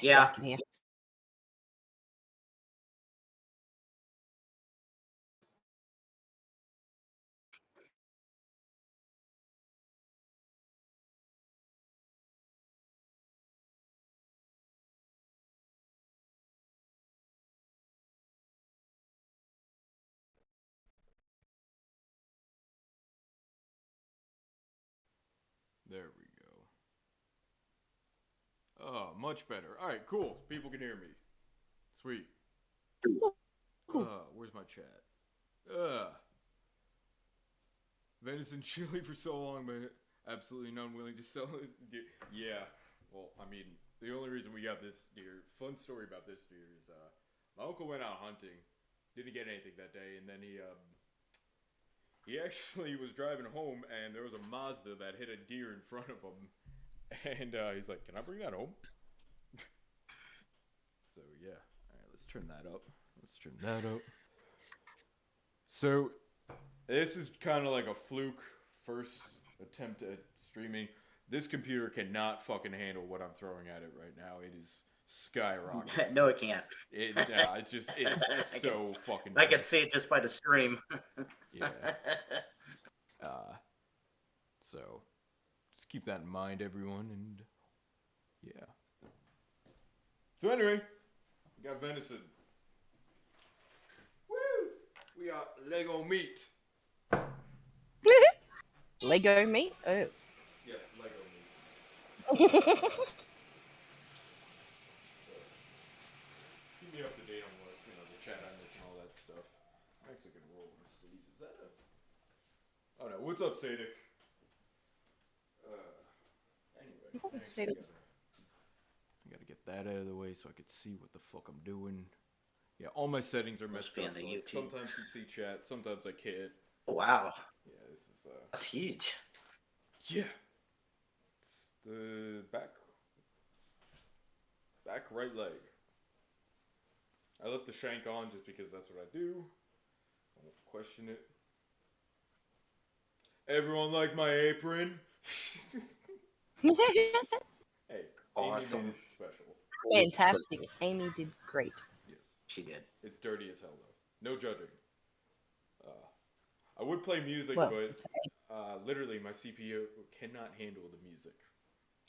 Yeah. I can hear. There we go. Oh, much better. All right, cool. People can hear me. Sweet. Where's my chat? Venison chili for so long, but absolutely not willing to sell it. Yeah. Well, I mean, the only reason we got this deer, fun story about this deer is, my uncle went out hunting, didn't get anything that day, and then he actually was driving home, and there was a Mazda that hit a deer in front of him, and he's like, "Can I bring that home?" So yeah, all right, let's turn that up. So this is kind of like a fluke first attempt at streaming. This computer cannot fucking handle what I'm throwing at it right now. It is skyrocketing. No, it can't. It's so fucking. I can see it just by the stream. Yeah. So just keep that in mind, everyone, and yeah. So anyway, we got venison. Woo! We got Lego meat. Lego meat? Oh. Yes, Lego meat. Keep me up to date on what, the chat I miss and all that stuff. I'm actually gonna roll my sleeves. Is that a... Oh no, what's up, Sadek? Anyway, I gotta get that out of the way so I could see what the fuck I'm doing. Yeah, all my settings are messed up. So sometimes you see chat, sometimes I can't. Wow. Yeah, this is that's huge. Yeah. It's the back right leg. I left the shank on just because that's what I do. I won't question it. Everyone like my apron? Hey, awesome. Amy made it special. Fantastic. Amy did great. Yes. She did. It's dirty as hell, though. No judging. I would play music, Well, but literally my CPU cannot handle the music.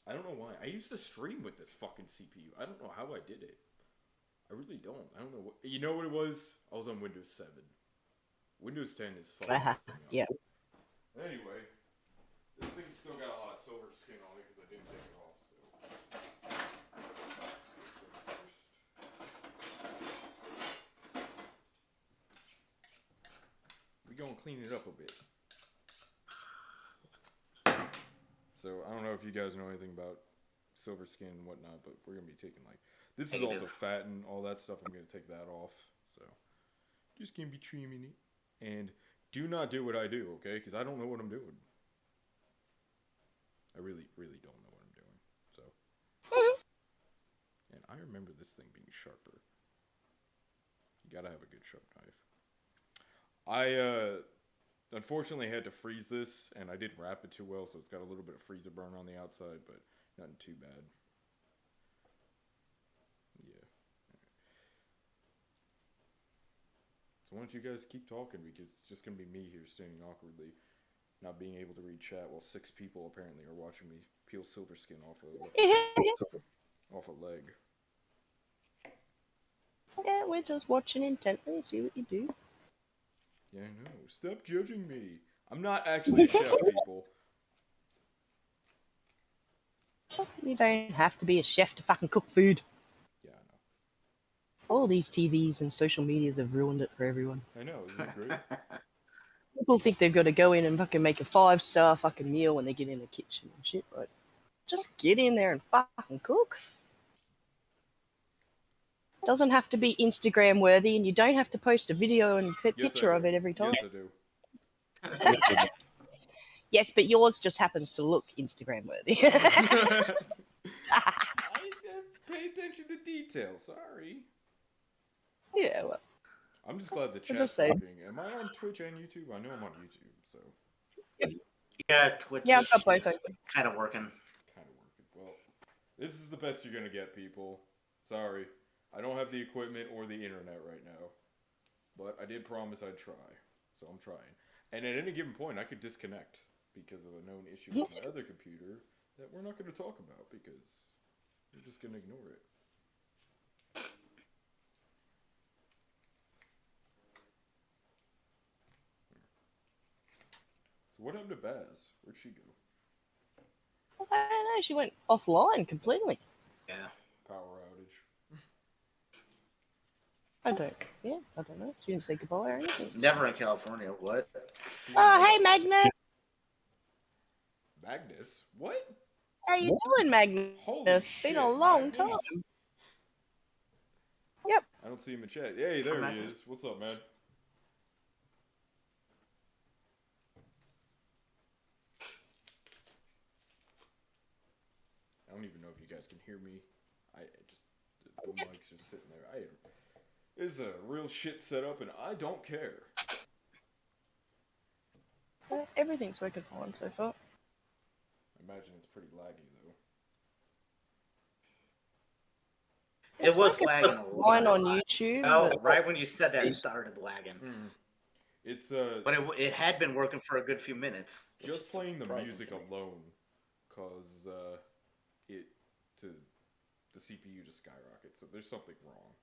I don't know why. I used to stream with this fucking CPU. I don't know how I did it. I really don't. I don't know what... You know what it was? I was on Windows 7. Windows 10 is fucking this thing up. Yeah. Anyway, this thing's still got a lot of silver skin on it because I didn't take it off. We gonna clean it up a bit. So I don't know if you guys know anything about silver skin and whatnot, but we're gonna be taking this is also fat and all that stuff. I'm gonna take that off. So just gonna be trimming it, and do not do what I do, okay? Because I don't know what I'm doing. I really, really don't know what I'm doing. So, and I remember this thing being sharper. You gotta have a good sharp knife. I unfortunately had to freeze this, and I didn't wrap it too well, so it's got a little bit of freezer burn on the outside, but nothing too bad. Yeah. So why don't you guys keep talking, because it's just gonna be me here standing awkwardly, not being able to read chat while 6 people apparently are watching me peel silver skin off a leg. Yeah, we're just watching intently, see what you do. Yeah, I know. Stop judging me. I'm not actually a chef, people. You don't have to be a chef to fucking cook food. Yeah, I know. All these TVs and social medias have ruined it for everyone. I know, isn't it great? People think they've got to go in and fucking make a 5-star fucking meal when they get in the kitchen and shit, but just get in there and fucking cook. Doesn't have to be Instagram worthy, and you don't have to post a video and picture of it every time. Yes, I do. Yes, but yours just happens to look Instagram worthy. I pay attention to detail. Sorry. Yeah, well. I'm just glad the chat's working. Am I on Twitch and YouTube? I know I'm on YouTube, so. Yeah, Twitch. Yeah, I've got both open. Kind of working. Well, this is the best you're gonna get, people. Sorry. I don't have the equipment or the internet right now. But I did promise I'd try. So I'm trying. And at any given point, I could disconnect because of a known issue with my other computer that we're not going to talk about because we're just going to ignore it. So what happened to Baz? Where'd she go? I don't know. She went offline completely. Yeah. Power outage. I don't know. She didn't say goodbye or anything. Never in California. What? Oh, hey, Magnus. Magnus? What? How you doing, Magnus? Holy It's shit, been a long Magnus? time. Yep. I don't see him in chat. Hey, there he Magnus. is. What's up, man? I don't even know if you guys can hear me. The mic's just sitting there. This is a real shit setup, and I don't care. Everything's working fine so far. I imagine it's pretty laggy though. It was working lagging a fine lot. on YouTube. Oh, but- right when you said that, it started lagging. It's But it had been working for a good few minutes. which just is playing the surprising music to me. alone cause the CPU to skyrocket. So there's something wrong.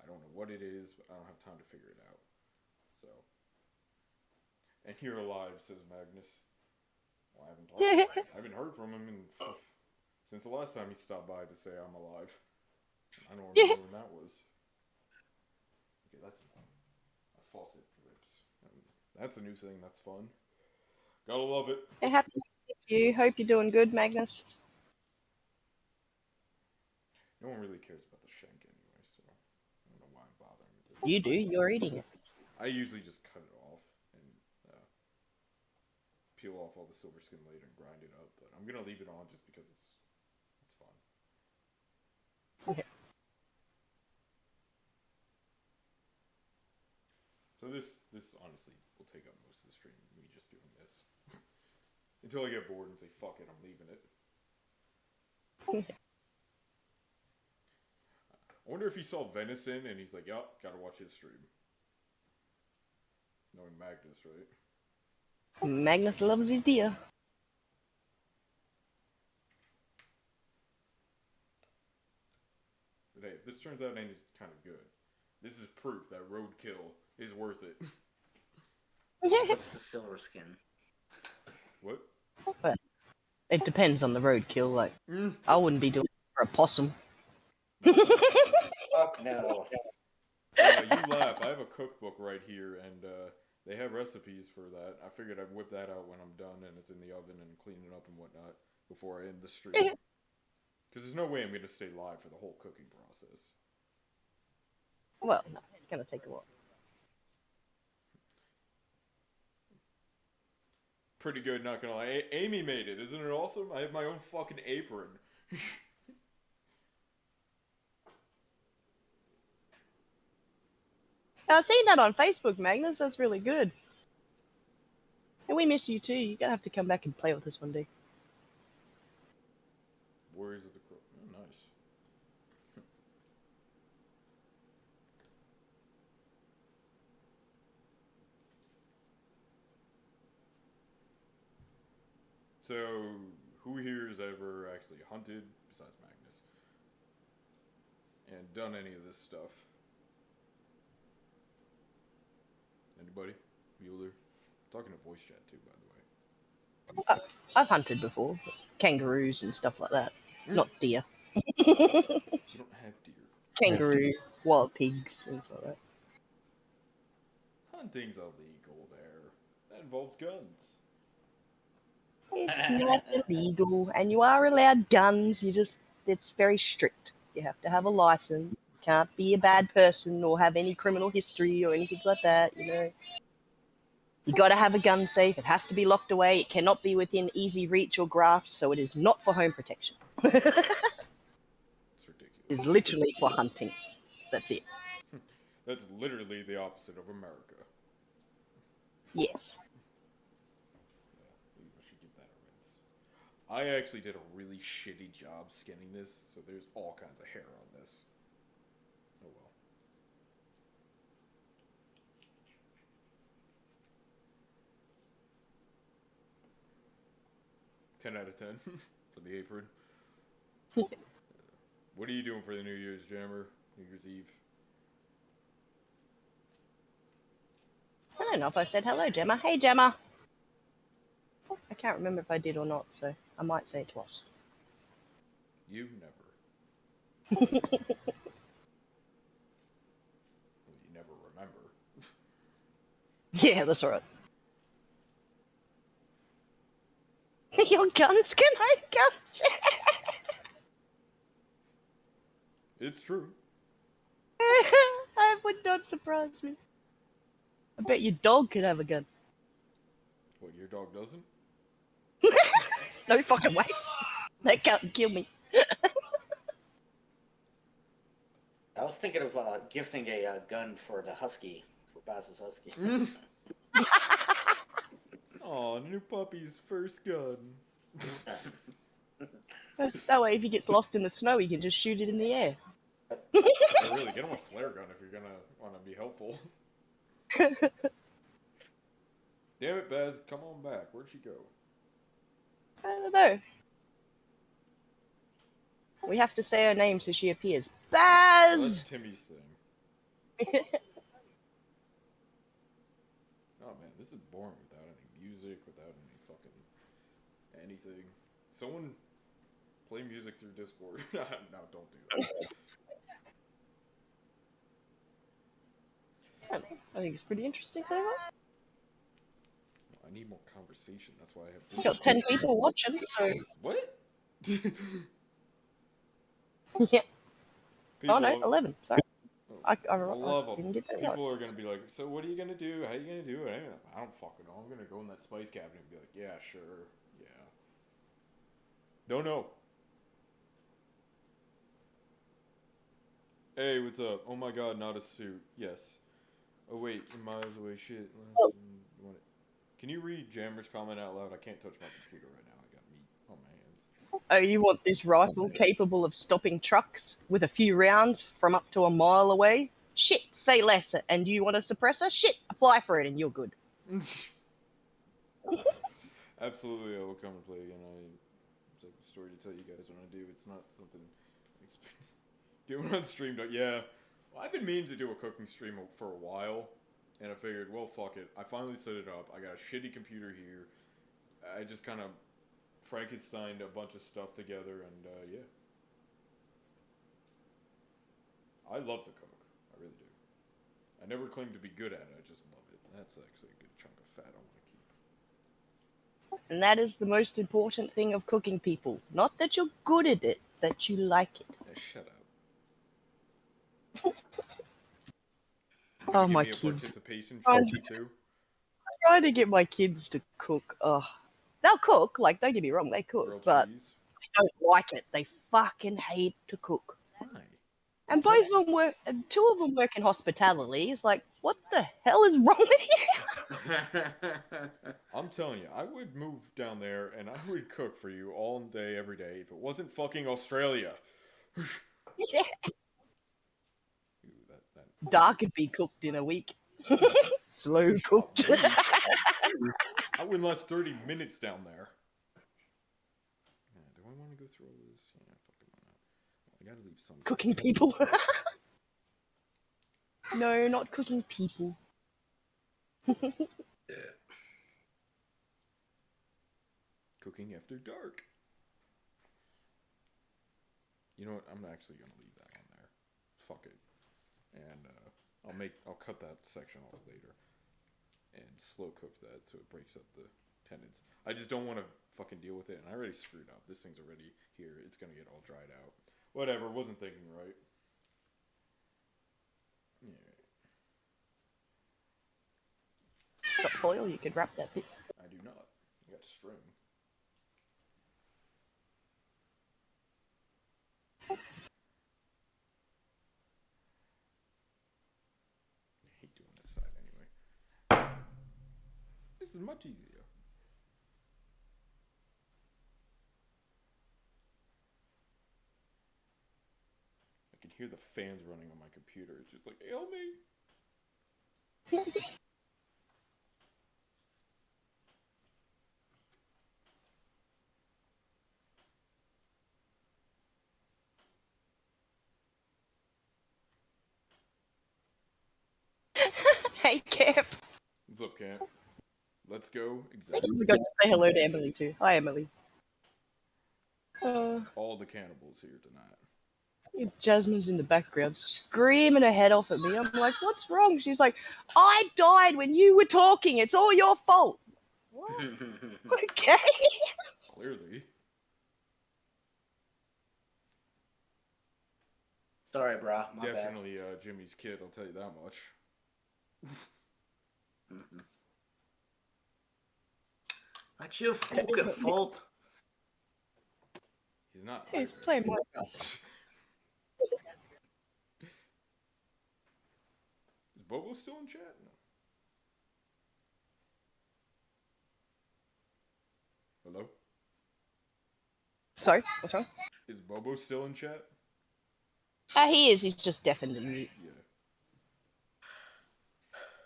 I don't know what it is, but I don't have time to figure it out. So, and here alive, says Magnus. Well, I haven't heard from him since the last time he stopped by to say I'm alive. I don't remember when that was. Okay, that's a faucet drips. That's a new thing. That's fun. Gotta love it. Hey, happy to meet you. Hope you're doing good, Magnus. No one really cares about the shank anyway, so I don't know why I'm bothering with this. You do. You're eating it. I usually just cut it off and peel off all the silver skin later and grind it up, but I'm gonna leave it on just because it's fun. Okay. So this honestly will take up most of the stream, me just doing this. Until I get bored and say, fuck it, I'm leaving it. I wonder if he saw Venison and he's like, yup, gotta watch his stream. Knowing Magnus, right? Magnus loves his deer. But hey, if this turns out any kind of good, this is proof that roadkill is worth it. What's the silver skin? What? But it depends on the roadkill. Like, I wouldn't be doing it for a possum. Fuck no. You laugh. I have a cookbook right here, and they have recipes for that. I figured I'd whip that out when I'm done and it's in the oven and clean it up and whatnot before I end the stream. Because there's no way I'm going to stay live for the whole cooking process. Well, no, it's gonna take a while. Pretty good, not gonna lie. Amy made it. Isn't it awesome? I have my own fucking apron. I've seen that on Facebook, Magnus. That's really good. And we miss you too. You're gonna have to come back and play with us one day. Warriors of the Crow. Oh, nice. So, who here has ever actually hunted, besides Magnus, and done any of this stuff? Anybody? Bueller? I'm talking to voice chat too, by the way. I've hunted before, but kangaroos and stuff like that. Not deer. You don't have deer. Kangaroo, wild pigs, things like that. Hunting's illegal there. That involves guns. It's not illegal, and you are allowed guns. It's very strict. You have to have a license. You can't be a bad person or have any criminal history or anything like that, you know. You got to have a gun safe. It has to be locked away. It cannot be within easy reach or grasp, so it is not for home protection. It's ridiculous. It's literally for hunting. That's it. That's literally the opposite of America. Yes. Yeah, we should give that a rinse. I actually did a really shitty job skinning this, so there's all kinds of hair on this. 10 out of 10 for the apron. What are you doing for the New Year's, Jammer? New Year's Eve? I don't know if I said hello, Gemma. Hey, Gemma. I can't remember if I did or not, so I might say it twice. You never. Well, you never remember. Yeah, that's all right. Your guns can hide guns. It's true. That would not surprise me. I bet your dog could have a gun. What, your dog doesn't? No fucking way. That can't kill me. I was thinking of gifting a gun for the husky, for Baz's husky. Aw, new puppy's first gun. That way, if he gets lost in the snow, he can just shoot it in the air. Yeah, really, get him a flare gun if you're gonna want to be helpful. Damn it, Baz, come on back. Where'd she go? I don't know. We have to say her name so she appears. Well, that's Baz! Timmy's thing. Oh man, this is boring without any music, without any fucking anything. Someone play music through Discord. No, don't do that. I think it's pretty interesting so far. I need more conversation. That's why I have We've got 10 people watching, so What? yeah. People Oh no, 11. Sorry. I love them. didn't get that People right. are gonna be like, "So what are you gonna do? How are you gonna do it?" I don't fucking know. I'm gonna go in that spice cabinet and be like, "Yeah, sure, yeah." Don't know. Hey, what's up? Oh my god, not a suit. Yes. Oh wait, you're miles away. Shit. Can you read Jammer's comment out loud? I can't touch my computer right now. I got meat on my hands. Oh, you want this rifle capable of stopping trucks with a few rounds from up to a mile away? Shit, say less. And you want a suppressor? Shit, apply for it and you're good. Absolutely, I will come and play again. It's like a story to tell you guys when I do. It's not something expensive. Doing on stream, yeah. Well, I've been meaning to do a cooking stream for a while, and I figured, well, fuck it. I finally set it up. I got a shitty computer here. I just kind of Frankensteined a bunch of stuff together, and yeah. I love to cook. I really do. I never claimed to be good at it. I just love it. That's actually a good chunk of fat I want to keep. And that is the most important thing of cooking, people. Not that you're good at it, that you like it. Yeah, shut up. Oh, Give my me a kids. participation Oh, trophy too. I'm trying to get my kids to cook. Oh, they'll cook. Like, don't get me wrong, they cook. Grilled But cheese. they don't like it. They fucking hate to cook. Why? And both of them work, and 2 of them work in hospitality. It's like, what the hell is wrong with you? I'm telling you, I would move down there and I would cook for you all day, every day, if it wasn't fucking Australia. Yeah. Ooh, that. Dark could be cooked in a week. Slow cooked. I wouldn't last 30 minutes down there. Yeah, do I want to go through all this? Yeah, fucking why not? I gotta leave some. Cooking people. No, not cooking people. Cooking after dark. You know what? I'm actually gonna leave that on there. Fuck it. And I'll cut that section off later. And slow cook that so it breaks up the tendons. I just don't want to fucking deal with it, and I already screwed up. This thing's already here. It's gonna get all dried out. Whatever, wasn't thinking right. Yeah. Got foil, you could wrap that bit. I do not. I got string. I hate doing this side anyway. This is much easier. I can hear the fans running on my computer. It's just like, help me. Hey, Camp. What's up, Camp? Let's go. I Exactly. forgot to say hello to Emily too. Hi, Emily. All the cannibals here tonight. Jasmine's in the background screaming her head off at me. I'm like, what's wrong? She's like, I died when you were talking. It's all your fault. What? Okay. Clearly. Sorry, brah. My bad. Definitely Jimmy's kid, I'll tell you that much. That's your fucking fault. He's not He's Irish. playing Minecraft. Is Bobo still in chat? No. Hello? Sorry, what's wrong? Is Bobo still in chat? He is. He's just deafened and mute. Yeah.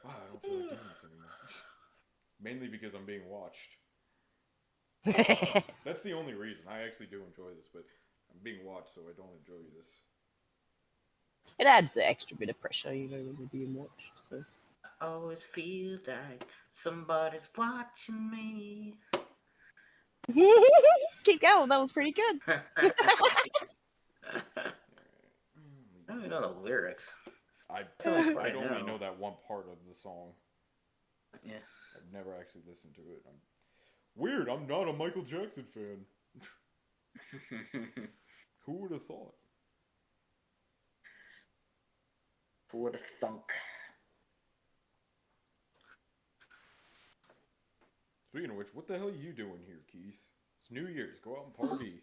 Wow, I don't feel like doing this anymore. Mainly because I'm being watched. That's the only reason. I actually do enjoy this, but I'm being watched, so I don't enjoy this. It adds the extra bit of pressure, you know, when you're being watched. So. I always feel like somebody's watching me. Keep going. That was pretty good. I don't even know the lyrics. I I only know. know that one part of the song. Yeah. I've never actually listened to it. Weird, I'm not a Michael Jackson fan. Who would have thought? Who would have thunk? Speaking of which, what the hell are you doing here, Keith? It's New Year's. Go out and party.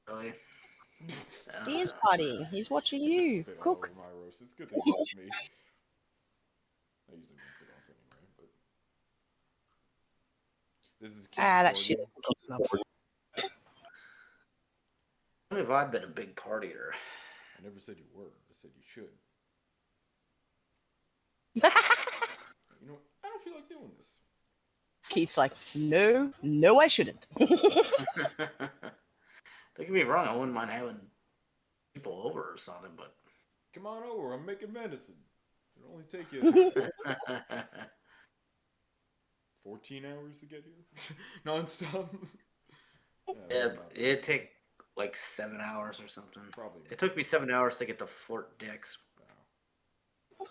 Really? He is partying. He's watching you Spit all cook. over my roast. It's good that it's me. I usually rinse it off anyway, but this is Keith's That party. shit. What if I'd been a big partier? I never said you were. I said you should. You know what? I don't feel like doing this. Keith's like, no, I shouldn't. Don't get me wrong, I wouldn't mind having people over or something, but Come on over. I'm making venison. It'll only take you 14 hours to get here. Non-stop. yeah, it'd take like 7 hours or something. Probably. It took me 7 hours to get to Fort Dix. Wow.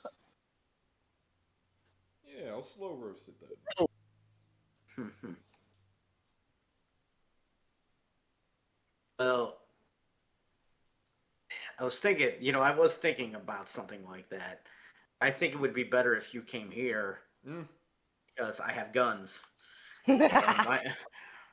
Yeah, I'll slow roast it then. Well, I was thinking about something like that. I think it would be better if you came here because I have guns. And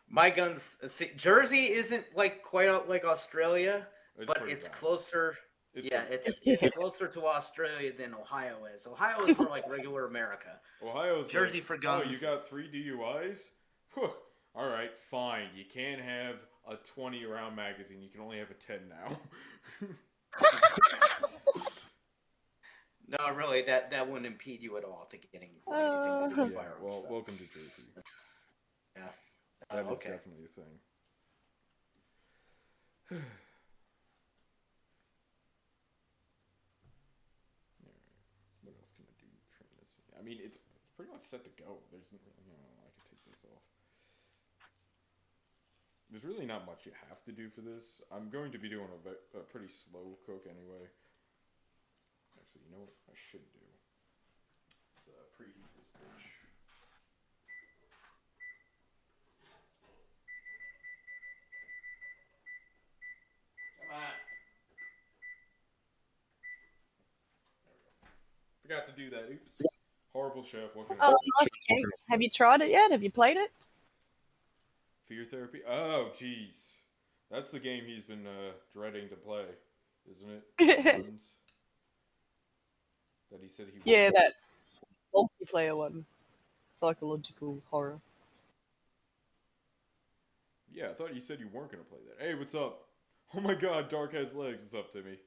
my guns. See, Jersey isn't like quite like Australia, but it's bad. closer. It's It's closer to Australia than Ohio is. Ohio is more like regular America. Ohio's Jersey like, for guns. Oh, you got 3 DUIs? Whew. All right, fine. You can't have a 20-round magazine. You can only have a 10 now. No, really, that wouldn't impede you at all to getting anything to do with Yeah, firearms. well, so. welcome to Jersey. Yeah. That is Okay. definitely a thing. What else can I do? Trim this. I mean, it's pretty much set to go. There's I can take this off. There's really not much you have to do for this. I'm going to be doing a pretty slow cook anyway. Actually, you know what I should do? Let's preheat this bitch. Come on. Forgot to do that. Oops. Horrible chef. What can I do? Nice game. Have you tried it yet? Have you played it? Fear therapy? Oh, jeez. That's the game he's been dreading to play, isn't it? Guns. That he said he Yeah, would. that multiplayer one. Psychological horror. Yeah, I thought you said you weren't going to play that. Hey, what's up? Oh my god, Dark has legs. What's up, Timmy?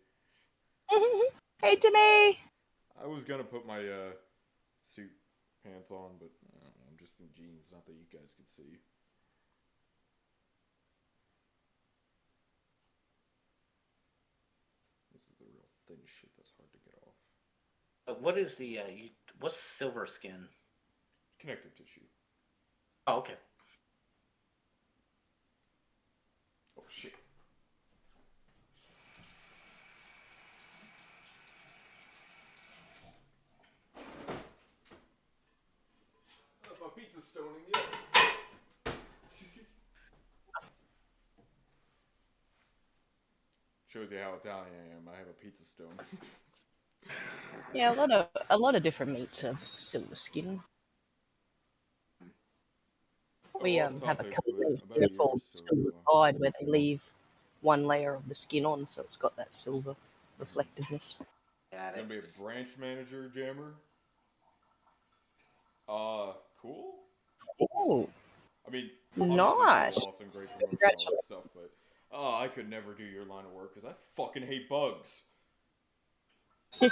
Hey, Timmy! I was going to put my suit pants on, but I don't know, I'm just in jeans. Not that you guys could see. This is the real thin shit that's hard to get off. What is the what's silver skin? Connective tissue. Oh, okay. Oh shit. Oh, my pizza's stoning the oven. Shows you how Italian I am. I have a pizza stone. Yeah, a lot of different meats have silver skin. We off have a topic, couple but of about a year or called so silver ago. side where they leave one layer of the skin on, so it's got that silver reflectiveness. Got Gonna it. be a branch manager jammer. Cool. Oh, I mean, obviously it's nice! awesome, great promotion, all that Congratulations. stuff, but I could never do your line of work because I fucking hate bugs. And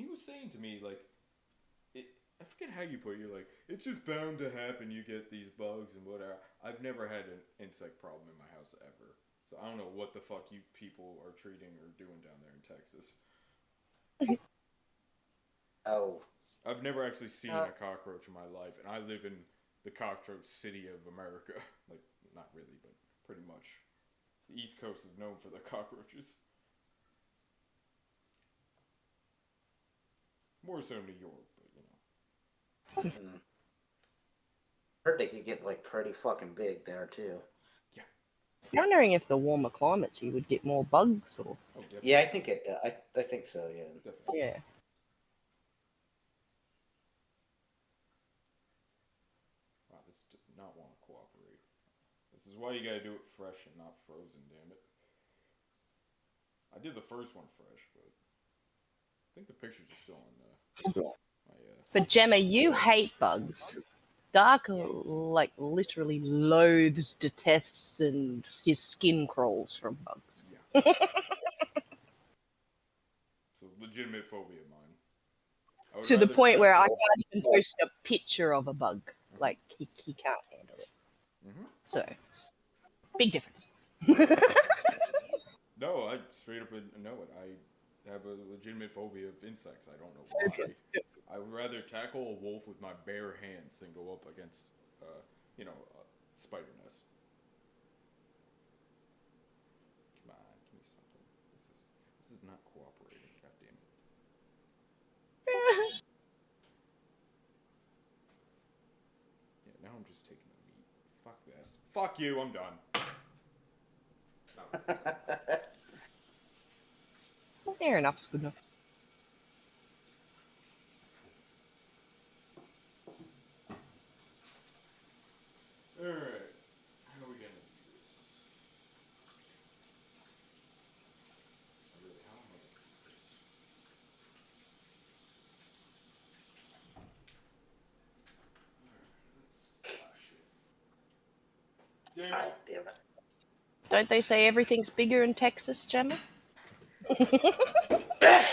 he was saying to me, like, I forget how you put it, you're like, it's just bound to happen, you get these bugs and whatever. I've never had an insect problem in my house ever. So I don't know what the fuck you people are treating or doing down there in Texas. Oh. I've never actually seen a cockroach in my life, and I live in the cockroach city of America. Like, not really, but pretty much. The East Coast is known for the cockroaches. More so New York, but you know. Heard they could get like pretty fucking big there too. Yeah. I'm wondering if the warmer climates you would get more bugs or. Oh, definitely. Yeah, I think it. I think so. Yeah. Definitely. Yeah. Wow, this does not want to cooperate. This is why you gotta do it fresh and not frozen, damn it. I did the first one fresh, but I think the pictures are still on my But Gemma, you hate bugs. Dark, like, literally loathes, detests, and his skin crawls from bugs. yeah. It's a legitimate phobia of mine. I would To the rather point where I tackle- can't even post a picture of a bug. Like, he can't handle it. Mhm. So, big difference. No, I straight up know it. I have a legitimate phobia of insects. I don't know why. I would rather tackle a wolf with my bare hands than go up against, a spider nest. Come on, give me something. This is not cooperating. God damn it. Yeah, now I'm just taking the meat. Fuck this. Fuck you. I'm done. Fair enough, it's good enough. Alright. How are we gonna do this? Really, how am I gonna do this? Damn Oh, it. damn it. Don't they say everything's bigger in Texas, Gemma? Goodbye.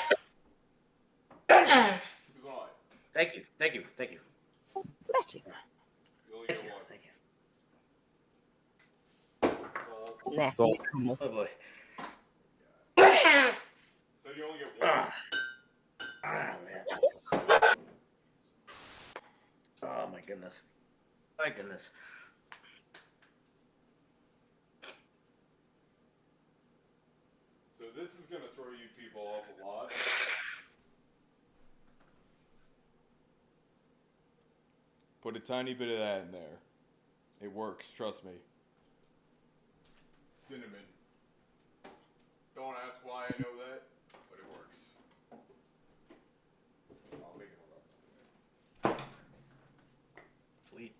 Thank you. Thank you. Thank you. Bless you. You only Thank get you. one. Thank you. Nah, Oh. you camel. Oh boy. So you only get one. Man. Oh my goodness. My goodness. So this is gonna throw you people off a lot. Put a tiny bit of that in there. It works, trust me. Cinnamon. Don't ask why I know that, but it works. I'll make it a rub. Sweet.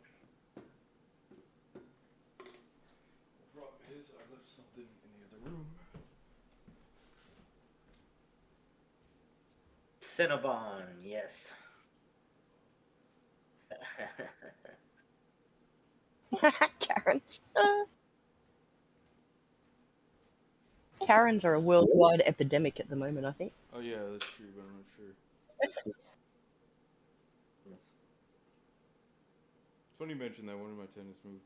The problem is I left something in the other room. Cinnabon, yes. Karens. Karens are a worldwide epidemic at the moment, I think. Oh yeah, that's true, but I'm not sure. It's funny you mentioned that one of my tenants moved.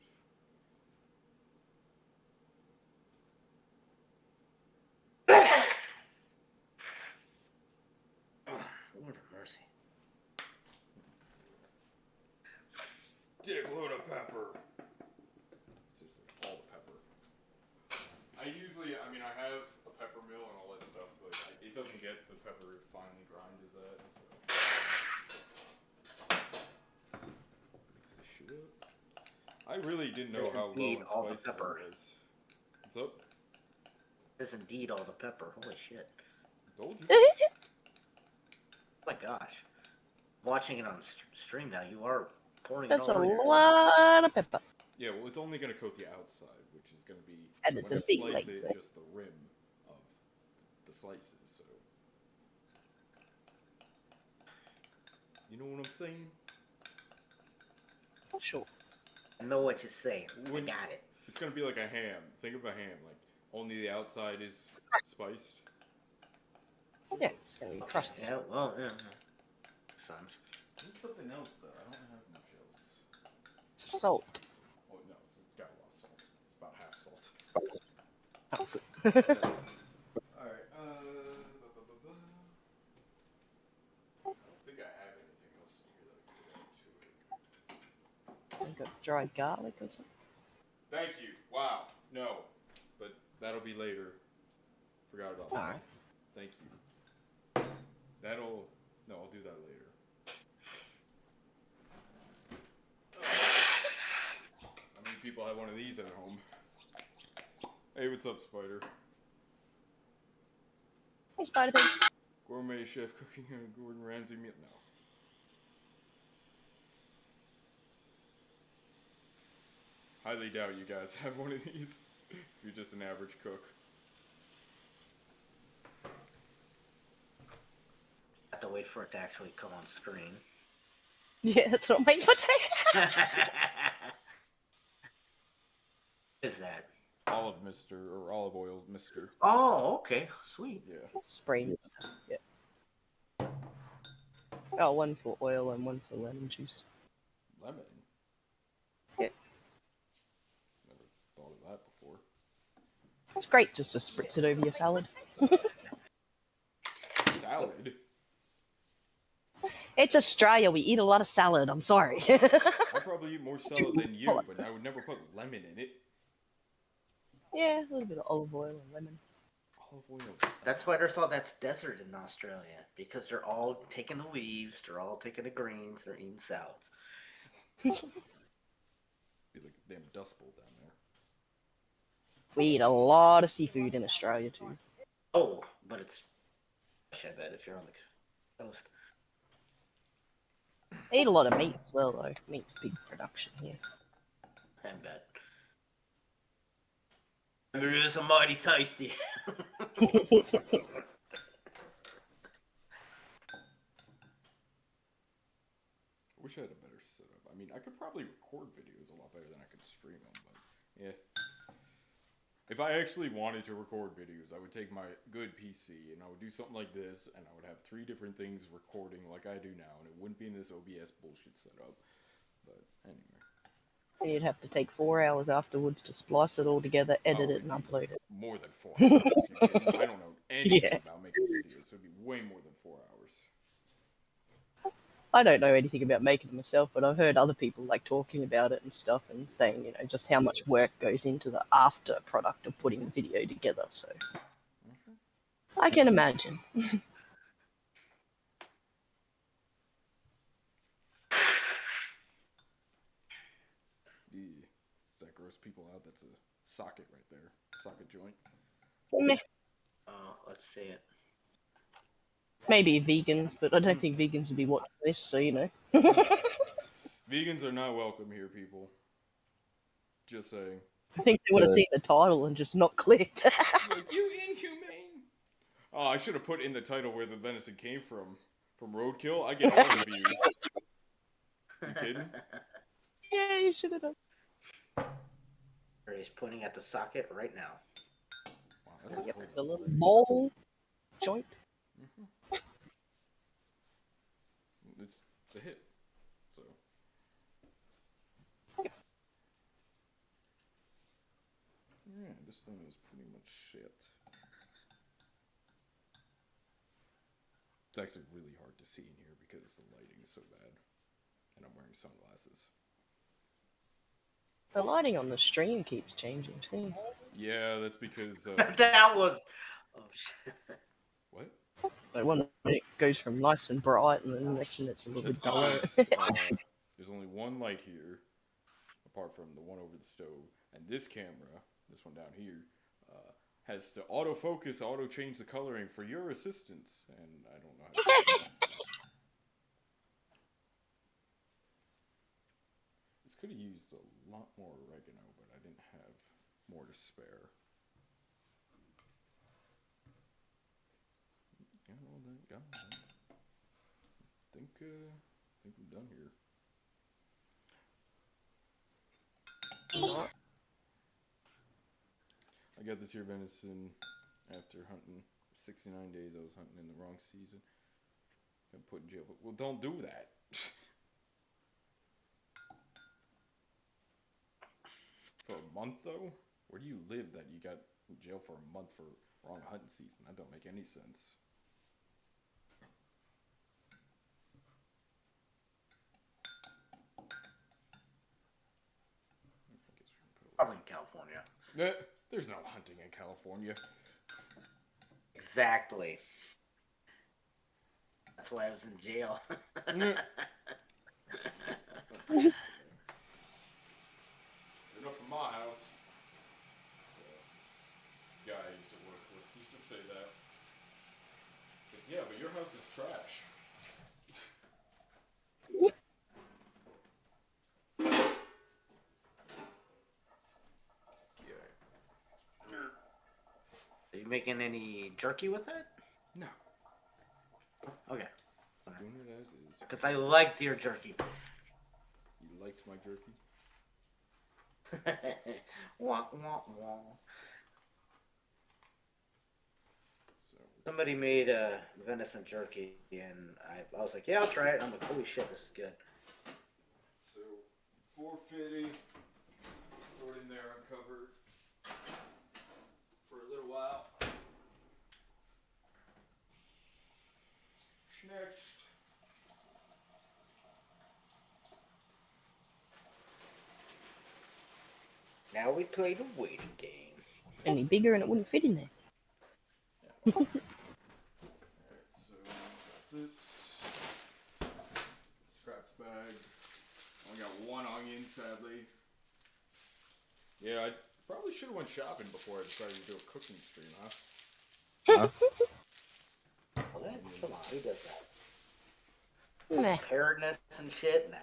Lord of mercy. Dick load of pepper. Seriously, all the pepper. I have a pepper mill and all that stuff, but it doesn't get the pepper finely grind as that. So. Mix this shit up. I really didn't know There's how low indeed in all the spices I pepper. was. What's up? There's indeed all the pepper. Holy shit. Told you. Oh my gosh. Watching it on stream now, you are pouring That's it a all over. lot of pepper. Yeah, well, it's only going to coat the outside, which is going to be, And it's when a I big slice leg it, thing. just the rim of the slices, so. You know what I'm saying? Oh, sure. I know what you're saying. When- I got it. It's going to be like a ham. Think of a ham, like, only the outside is spiced. Yeah, it's gonna be crusty. Yeah, well, yeah. Sons. I need something else, though. I don't have much else. Salt. Oh, no, it's got a lot of salt. It's about half salt. Alright, I don't think I have anything else in here that I could add to it. I got dried garlic or something. Thank you. Wow. No. But that'll be later. Forgot about that. Alright. Thank you. No, I'll do that later. How many people have one of these at home? Hey, what's up, Spider? Hey, Spider Pig. Gourmet chef cooking a Gordon Ramsay meal? No. Highly doubt you guys have one of these. You're just an average cook. Have to wait for it to actually come on screen. Yeah, that's what I'm waiting for. Is that? Olive mister, or olive oil mister. Oh, okay. Sweet. Yeah. Spray this stuff. Yeah. Oh, one for oil and one for lemon juice. Lemon? Yeah. Never thought of that before. It's great just to spritz it over your salad. Salad? It's Australia. We eat a lot of salad. I'm sorry. I probably eat more salad than you, but I would never put lemon in it. Yeah, a little bit of olive oil and lemon. Olive oil. That's why there's all that's desert in Australia. Because they're all taking the leaves, they're all taking the greens, they're eating salads. Be like a damn dust bowl down there. We eat a lot of seafood in Australia too. Oh, but it's fresh, I bet, if you're on the coast. They eat a lot of meat as well, though. Meat's big production here. I bet. It is a mighty tasty. I wish I had a better setup. I mean, I could probably record videos a lot better than I could stream them, but yeah. If I actually wanted to record videos, I would take my good PC and I would do something like this, and I would have 3 different things recording like I do now, and it wouldn't be in this OBS bullshit setup. But anyway. And you'd have to take 4 hours afterwards to splice it all together, edit it, and upload it. More than 4 hours. I don't know anything Yeah. about making videos, so it'd be way more than 4 hours. I don't know anything about making it myself, but I've heard other people like talking about it and stuff and saying, you know, just how much work goes into the after product of putting the video together. So I can imagine. Does that gross people out? That's a socket right there. Socket joint. Meh. Let's see it. Maybe vegans, but I don't think vegans would be watching this, so you know. Vegans are not welcome here, people. Just saying. I think they would have seen the title and just not clicked. Like, you inhumane! Oh, I should have put in the title where the venison came from. From Roadkill? I get all the views. You kidding? Yeah, you should have done. He's pointing at the socket right now. Wow, that's a Yep, cool the little one. ball joint. It's the hit. So. Yeah, this thing is pretty much shit. It's actually really hard to see in here because the lighting is so bad. And I'm wearing sunglasses. The lighting on the stream keeps changing too. Yeah, that's because... That was. Oh shit. what? Like when it goes from nice and bright, and then the next minute it's a little That's bit duller. because there's only one light here, apart from the one over the stove. And this camera, this one down here, has to autofocus, auto-change the coloring for your assistance. And I don't know how to do that. This could have used a lot more oregano, but I didn't have more to spare. Got all that, got all that. I think we're done here. I got this here venison after hunting 69 days. I was hunting in the wrong season. Got put in jail. Well, don't do that. For a month, though? Where do you live that you got in jail for a month for wrong hunting season? That don't make any sense. Probably in California. There's no hunting in California. Exactly. That's why I was in jail. Enough from my house. Guy I used to work with used to say that. But yeah, but your house is trash. Are you making any jerky with it? No. Okay. Doing it as is. Because I like deer jerky. You liked my jerky? Wah, wah, wah. So, Somebody made venison jerky, and I was like, yeah, I'll try it. And I'm like, holy shit, this is good. so 450. Throw it in there uncovered for a little while. Next. Now we play the waiting game. Any bigger and it wouldn't fit in there. Alright, so this scraps bag. Only got one onion, sadly. Yeah, I probably should have went shopping before I decided to do a cooking stream, huh? What? Come on, who does that? Meh. Preparedness and shit? Nah.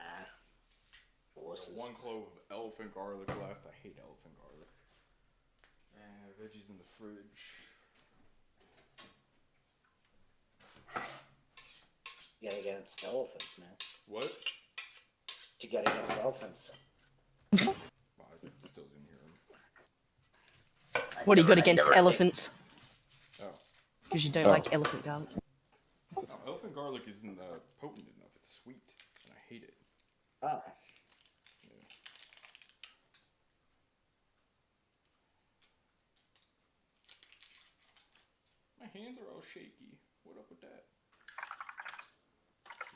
Forces. One clove of elephant garlic left. I hate elephant garlic. And veggies in the fridge. You gotta get against elephants, man. What? You gotta against elephants. Wow, I still didn't hear him. What do you got against elephants? Oh. Because you don't like elephant garlic. No, elephant garlic isn't potent enough. It's sweet, and I hate it. Oh. Yeah. My hands are all shaky. What up with that?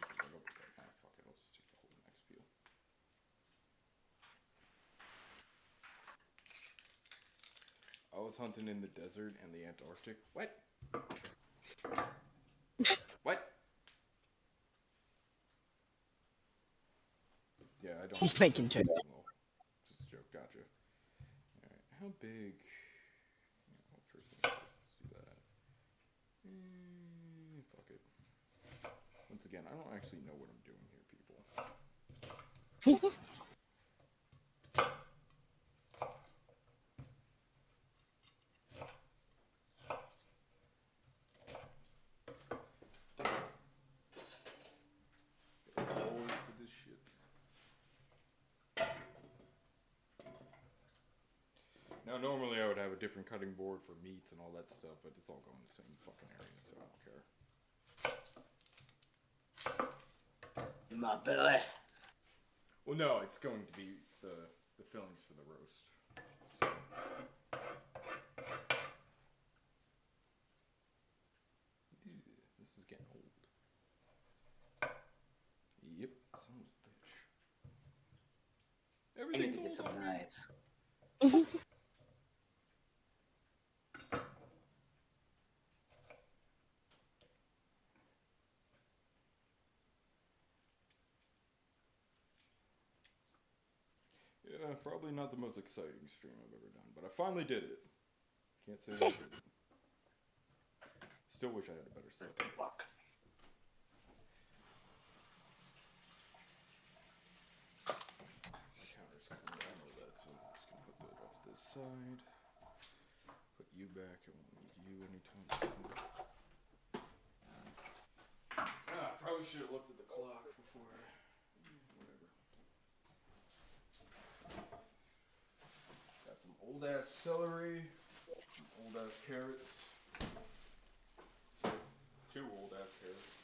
What up with that? Ah, fuck it. I'll just take the whole next peel. I was hunting in the desert and the Antarctic. What? What? Yeah, I don't. He's making jokes. Well, just a joke. Gotcha. Alright, how big? Yeah, well, first things first, let's do that. Fuck it. Once again, I don't actually know what I'm doing here, people. For this shit. Now, normally I would have a different cutting board for meats and all that stuff, but it's all going in the same fucking area, so I don't care. In my belly. Well, no, it's going to be the fillings for the roast. So. This is getting old. I need Everything's to get old some on me. knives. Yeah, probably not the most exciting stream I've ever done, but I finally did it. Can't say I didn't. Still wish I had a better setup. Fuck. My counter's coming down all that, so I'm just gonna put that off this side. Put you back. I won't need you anytime soon. Probably should have looked at the clock before. Whatever. Got some old ass celery, some old ass carrots. 2 old ass carrots.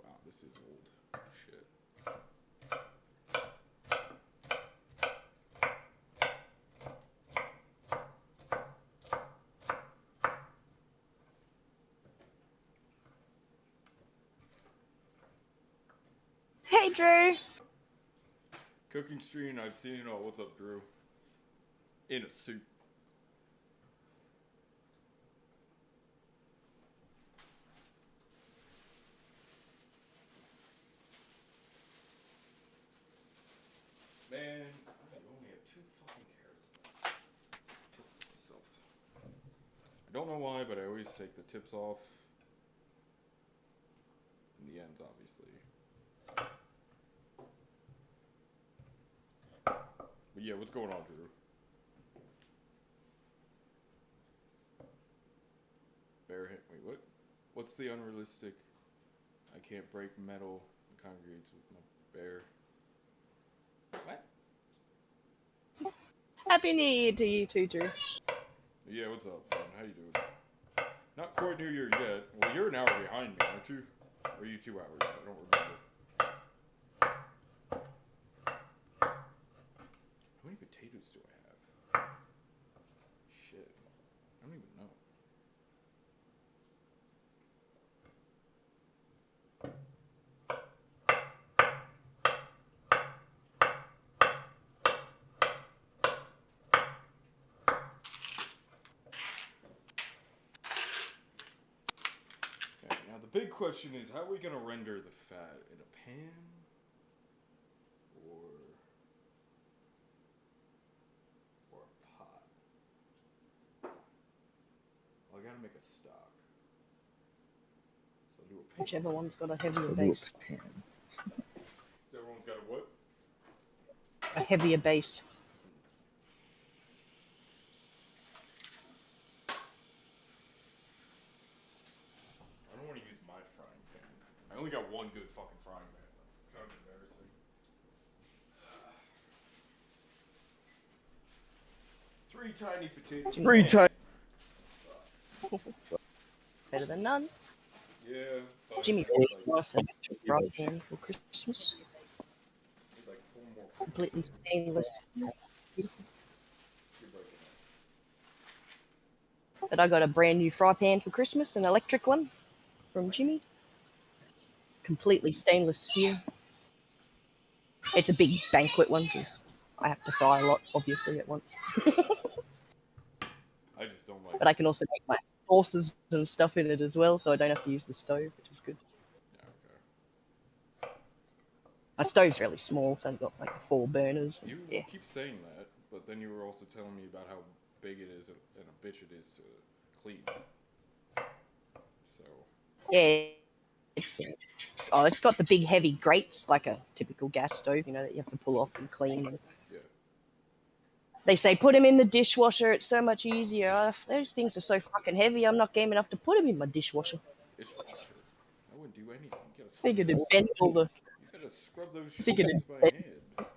Wow, this is old. Shit. Hey, Drew. Cooking stream, I've seen it all. What's up, Drew? In a suit. Man, I only have 2 fucking carrots left. Pissed myself. I don't know why, but I always take the tips off. And the ends, obviously. But yeah, what's going on, Drew? Bare hit. Wait, what? What's the unrealistic? I can't break metal. It congregates with my bear. What? Happy New Year to you too, Drew. Yeah, what's up, man? How you doing? Not quite New Year yet. Well, you're an hour behind me, aren't you? Or are you 2 hours? I don't remember. How many potatoes do I have? Shit. I don't even know. Okay, now the big question is, how are we gonna render the fat? In a pan? Or a pot? Well, I gotta make a stock. So I'll do a pan. Whichever one's got a heavier base. Everyone's got a what? A heavier base. I don't want to use my frying pan. I only got one good fucking frying pan. It's kind of embarrassing. 3 tiny potatoes. 3 tiny. Better than none. Yeah. But Jimmy I bought need a nice electric fry pan for Christmas. like 4 more. Completely stainless. You're breaking it. But I got a brand new fry pan for Christmas, an electric one from Jimmy. Completely stainless steel. It's a big banquet one because I have to fry a lot, obviously, at once. I just don't like. But I can also make my sauces and stuff in it as well, so I don't have to use the stove, which is good. Yeah, okay. My stove's really small, so I've got like 4 burners. You Yeah. keep saying that, but then you were also telling me about how big it is and a bitch it is to clean. So. Yeah. It's got the big heavy grates like a typical gas stove, that you have to pull off and clean. Yeah. They say put them in the dishwasher. It's so much easier. Those things are so fucking heavy. I'm not game enough to put them in my dishwasher. Dishwasher. I wouldn't do anything. You gotta Figured scrub it'd bend all the. You gotta scrub those Figured shits it'd by bend. hand.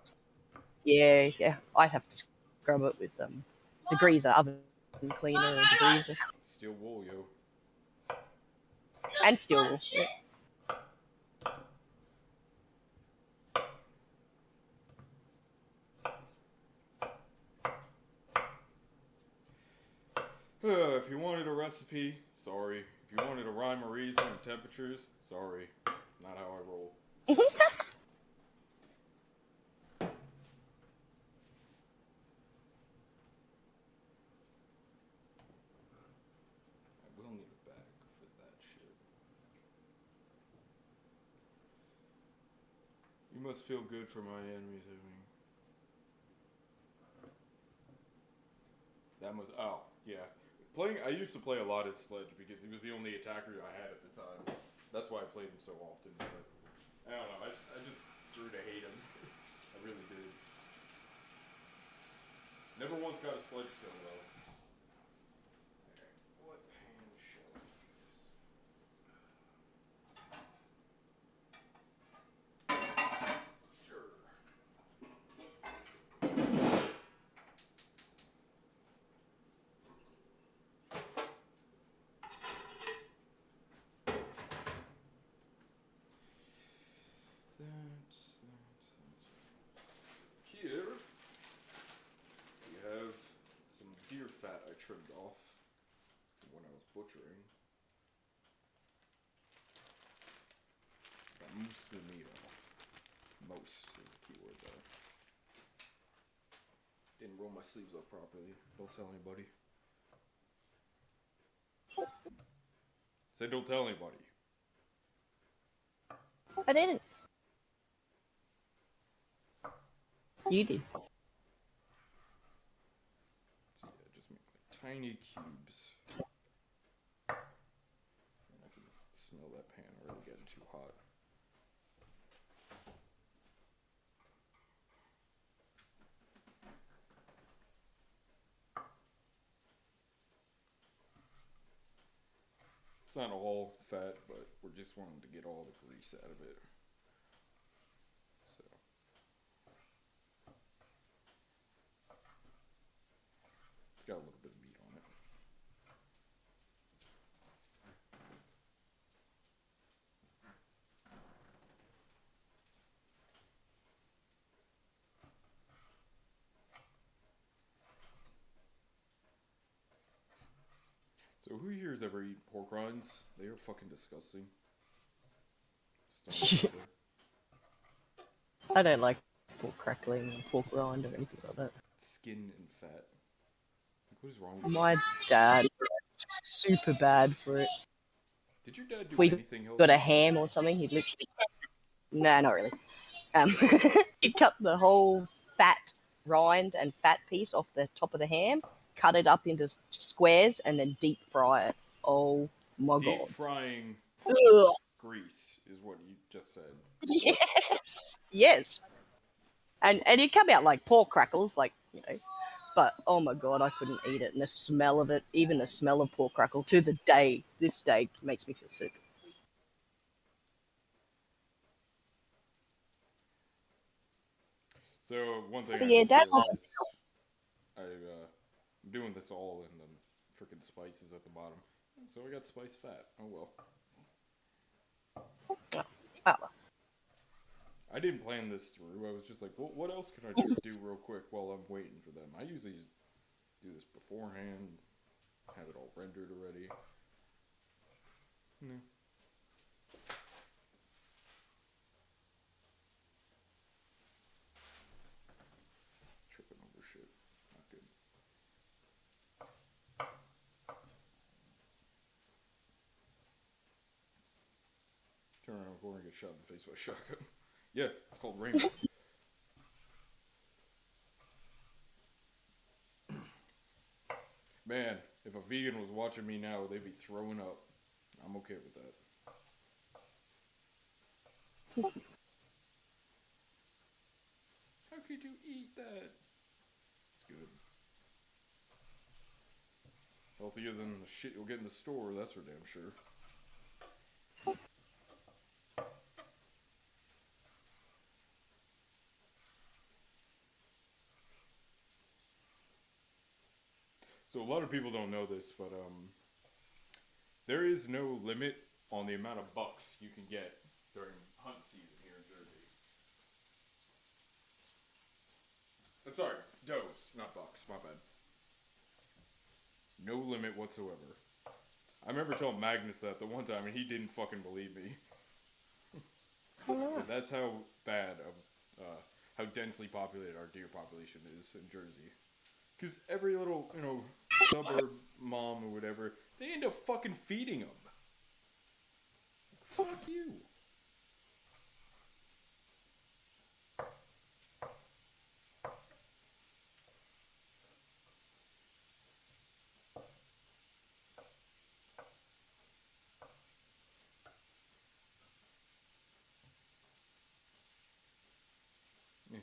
Yeah. I'd have to scrub it with degreaser, oven cleaner, or degreaser, Steel wool, yo. and steel wool. Yeah. If you wanted a recipe, sorry. If you wanted a rhyme or reason and temperatures, sorry. It's not how I roll. I will need a bag for that shit. You must feel good for my enemies, I mean. That must. Oh, yeah. I used to play a lot as Sledge because he was the only attacker I had at the time. That's why I played him so often. But I don't know. I just grew to hate him. I really did. Never once got a Sledge kill though. Alright, what pan shall I use? Sure. Here, we have some deer fat I trimmed off when I was butchering. Got most of the meat off. Most is the key word there. Didn't roll my sleeves up properly. Don't tell anybody. Said don't tell anybody. I didn't. You did. So yeah, just make like tiny cubes. And I can smell that pan already getting too hot. It's not all fat, but we're just wanting to get all the grease out of it. So. It's got a little bit of meat on it. So who here has ever eaten pork rinds? They are fucking disgusting. I don't like pork crackling or pork rind or anything like that. Skin and fat. Like, what is wrong with My dad is super bad for it. Did your dad do We anything healthy? got a ham or something, he'd literally... Nah, not really. He'd cut the whole fat rind and fat piece off the top of the ham, cut it up into squares, and then deep fry it. Oh my Deep god. frying Ugh. grease is what you just said. Yes. Yes. And it come out like pork crackles, like, you know. But oh my god, I couldn't eat it. And the smell of it, even the smell of pork crackle, to this day, makes me feel sick. So one thing But I yeah, just Dad realized, I'm doing this all in the freaking spices at the bottom. So I got spice fat. Oh well. Oh. I didn't plan this through. I was just like, well, what else can I just do real quick while I'm waiting for them? I usually just do this beforehand, have it all rendered already. No. Tripping over shit. Not good. Turn around before I get shot in the face by a shotgun. Yeah, it's called Rainbow. Man, if a vegan was watching me now, they'd be throwing up. I'm okay with that. How could you eat that? It's good. Healthier than the shit you'll get in the store, that's for damn sure. So a lot of people don't know this, but there is no limit on the amount of bucks you can get during hunt season here in Jersey. I'm sorry, does, not bucks, my bad. No limit whatsoever. I remember telling Magnus that the one time, and he didn't fucking believe me. But that's how bad of, how densely populated our deer population is in Jersey. Because every little, suburb mom or whatever, they end up fucking feeding them. Fuck you. Yeah.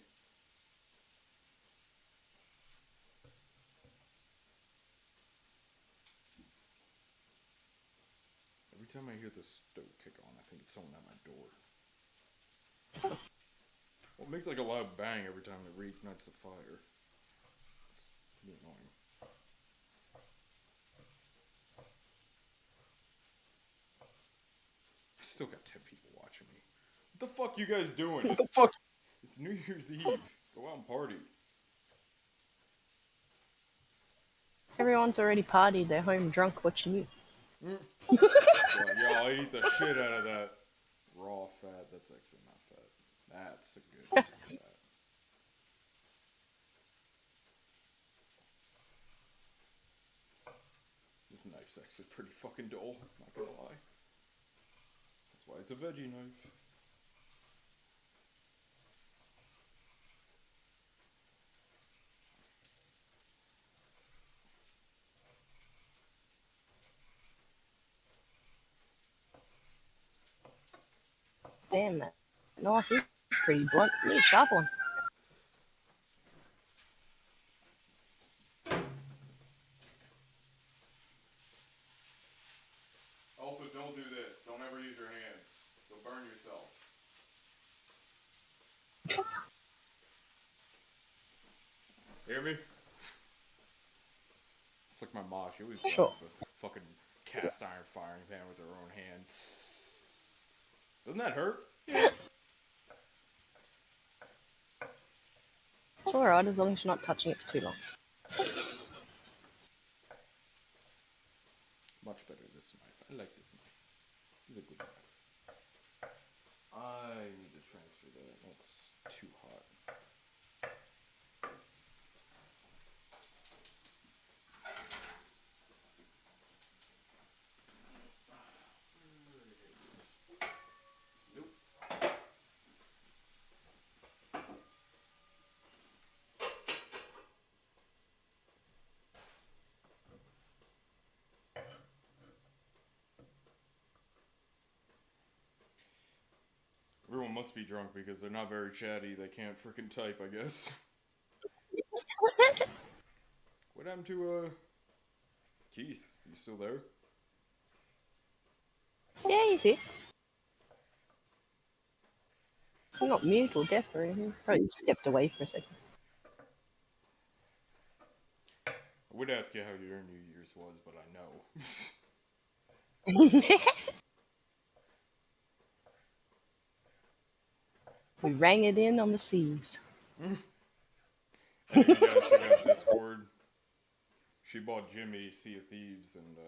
Every time I hear the stove kick on, I think it's someone at my door. Well, it makes like a loud bang every time it reignites the fire. It's pretty annoying. I still got 10 people watching me. What the fuck you guys doing? What the fuck? It's New Year's Eve. Go out and party. Everyone's already partied. They're home drunk watching you. Yeah, I'll eat the shit out of that raw fat. That's actually not fat. That's a good fat. This knife's actually pretty fucking dull, not gonna lie. That's why it's a veggie knife. Damn, that knife is pretty blunt. You need a sharp one. Also, don't do this. Don't ever use your hands. You'll burn yourself. Hear me? It's like my mom. She always Sure. burns a fucking cast iron firing pan with her own hands. Doesn't that hurt? Yeah. It's alright as long as you're not touching it for too long. Much better this knife. I like this knife. It's a good knife. I need to transfer that. That's too hot. Nope. Everyone must be drunk because they're not very chatty. They can't freaking type, I guess. What happened to, Keith? You still there? Yeah, he's here. I'm not mute or deaf or anything. Probably stepped away for a second. I would ask you how your New Year's was, but I know. We rang it in on the seas. Hey, you guys check out Discord. She bought Jimmy Sea of Thieves, and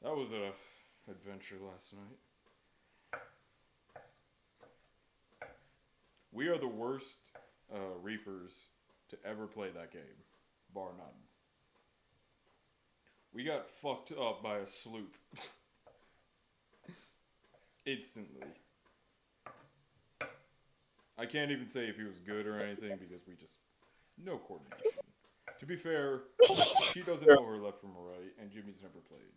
that was a adventure last night. We are the worst Reapers to ever play that game, bar none. We got fucked up by a sloop. Instantly. I can't even say if he was good or anything because we just... No coordination. To be fair, she doesn't know her left from her right, and Jimmy's never played.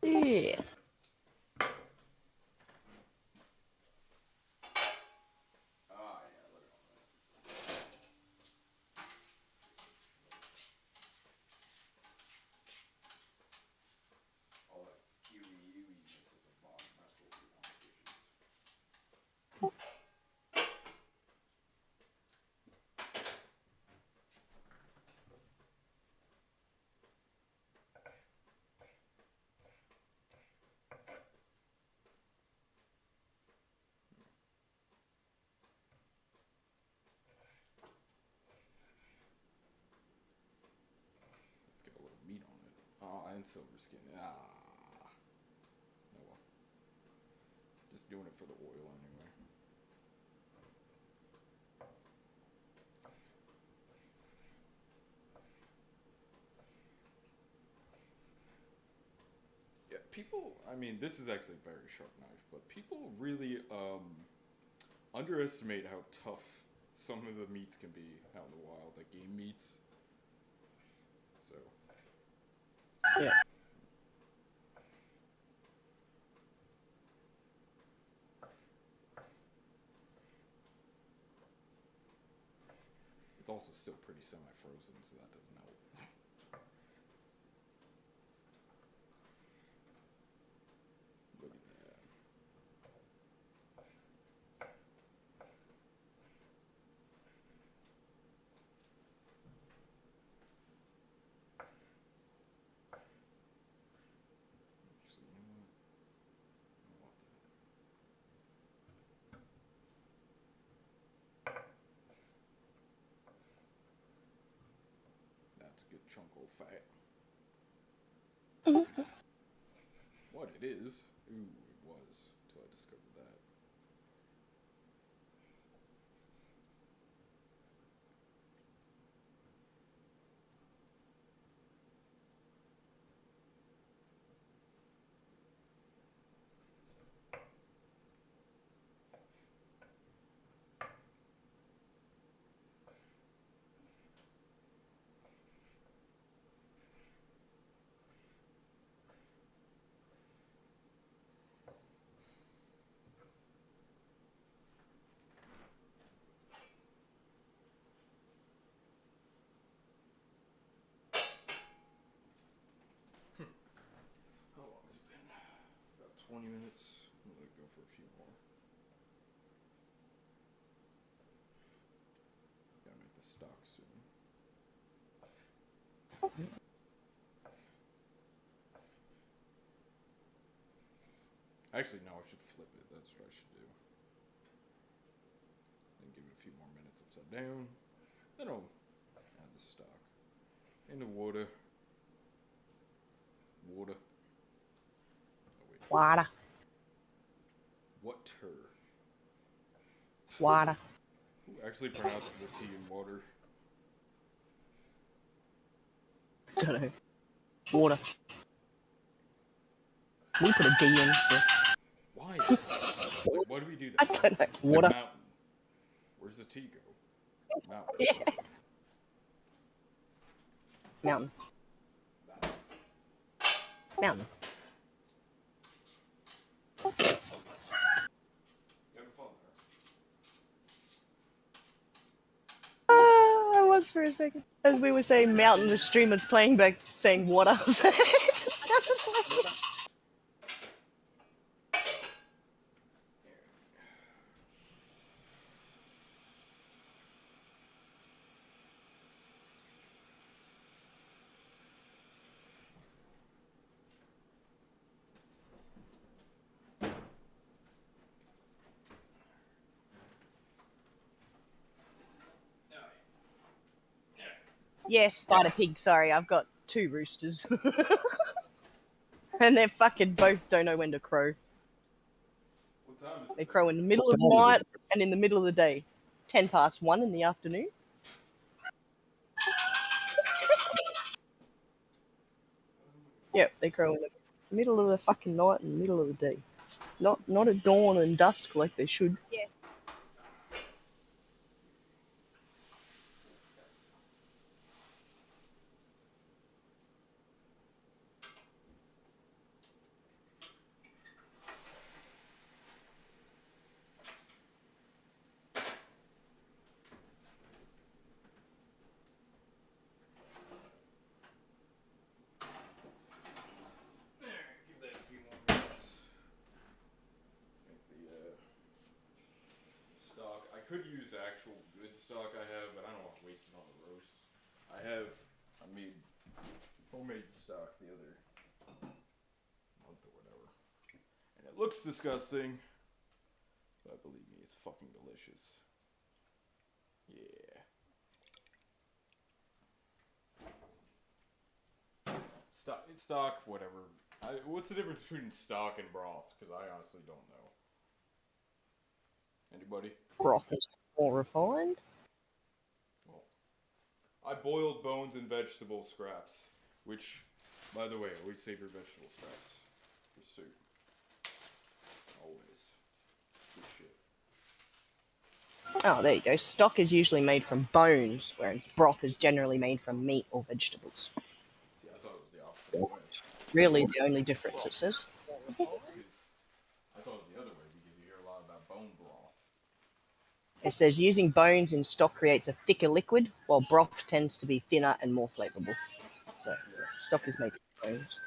Yeah. and silver skin. Ah. Oh well. Just doing it for the oil anyway. Yeah, people, I mean, this is actually a very sharp knife, but people really underestimate how tough some of the meats can be out in the wild, like game meats. So. Yeah. It's also still pretty semi-frozen, so that doesn't help. Look at that. Actually, you know what? I don't want that. That's a good chunk of fat. What it is? Ooh, it was, till I discovered that. How long has it been? About 20 minutes. I'm gonna go for a few more. Gotta make the stock soon. Actually, no, I should flip it. That's what I should do. Then give it a few more minutes upside down. Then I'll add the stock. And the water. Water. Oh, wait. Water. Water. Water. Who actually pronounces the T in water? Don't know. Water. We put a D in. So. Why? Why do we do I that? don't know. Like Water. mountain. Where's the T go? Mountain. Yeah. Mountain. Mountain. You having fun there? I was for a second. As we were saying mountain, the stream was playing back saying water. So it just sounded like it. Yes, spider pig. Sorry, I've got 2 roosters. And they're fucking both don't know when to crow. What time is it? They crow in the middle of the night and in the middle of the day. 1:10 in the afternoon. Yep, they crow in the middle of the fucking night and the middle of the day. Not at dawn and dusk like they should. Yes. Give that a few more minutes. Make the stock. I could use actual good stock I have, but I don't want to waste it on the roast. I made homemade stock the other month or whatever. And it looks disgusting. But believe me, it's fucking delicious. Yeah. Stock. stock, whatever. What's the difference between stock and broth? Because I honestly don't know. Anybody? Broth is more refined. Well, I boiled bones and vegetable scraps, which, by the way, always save your vegetable scraps for soup. Always. Good shit. Oh, there you go. Stock is usually made from bones, whereas broth is generally made from meat or vegetables. See, I thought it was the opposite way. Really, the only difference, it says. Because I thought it was the other way because you hear a lot about bone broth. It says using bones in stock creates a thicker liquid, while broth tends to be thinner and more flavorable. So, stock is made from bones.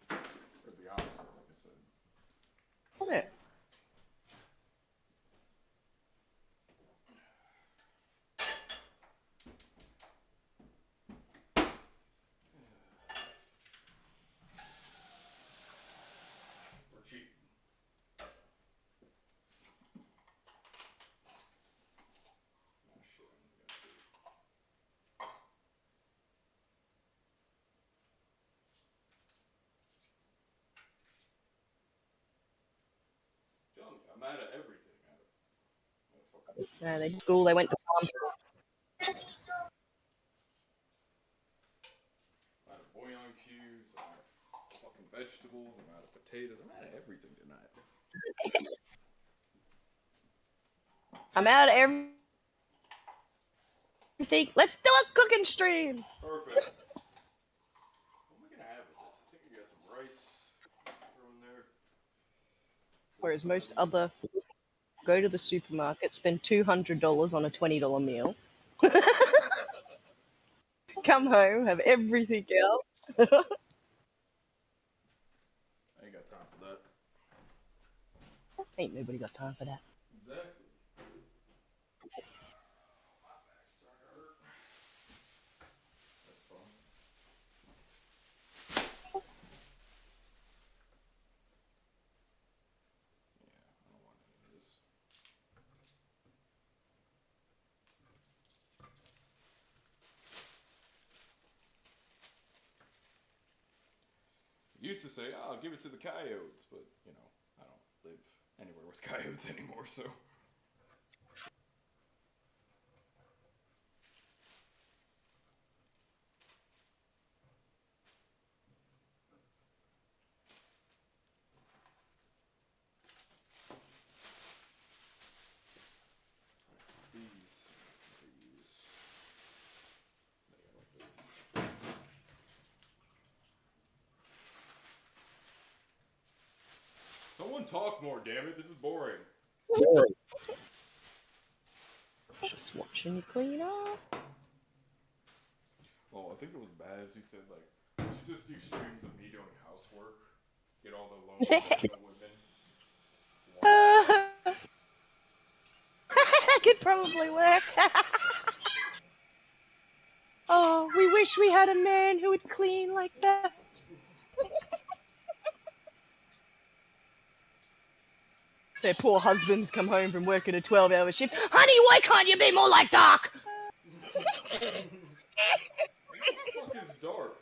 Or the opposite, like I said. Yeah. We're cheap. Oh, shit, I'm gonna see. Telling you, I'm out of everything. They school. They went to farm school. I'm out of bouillon cubes, I'm out of fucking vegetables, I'm out of potatoes, I'm out of everything tonight. I'm out of everything. Let's do a cooking stream. Perfect. What am I gonna have with this? I think I got some rice thrown there. Whereas most other go to the supermarket, spend $200 on a $20 meal, come home, have everything else. I ain't got time for that. Ain't nobody got time for that. Exactly. My back's starting to hurt. That's fun. Yeah, I don't want any of this. Used to say, oh, I'll give it to the coyotes, but, you know, I don't live anywhere with coyotes anymore, so. These I use. Someone talk more, damn it. This is boring. Just watching you clean up. Well, I think it was Baz who said, like, we should just do streams of me doing housework. Get all the lonely women. That could probably work. Oh, we wish we had a man who would clean like that. Their poor husbands come home from working a 12-hour shift. Honey, why can't you be more like Doc? What the fuck is dark?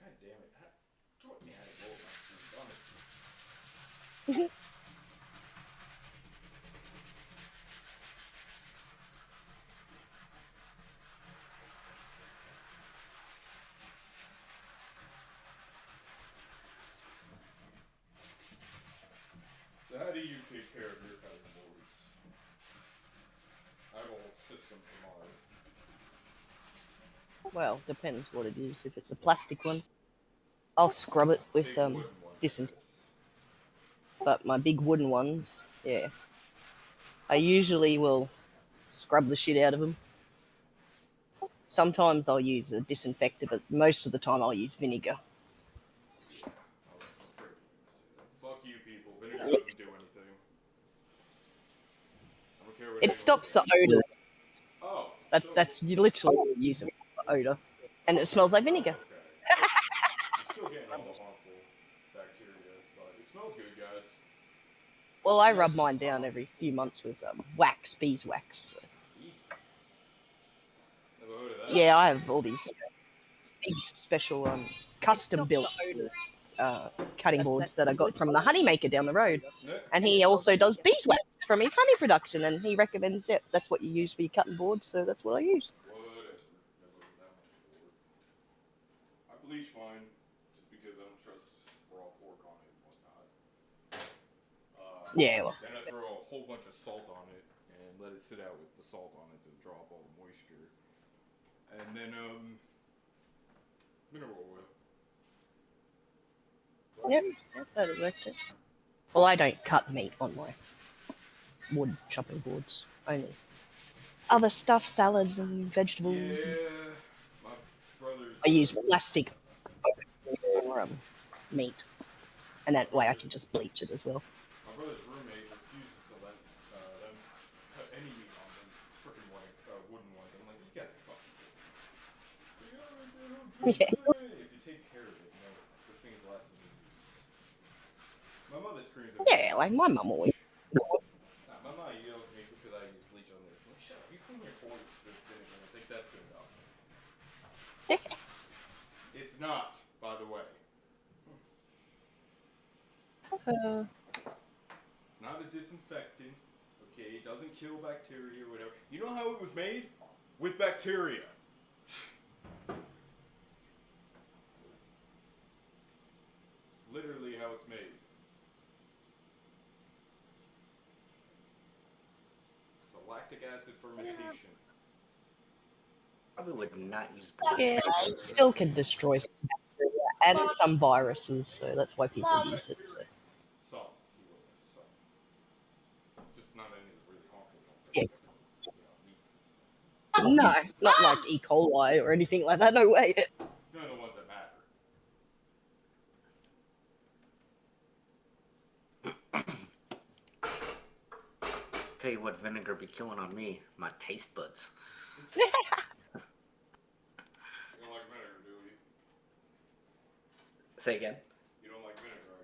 God damn it. Taught me how to roll my stomach. So how do you take care of your cutting boards? I have a whole system for mine. Well, depends what it is. If it's a plastic one, I'll scrub it with Big wooden ones, disinfectant. yes. But my big wooden ones, yeah, I usually will scrub the shit out of them. Sometimes I'll use a disinfectant, but most of the time I'll use vinegar. I was afraid you were going to say that. Fuck you, people. Vinegar doesn't do anything. I don't care what It anyone stops says. the odors. Oh. That's you literally use it for odor, and it smells like vinegar. Okay. You're still getting all the harmful bacteria, but it smells good, guys. Well, I rub mine down every few months with wax, beeswax. So. Beeswax. Never heard of that. Yeah, I have all these big special custom-built cutting boards that I got from the honey maker down the road. And he also does beeswax from his honey production, and he recommends that that's what you use for your cutting boards, so that's what I use. Whatever. Never heard that much before. I bleach mine just because I don't trust raw pork on it and whatnot. Yeah, well. Then I throw a whole bunch of salt on it and let it sit out with the salt on it to draw up all the moisture. And then mineral oil. Yep, that'll work too. Well, I don't cut meat on my wood chopping boards. Only other stuff, salads and vegetables. Yeah, my brother's. I use plastic for meat, and that way I can just bleach it as well. My brother's roommate refuses to let them cut any meat on them freaking wooden ones. I'm like, you gotta fucking do it. If you take care of it, you know, this thing's lasting years. My mother screams at me. Yeah, like my mum always. My mom yells at me because I use bleach on this. I'm like, shut up, you clean your forks with vinegar and I think that's good enough. It's not, by the way. It's not a disinfectant, okay? It doesn't kill bacteria or whatever. You know how it was made? With bacteria. It's literally how it's made. It's a lactic acid fermentation. Probably would not use. Yeah, it still can destroy some bacteria and some viruses, so that's why people use it. So. Some. Some. Just not any of the really harmful ones. Yeah. You know, meats. No, not like E. coli or anything like that. No way. None of the ones that matter. Tell you what, vinegar be killing on me. My taste buds. You don't like vinegar, do you? Say again. You don't like vinegar, I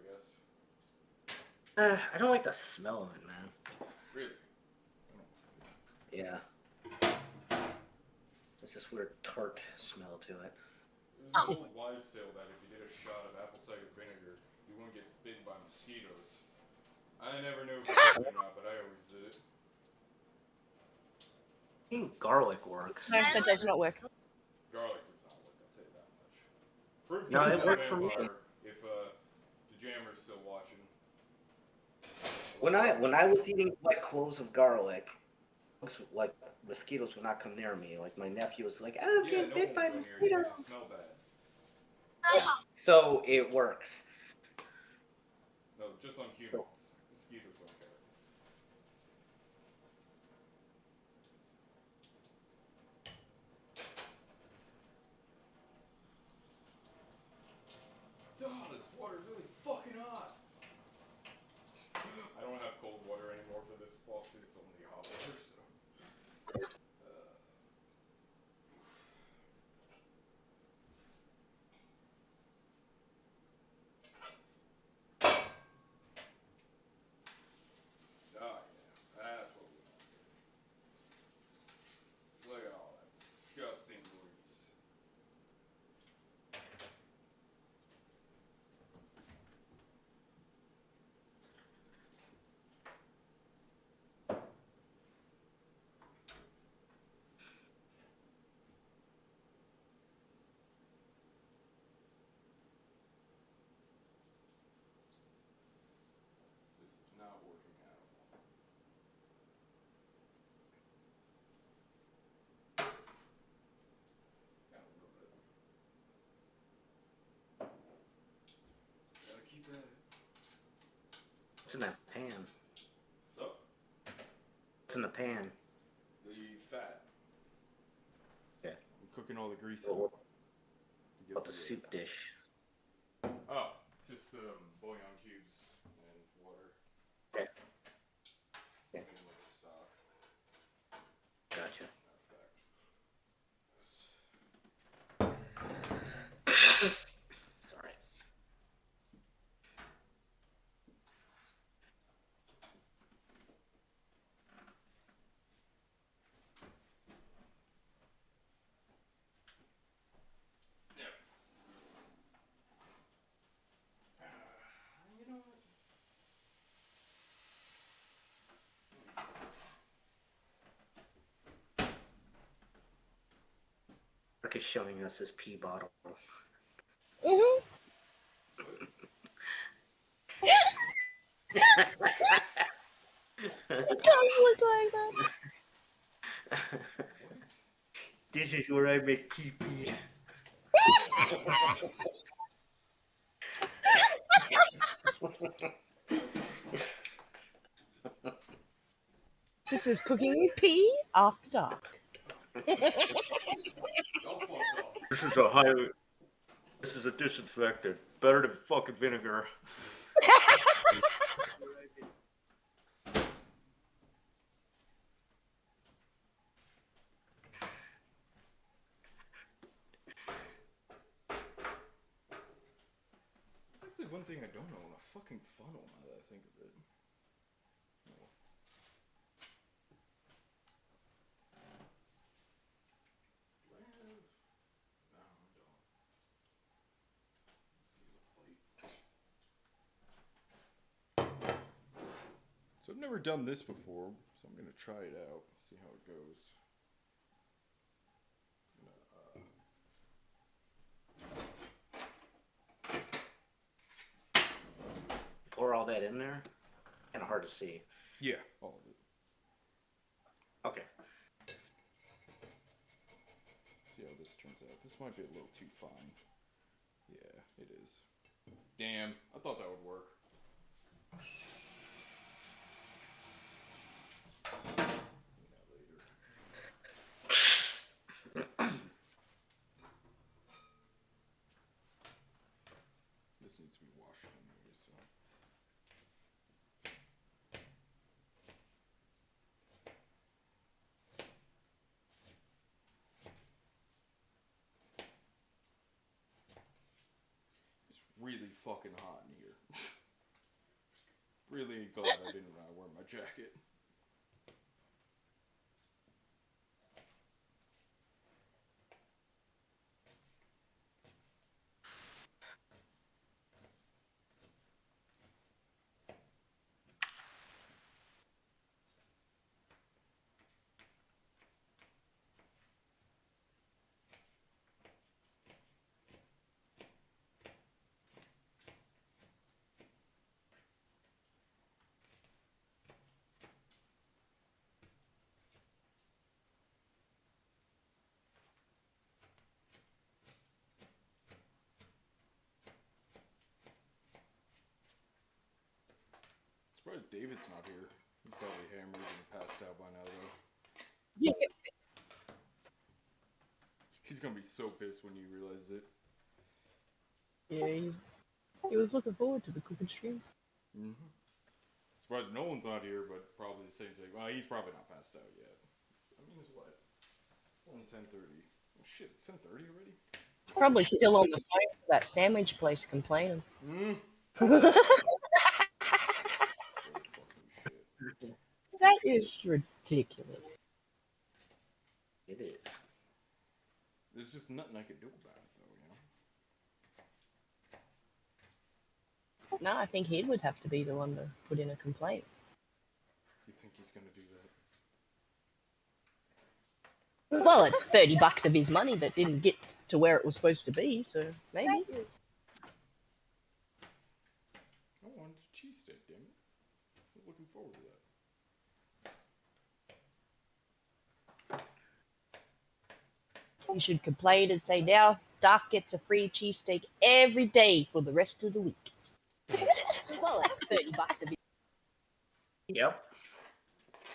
guess. I don't like the smell of it, man. Really? Yeah. There's this weird tart smell to it. There's this old wives' tale that if you did a shot of apple cider vinegar, you wouldn't get bitten by mosquitoes. I never knew if it worked or not, but I always did it. I think garlic works. No, that does not work. Garlic does not work, I'll tell you that much. Proof No, of it worked for me. vampire, if the jammer's still watching. When I was eating like cloves of garlic, like mosquitoes would not come near me. Like my nephew was like, "I'm Yeah, getting no bit one by will go near you, mosquitoes." it smell bad. So it works. No, just on humans. Mosquitoes don't care. Oh, this water's really fucking hot. I don't have cold water anymore for this faucet. It's only hot water, so. Oh, yeah. That's what we want to do. Look at all that disgusting grease. This is not working at all. Got a little bit. Gotta keep at it. What's in that pan? So, What's in the pan? the fat. Yeah. I'm cooking all the grease What out. about the soup dish? Oh, just bouillon cubes and water. Okay. Yeah. Something like a stock. Gotcha. Sorry. You know what? Mark is showing us his pee bottle. Mm-hmm. It does look like that. This is where I make pee pee. This is Cooking with Pea After Dark. Y'all fucked up. This is a high. This is a disinfectant. Better than fucking vinegar. It's actually one thing I don't know on a fucking funnel now that I think of it. No. Do I have... No, I don't. Let's use a plate. So I've never done this before, so I'm gonna try it out, see how it goes. Pour all that in there. Kind of hard to see. Yeah, all of it. Okay. See how this turns out. This might be a little too fine. Yeah, it is. Damn, I thought that would work. This needs to be washed anyway, so. It's really fucking hot in here. Really glad I didn't wear my jacket. Surprised David's not here. He's probably hammered and passed out by now, though. Yeah. He's gonna be so pissed when he realizes it. Yeah, he was looking forward to the cooking stream. Mm-hmm. Surprised Nolan's not here, but probably the same thing. Well, he's probably not passed out yet. I mean, it's what? Only 10:30. Oh shit, it's 10:30 already? Probably still on the phone for that sandwich place complaining. Holy fucking shit. That is ridiculous. It is. There's just nothing I could do about it, though, you know? No, I think he would have to be the one to put in a complaint. Do you think he's gonna do that? Well, it's $30 of his money that didn't get to where it was supposed to be, so maybe. I wanted a cheesesteak, damn it. I was looking forward to that. You should complain and say, now Doc gets a free cheesesteak every day for the rest of the week. Well, it's $30 of his. Yep.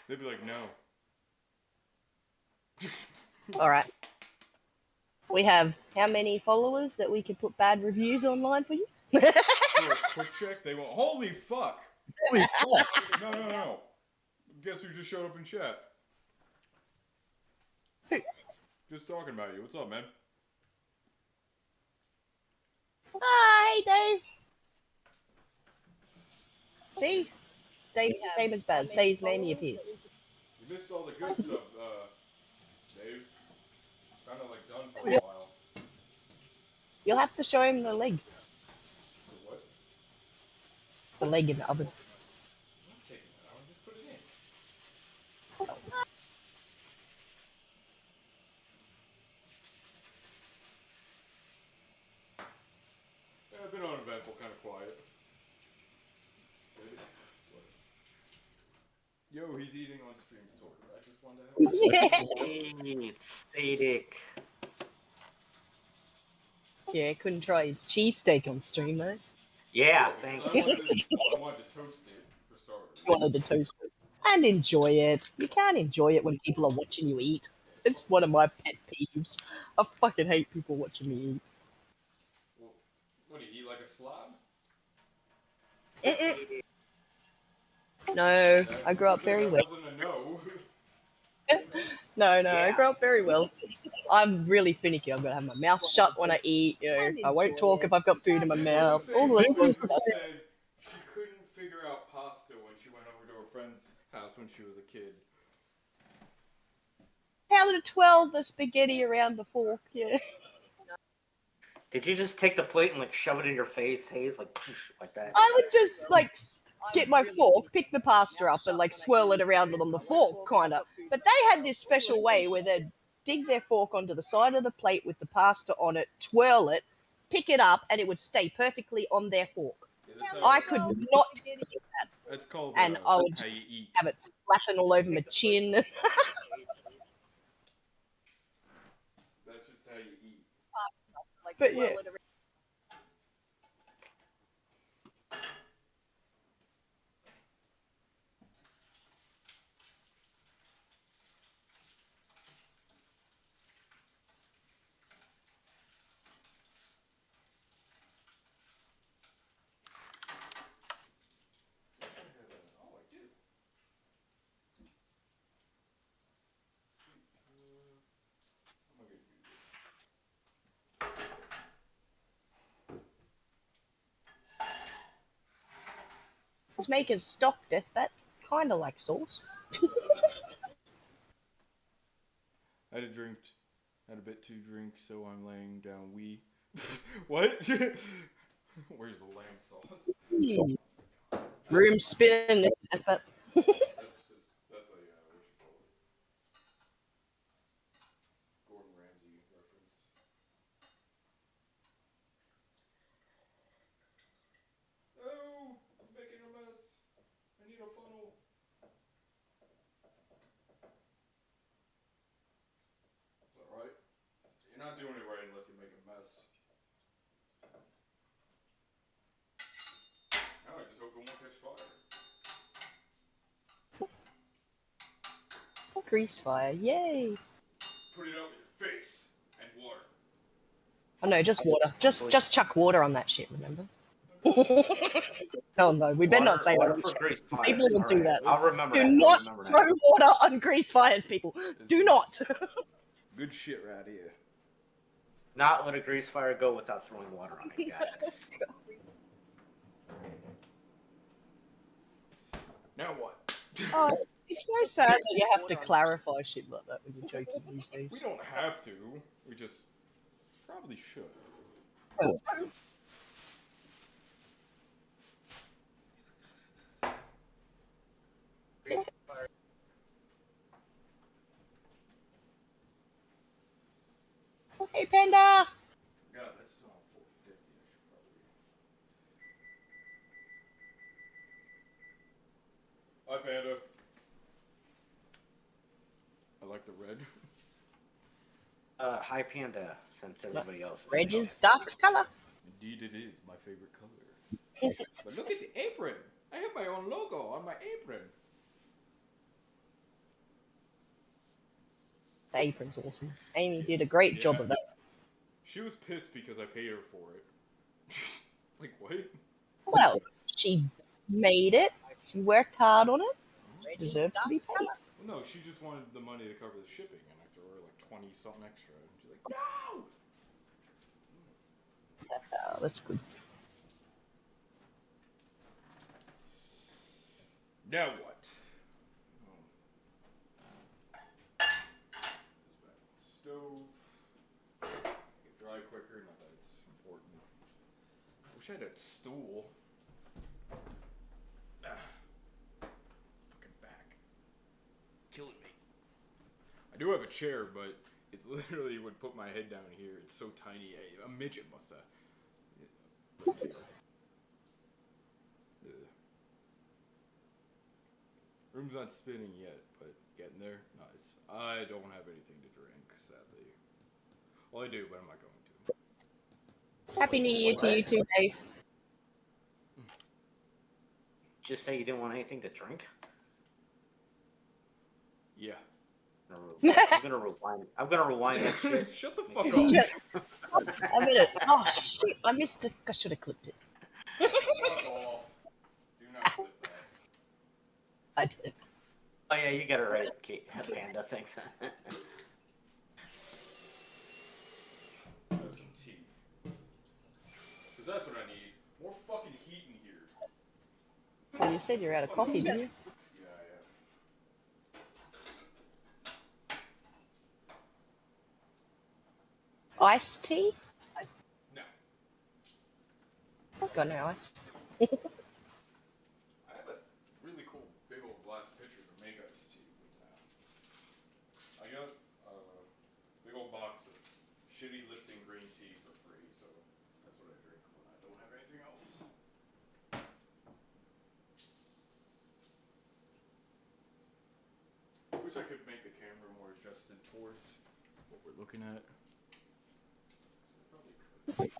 They'd be like, no. All right. We have how many followers that we can put bad reviews online for you? For a quick check, they won't. Holy fuck! Holy fuck. No. Guess who just showed up in chat? Just talking about you. What's up, man? Hi, Dave. See? Dave's the same as Baz. Say his name, he appears. You missed all the good stuff, Dave. Kind of like done for a while. You'll have to show him the leg. For what? The leg in the oven. I'm not taking that out. Just put it in. Yeah, I've been uneventful, kind of quiet. Yo, he's eating on stream, sort of. I just wanted to have Sadistic. Yeah, couldn't try his cheesesteak on stream, though. Yeah, thanks. I wanted to toast it, for starters. You wanted to toast it. And enjoy it. You can't enjoy it when people are watching you eat. It's one of my pet peeves. I fucking hate people watching me eat. Well, what do you eat, like a slob? No, I grew up very well. No, I grew up very well. I'm really finicky. I've got to have my mouth shut when I eat. You know, I won't talk if I've got food in my mouth. All that sort of stuff. Said she couldn't figure out pasta when she went over to her friend's house when she was a kid. How to twirl the spaghetti around the fork? Yeah. Did you just take the plate and like shove it in your face, Hayes, like that? I would just like get my fork, pick the pasta up, and like swirl it around on the fork, kind of. But they had this special way where they'd dig their fork onto the side of the plate with the pasta on it, twirl it, pick it up, and it would stay perfectly on their fork. Yeah, I could not get that. That's called And I would how just you eat. have it slapping all over my chin. That's just how you eat. But yeah. Oh, I do. I'm gonna do It's making stock death bat kind of like sauce. I had a bit to drink, so I'm laying down. What? Where's the lamb sauce? Room spin. Death bat. That's a what you call it. Gordon Ramsay reference. Oh, I'm making a mess. I need a funnel. Is that right? You're not doing it right unless you make a mess. Now I just hope it won't catch fire. Grease fire. Yay. Put it up in your face and water. Oh no, just water. Just chuck water on that shit, remember? Oh no, we better not say that. People will do that. I'll remember Do that. not I'll remember throw that. water on grease fires, people. Do not. Good shit right here. Not let a grease fire go without throwing water on it. Got it. Now what? Oh, it's so sad that you have to clarify shit like that when you're joking these days. We don't have to. We just probably should. Oh. Hey, Panda! God, that's still on 450. I should probably. Hi, Panda. I like the red. Hi, Panda, since everybody else is. Red is Doc's color. Indeed, it is my favorite color. But look at the apron. I have my own logo on my apron. The apron's awesome. Amy did a great job of that. She was pissed because I paid her for it. Like, what? Well, she made it. She worked hard on it. She deserves to be paid. Well, no, she just wanted the money to cover the shipping, and I threw her like 20 something extra. And she's like, no! Oh, that's good. Now what? Stove. Make it dry quicker, not that it's important. I wish I had a stool. Fucking back. Killing me. I do have a chair, but it's literally would put my head down here. It's so tiny. A midget must have. Room's not spinning yet, but getting there. Nice. I don't have anything to drink, sadly. Well, I do, but I'm not going to. Happy New Year to you too, Dave. Just say you didn't want anything to drink? Yeah. I'm gonna rewind that shit. Shut the fuck up. Yeah. I mean, oh shit! I missed it. I should have clipped it. Fuck off. Do not clip that. I did. Oh yeah, you got it right, Kate. Panda, thanks. Have some tea. Because that's what I need. More fucking heat in here. Well, you said you're out of coffee, didn't you? Yeah, I am. Iced tea? No. I've got no ice. I have a really cool big old glass pitcher to make iced tea with that. I got a big old box of shitty Lipton green tea for free, so that's what I drink when I don't have anything else. I wish I could make the camera more adjusted towards what we're looking at. I probably could.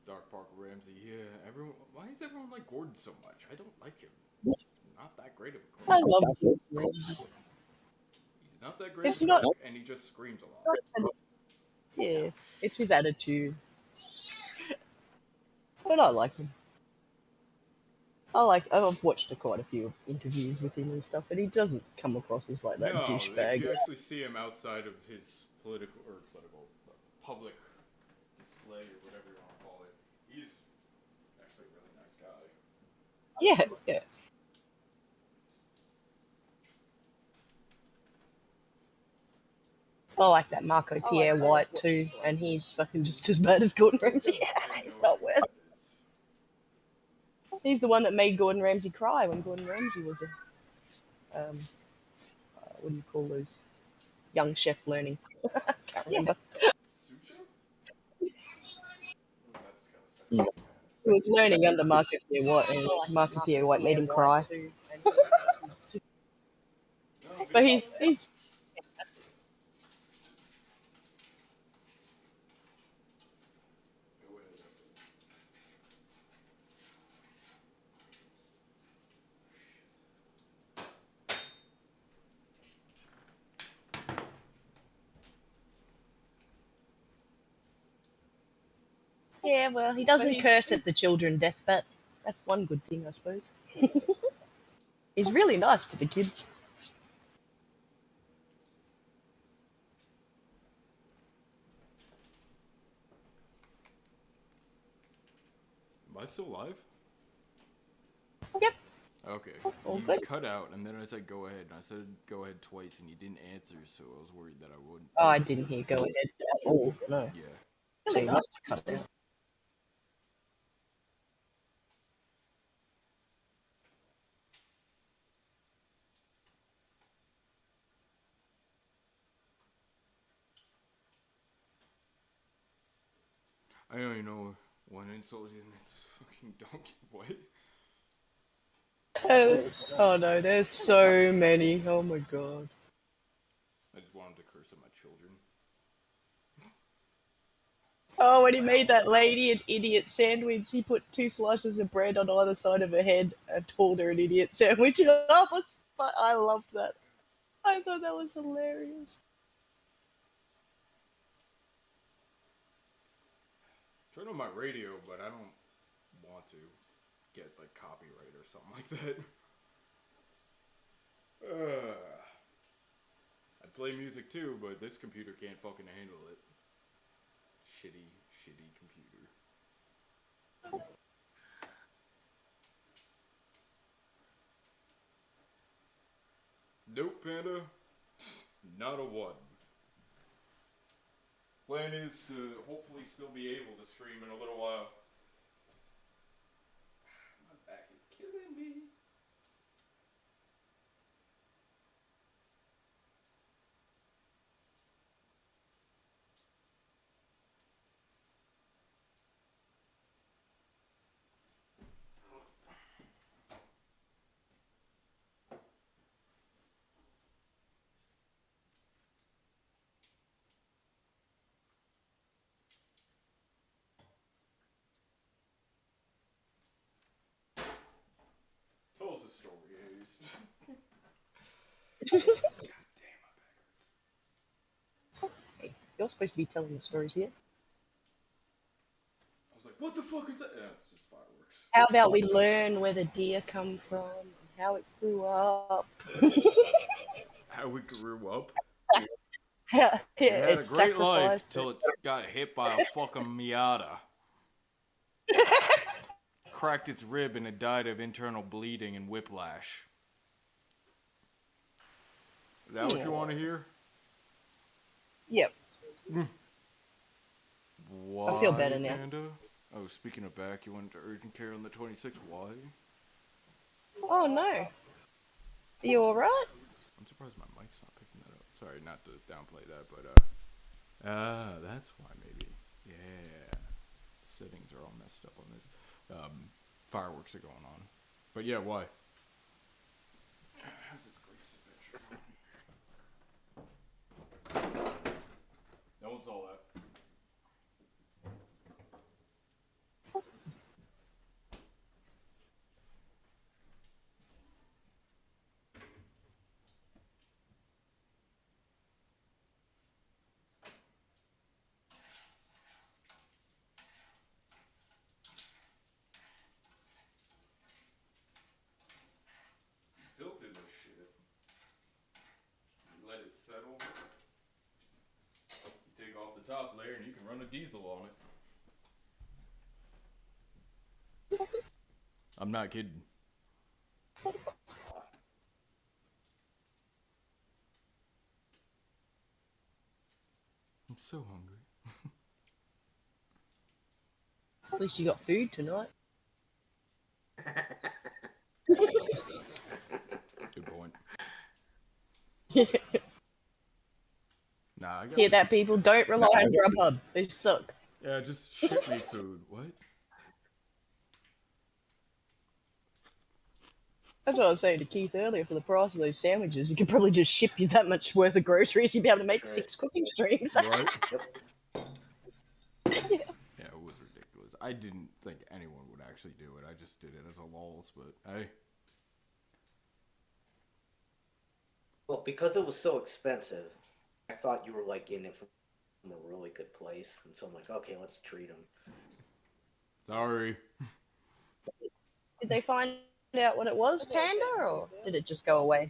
Dark Parker Ramsey, yeah. Everyone, why is everyone like Gordon so much? I don't like him. He's not that great of a I cook. love it. He's not that great It's of a not- cook, and he just screams a lot. Yeah, it's his attitude. But I like him. I've watched quite a few interviews with him and stuff, and he doesn't come across as like that No, douchebag. if you actually see him outside of his public display or whatever you want to call it, he's actually a really nice guy. Yeah, yeah. I like that Marco Pierre White too, and he's fucking just as bad as Gordon Ramsay. If not worse. He's the one that made Gordon Ramsay cry when Gordon Ramsay was a what do you call those young chef learning? Can't remember. Sous chef? That's He was learning under Marco Pierre White, and Marco Pierre White made him cry. But he's yeah, well, he doesn't curse at the children death, but that's one good thing, I suppose. He's really nice to the kids. Am I still live? Yep. Okay. All You good. cut out, and then I said go ahead, and I said go ahead twice, and you didn't answer, so I was worried that I would. Oh, I didn't hear go ahead at all. No. Yeah. So you must have cut out. I only know one insult, and it's fucking donkey. What? Oh no, there's so many. Oh my god. I just wanted to curse at my children. Oh, when he made that lady an idiot sandwich, he put 2 slices of bread on either side of her head and told her an idiot sandwich. I loved that. I thought that was hilarious. Turn on my radio, but I don't want to get like copyright or something like that. I play music too, but this computer can't fucking handle it. Shitty computer. Nope, Panda. Not a one. Plan is to hopefully still be able to stream in a little while. My back is killing me. Tell us a story, Hayes. God damn, my back hurts. Hey, you're supposed to be telling the stories here. I was like, what the fuck is that? Yeah, it's just fireworks. How about we learn where the deer come from, how it grew up? How we grew up? It It had a great life sacrificed till it got hit by a fucking Miata. Cracked its rib and it died of internal bleeding and whiplash. Is that what you want to hear? Yep. Why, I feel better now. Panda? Oh, speaking of back, you went to urgent care on the 26th. Why? Oh no. Are you alright? I'm surprised my mic's not picking that up. Sorry, not to downplay that, but that's why maybe. Yeah, settings are all messed up on this. Fireworks are going on, but yeah, why? How's this Grease adventure? No one saw that. Filtered this shit. You let it settle. You take off the top layer and you can run a diesel on it. I'm not kidding. I'm so hungry. At least you got food tonight. Good point. Nah, I got Hear that, people? Don't rely on Grubhub. They suck. Yeah, just ship me food. What? That's what I was saying to Keith earlier. For the price of those sandwiches, you could probably just ship you that much worth of groceries. You'd be able to make Right. 6 cooking streams. Right? Yeah. Yeah, it was ridiculous. I didn't think anyone would actually do it. I just did it as a lulz, but hey. Well, because it was so expensive, I thought you were like in it from a really good place, and so I'm like, okay, let's treat them. Sorry. Did they find out what it was, Panda, or did it just go away?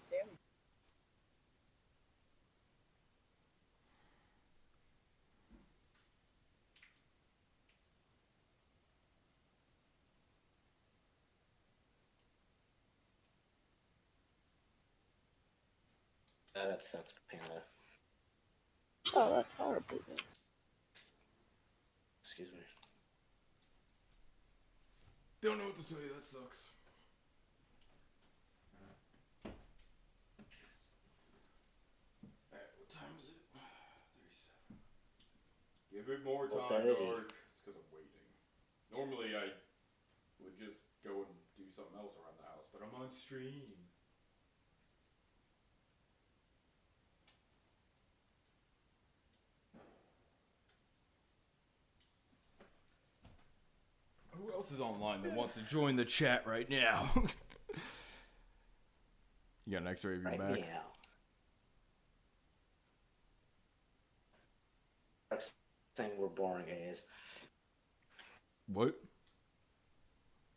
That sucks, Panda. Oh, that's horrible. Excuse me. Don't know what to say. That sucks. Alright, what time is it? 37. Give it more time, 12:30. Dark. It's because I'm waiting. Normally, I would just go and do something else around the house, but I'm on stream. else is online that wants to join the chat right now? You got an X-ray of your back? Meow. Dark's saying we're boring, guys. What?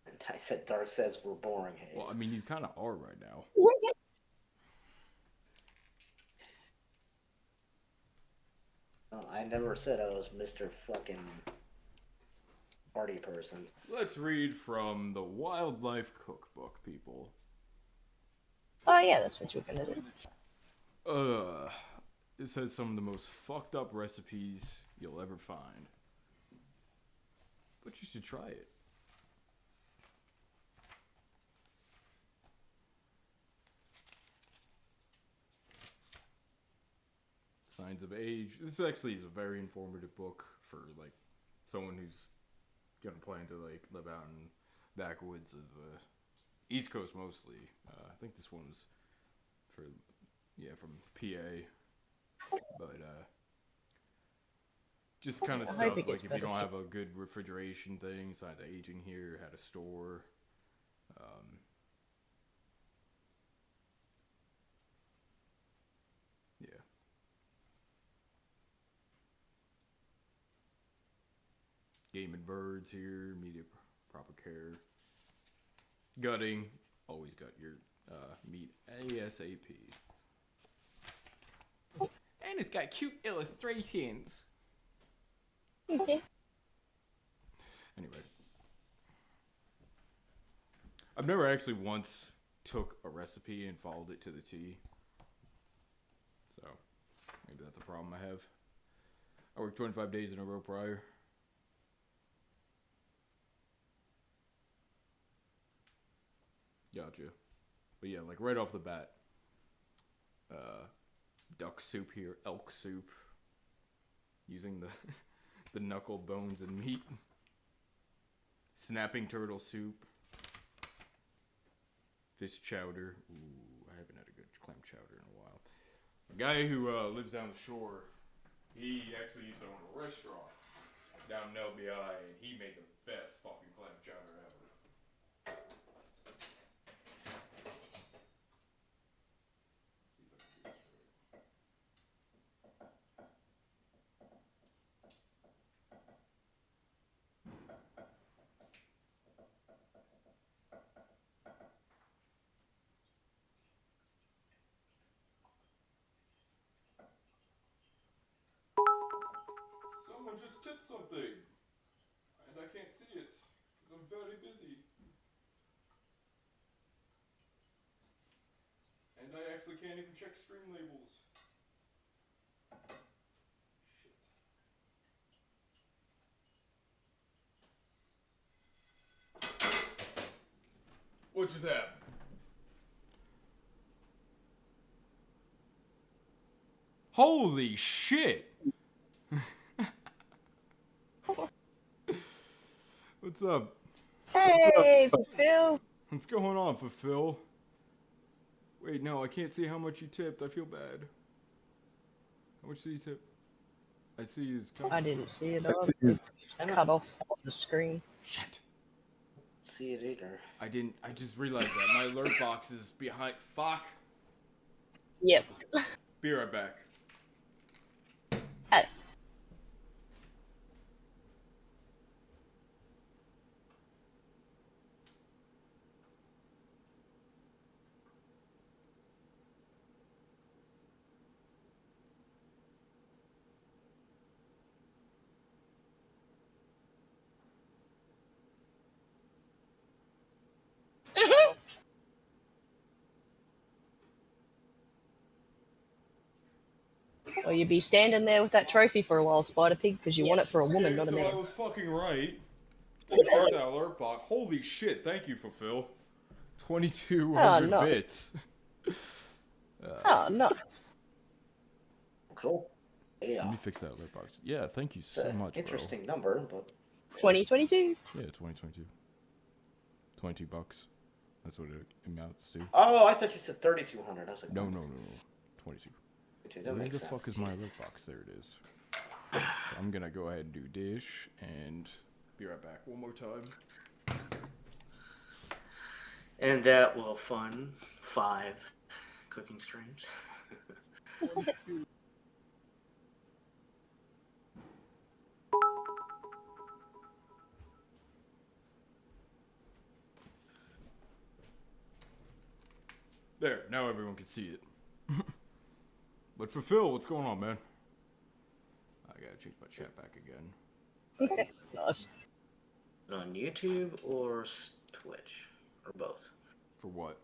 And I said Dark says we're boring, Hayes. Well, I mean, you kind of are right now. Well, I never said I was Mr. fucking party person. Let's read from the Wildlife Cookbook, people. Oh yeah, that's what you were gonna do. It says some of the most fucked up recipes you'll ever find. But you should try it. Signs of Age. This actually is a very informative book for like someone who's gonna plan to like live out in backwoods of East Coast mostly. I think this one's for from PA, but just kind of I stuff hope it like gets if you don't better have a good refrigeration thing, signs of aging here, how to store. Yeah. Game and birds here, media proper care. Gutting, always gut your meat ASAP. And it's got cute illustrations. Okay. Anyway. I've never actually once took a recipe and followed it to the T. So, maybe that's a problem I have. I worked 25 days in a row prior. Gotcha. But yeah, like right off the bat. Duck soup here, elk soup. Using the the knuckle bones and meat. Snapping turtle soup. Fish chowder. Ooh, I haven't had a good clam chowder in a while. A guy who lives down the shore, he actually used to own a restaurant down in LBI, and he made the best fucking clam chowder ever. Someone just tipped something, and I can't see it, because I'm very busy. And I actually can't even check stream labels. Shit. What just happened? Holy shit! What's up? Hey, Phil. What's going on, Phil? Wait, no, I can't see how much you tipped. I feel bad. How much did you tip? I see his. I didn't see it. It's cut off the screen. Shit. See it either. I didn't. I just realized that my alert box is behind. Fuck. Yep. Be right back. Well, you'd be standing there with that trophy for a while, Spider Pig, because you want it for a woman, not a so man. I was fucking right. Fix that alert box. Holy shit! Thank you, Phil. 2,200 no. bits. Oh, nice. Cool. Yeah. Let me fix that alert box. Yeah, thank you It's so an much, interesting number, but 2022. Yeah, 2022. 22 bucks. That's what it amounts to. oh, I thought you said 3,200. I was like, No. 22. That Where makes the sense. fuck is my alert box? There it is. So I'm gonna go ahead and do dish and be right back one more time. And that will fund 5 cooking streams. There, now everyone can see it. But for Phil, what's going on, man? I gotta change my chat back again. Nice. On YouTube or Twitch? Or both? For what?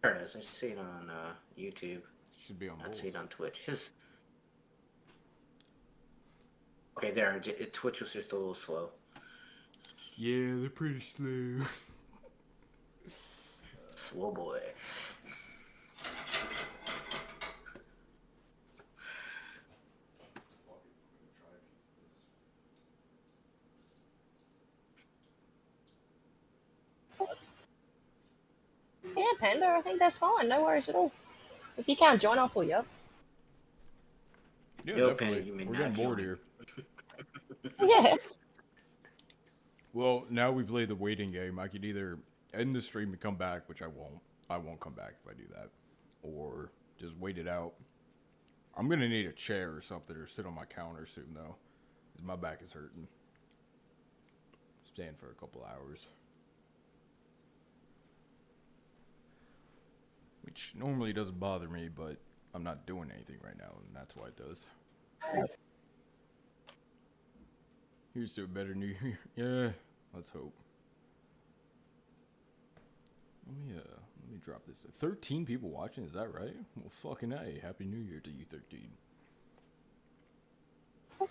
There it is. I see it on YouTube. Should be on I both. see it on Twitch. Okay, there. Twitch was just a little slow. Yeah, they're pretty slow. Slow boy. Yeah, Panda, I think that's fine. No worries at all. If you can't join, I'll pull you up. Yeah, No, definitely. Penny, you may We're not getting bored join. here. Yeah. Well, now we play the waiting game. I could either end the stream and come back, which I won't. I won't come back if I do that. Or just wait it out. I'm going to need a chair or something or sit on my counter soon, though. Because my back is hurting. Stand for a couple hours. Which normally doesn't bother me, but I'm not doing anything right now, and that's why it does. Here's to a better New Year. Yeah, let's hope. Let me drop this. 13 people watching, is that right? Well, fucking A. Happy New Year to you, 13.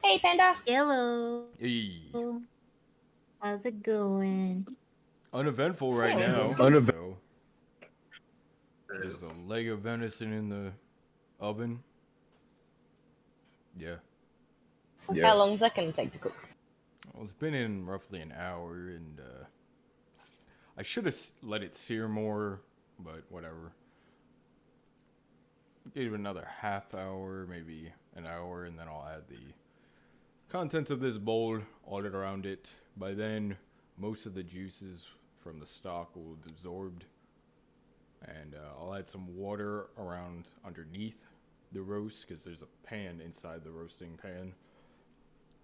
Hey, Panda. Hello. Hey. How's it going? Uneventful right now. So, there's a leg of venison in the oven. Yeah. How long is that going to take to cook? Well, it's been in roughly an hour, and I should have let it sear more, but whatever. Give it another half hour, maybe an hour, and then I'll add the contents of this bowl, all it around it. By then, most of the juices from the stock will have absorbed, and I'll add some water around underneath the roast, because there's a pan inside the roasting pan.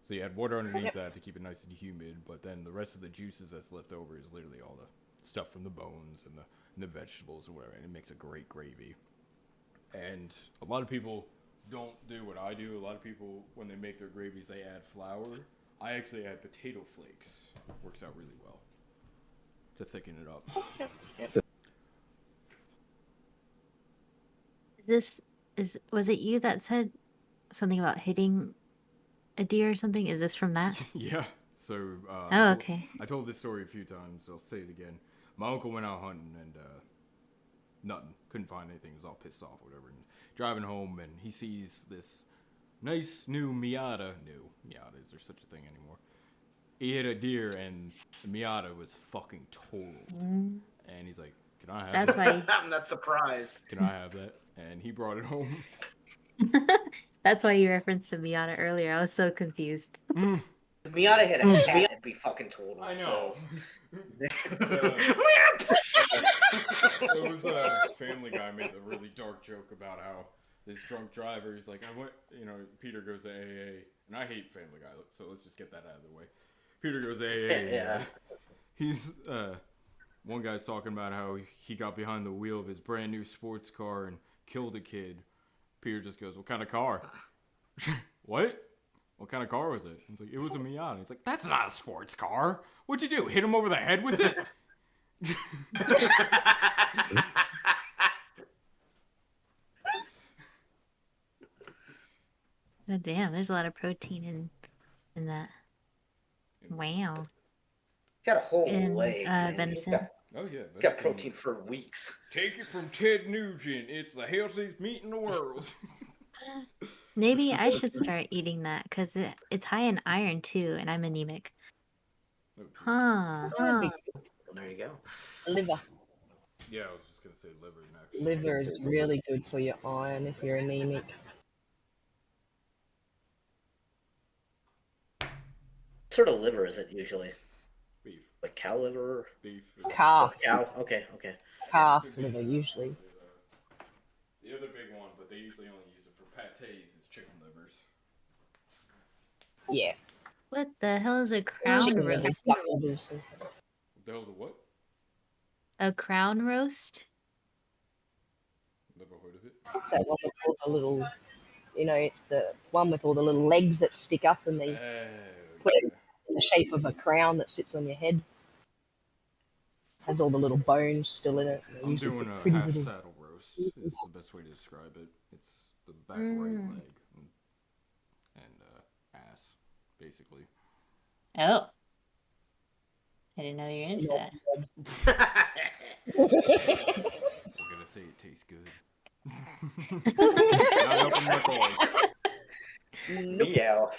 So you add water underneath that to keep it nice and humid, but then the rest of the juices that's left over is literally all the stuff from the bones and the vegetables or whatever, and it makes a great gravy. And a lot of people don't do what I do. A lot of people, when they make their gravies, they add flour. I actually add potato flakes. Works out really well to thicken it up. Was it you that said something about hitting a deer or something? Is this from that? Yeah. So Okay. I told this story a few times. I'll say it again. My uncle went out hunting and nothing. Couldn't find anything. He was all pissed off, whatever. And driving home, and he sees this nice new Miata. Miata, is there such a thing anymore? He hit a deer, and the Miata was fucking totaled. And he's like, "Can I have That's that? why. I'm not surprised. Can I have that?" And he brought it home. That's why you referenced to Miata earlier. I was so confused. If Miata hit a cat, it'd be fucking total. I know. So. There was a Family Guy made a really dark joke about how this drunk driver, he's like, Peter goes to AA, and I hate Family Guy, so let's just get that out of the way. Peter goes to AA. Yeah. He's, one guy's talking about how he got behind the wheel of his brand new sports car and killed a kid. Peter just goes, "What kind of car?" "What? What kind of car was it?" He's like, "It was a Miata." He's like, "That's not a sports car. What'd you do? Hit him over the head with it?" Oh, damn, there's a lot of protein in that. Wow. Got a whole In leg. Man. venison. Oh yeah, Got protein for weeks. Take it from Ted Nugent. It's the healthiest meat in the world. Maybe I should start eating that because it's high in iron too, and I'm anemic. Huh. Well, there you go. Liver. Yeah, I was just gonna say liver next. Liver is really good for your iron if you're anemic. What sort of liver is it usually? Beef. Like cow liver? beef. Calf. Cow? Okay, okay. Calf liver, usually. The other big one, but they usually only use it for pâtés, is chicken livers. Yeah. What the hell is a crown Chicken roast? livers, duck livers. and stuff. What the hell's a what? A crown roast? Never heard of it. It's that one with all the little, it's the one with all the little legs that stick up and they put it in the shape of a crown that sits on your head. Has all the little bones still in it. They I'm usually doing put a pretty half little- saddle roast. Is the best way to describe it. It's the back right leg and ass, basically. Oh. I didn't know you were into that. We're gonna say it tastes good. Not helping my cause. Meow.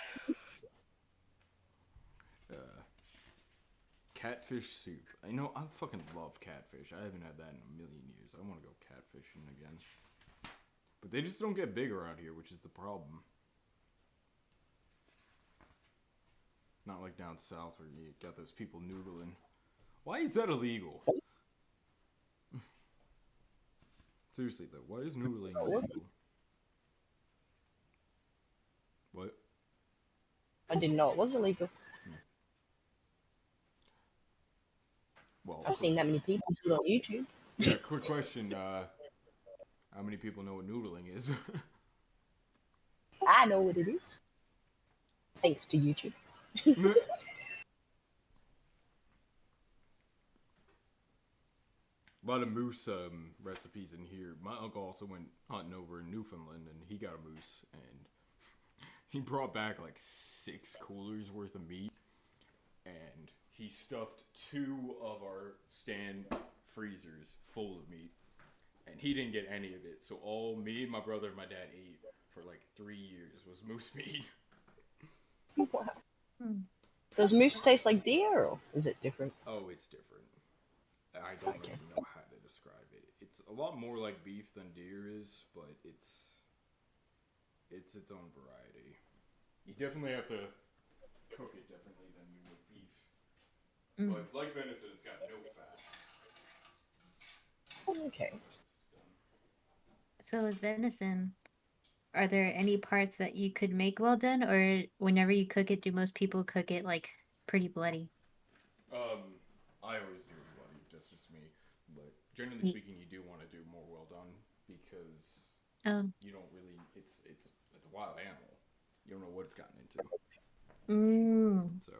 Catfish soup. I know, I fucking love catfish. I haven't had that in a million years. I want to go catfishing again. But they just don't get big around here, which is the problem. Not like down south where you got those people noodling. Why is that illegal? Seriously though, why is noodling illegal? What? I didn't know it was illegal. Well, I've seen that many people do it on YouTube. yeah, quick question. How many people know what noodling is? I know what it is. Thanks to YouTube. A lot of moose recipes in here. My uncle also went hunting over in Newfoundland, and he got a moose, and he brought back like 6 coolers worth of meat, and he stuffed 2 of our stand freezers full of meat, and he didn't get any of it. So all me, my brother, and my dad ate for like 3 years was moose meat. Wow. Does moose taste like deer, or is it different? Oh, it's different. I don't really know how to describe it. It's a lot more like beef than deer is, but it's its own variety. You definitely have to cook it differently than you would beef. But like venison, it's got no fat. Okay. So with venison, are there any parts that you could make well done, or whenever you cook it, do most people cook it like pretty bloody? I always do bloody. That's just me. But generally speaking, you do want to do more well done because you don't really. It's a wild animal. You don't know what it's gotten into. So.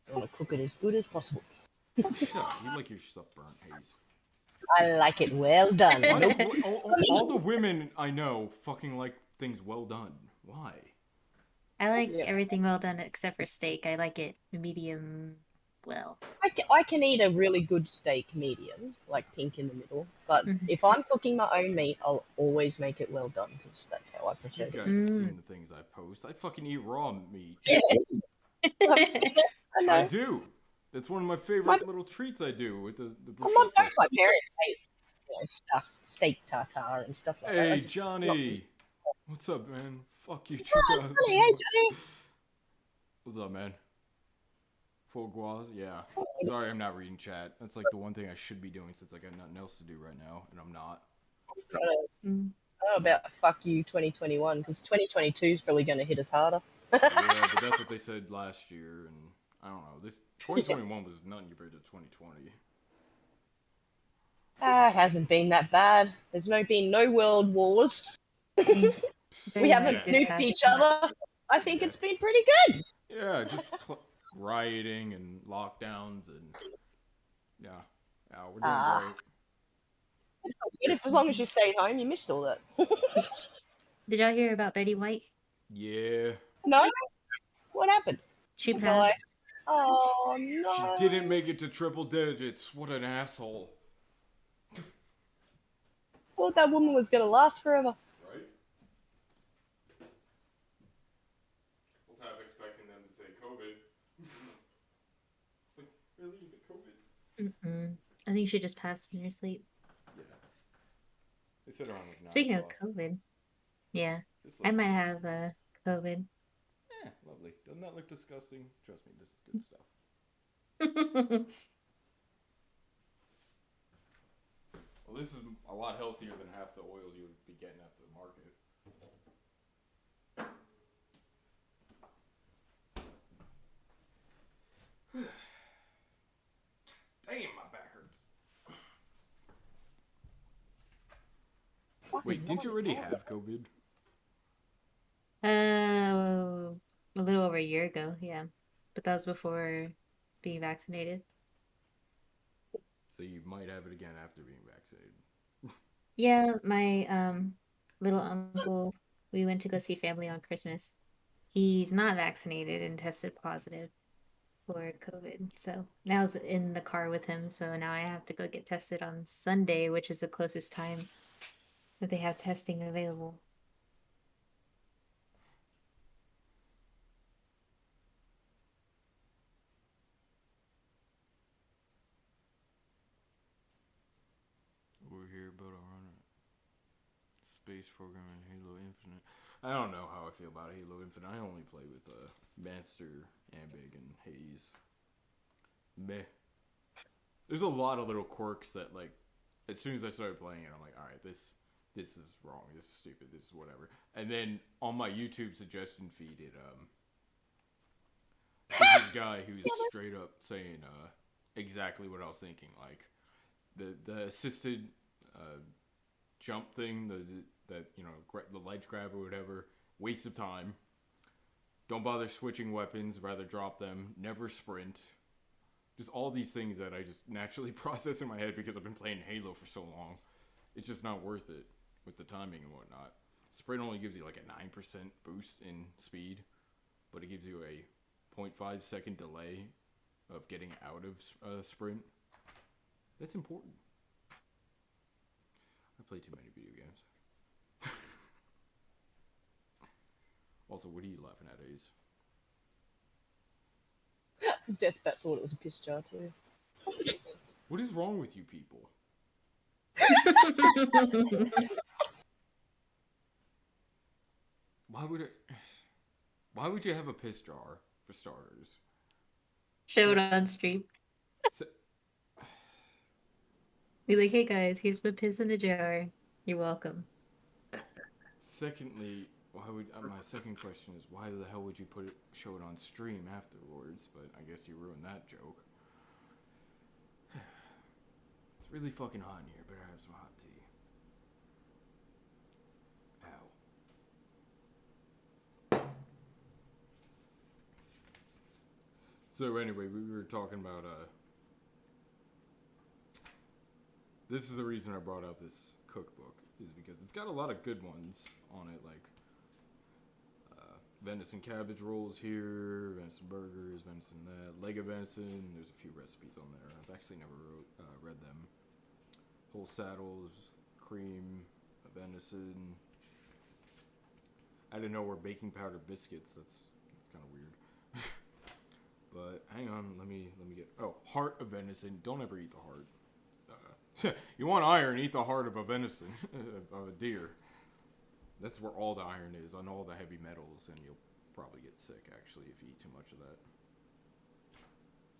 I want to cook it as good as possible. Shut up. You like your stuff burnt, Hayes. I like it well done. All the women I know fucking like things well done. Why? I like everything well done except for steak. I like it medium well. I can eat a really good steak medium, like pink in the middle. But if I'm cooking my own meat, I'll always make it well done because that's how I prefer You it. guys have seen the things I post. I fucking eat raw meat. I do. That's one of my favorite little treats I do with the Both bruschetta. my parents ate stuff, steak tartare and stuff like that. Hey, I just- Johnny. What's up, man? Fuck you. Johnny, hey, Johnny. What's up, man? Foie gras? Yeah. Sorry, I'm not reading chat. That's like the one thing I should be doing since I got nothing else to do right now, and I'm not. I don't know about fuck you 2021 because 2022 is probably going to hit us harder. Yeah, but that's what they said last year, and I don't know. This 2021 was nothing compared to 2020. It hasn't been that bad. There's been no world wars. We haven't nuked each other. I think it's been pretty good. Yeah, just rioting and lockdowns and yeah, we're doing great. But if as long as you stayed home, you missed all that. Did y'all hear about Betty White? Yeah. No? What happened? She She passed. Oh no. She didn't make it to triple digits. What an asshole. Thought that woman was going to last forever. Right? I was half expecting them to say COVID. It's like, really? Is it COVID? I think she just passed in her sleep. Yeah. They said around like 9 Speaking of o'clock. COVID, yeah, This I looks- might have COVID. Lovely. Doesn't that look disgusting? Trust me, this is good stuff. Well, this is a lot healthier than half the oils you would be getting at the market. Damn, my back hurts. Wait, didn't you already have COVID? A little over a year ago, yeah. But that was before being vaccinated. So you might have it again after being vaccinated. Yeah, my little uncle, we went to go see family on Christmas. He's not vaccinated and tested positive for COVID. So now I was in the car with him, so now I have to go get tested on Sunday, which is the closest time that they have testing available. We're here about to run a space program in Halo Infinite. I don't know how I feel about Halo Infinite. I only play with Master, Ambig, and Haze. Meh. There's a lot of little quirks that, like, as soon as I started playing it, I'm like, all right, this is wrong, this is stupid, this is whatever. And then on my YouTube suggestion feed, there's this guy who's straight up saying exactly what I was thinking. Like the assisted jump thing, the ledge grab or whatever, waste of time. Don't bother switching weapons, rather drop them. Never sprint. Just all these things that I just naturally process in my head because I've been playing Halo for so long. It's just not worth it with the timing and whatnot. Sprint only gives you like a 9% boost in speed, but it gives you a 0.5 second delay of getting out of sprint. That's important. I play too many video games. Also, what are you laughing at, Ace? Deathbat thought it was a piss jar too. What is wrong with you people? Why would you have a piss jar for starters? Show it on stream. Be like, hey guys, here's my piss in a jar. You're welcome. Secondly, why would my second question is why the hell would you show it on stream afterwards? But I guess you ruined that joke. It's really fucking hot in here. Better have some hot tea. Ow. So anyway, we were talking about this is the reason I brought out this cookbook, is because it's got a lot of good ones on it, like venison cabbage rolls here, venison burgers, venison that, leg of venison. There's a few recipes on there. I've actually never read them. Whole saddles, cream, venison. I didn't know were baking powder biscuits. That's kind of weird. But hang on, let me get. Oh, heart of venison. Don't ever eat the heart. You want iron? Eat the heart of a venison, of a deer. That's where all the iron is, on all the heavy metals, and you'll probably get sick, actually, if you eat too much of that.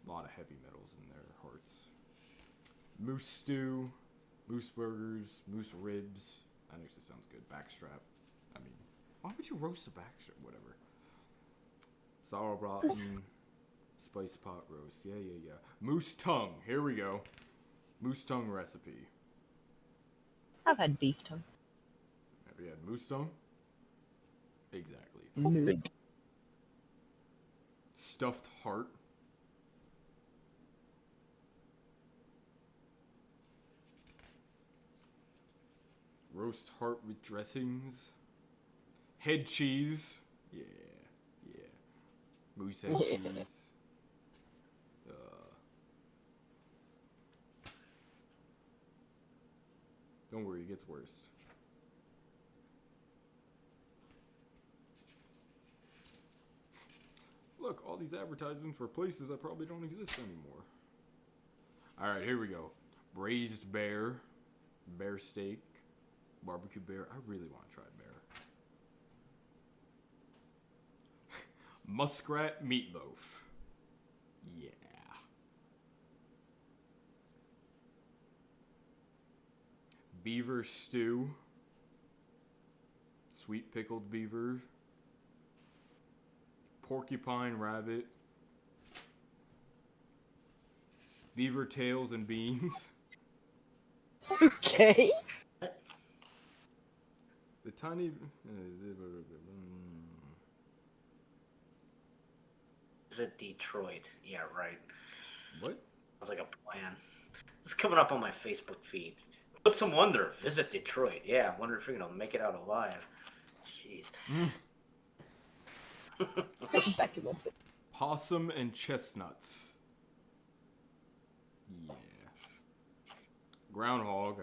A lot of heavy metals in their hearts. Moose stew, moose burgers, moose ribs. That actually sounds good. Backstrap. I mean, why would you roast the backstrap? Whatever. Sauerbraten, spice pot roast. Yeah. Moose tongue. Here we go. Moose tongue recipe. I've had beef tongue. Have you had moose tongue? Exactly. Stuffed heart. Roast heart with dressings. Head cheese. Yeah. Moose head cheese. Don't worry, it gets worse. Look, all these advertisements for places that probably don't exist anymore. Alright, here we go. Braised bear. Bear steak. Barbecue bear. I really want to try bear. Muskrat meatloaf. Yeah. beaver stew. Sweet pickled beaver. Porcupine rabbit. Beaver tails and beans. Okay. The tiny... Visit Detroit. Yeah, right. What? Sounds like a plan. It's coming up on my Facebook feed. Put some wonder. Visit Detroit. Yeah, I wonder if you're gonna make it out alive. Jeez. Back in one second. Possum and chestnuts. Yeah. Groundhog.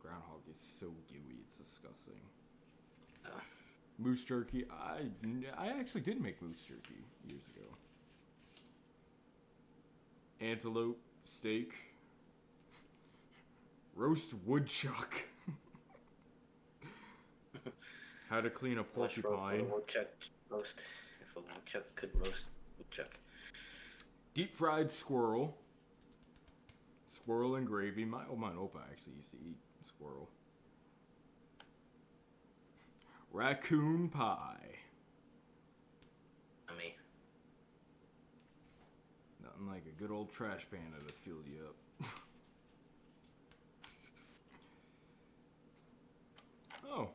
Groundhog is so gooey. It's disgusting. Moose jerky. I actually did make moose jerky years ago. Antelope steak. Roast woodchuck. How to clean a porcupine. Woodchuck roast. If a woodchuck could roast woodchuck. Deep fried squirrel. Squirrel and gravy. My opa actually used to eat squirrel. Raccoon pie. I mean, Nothing like a good old trash panda to fill you up. Oh,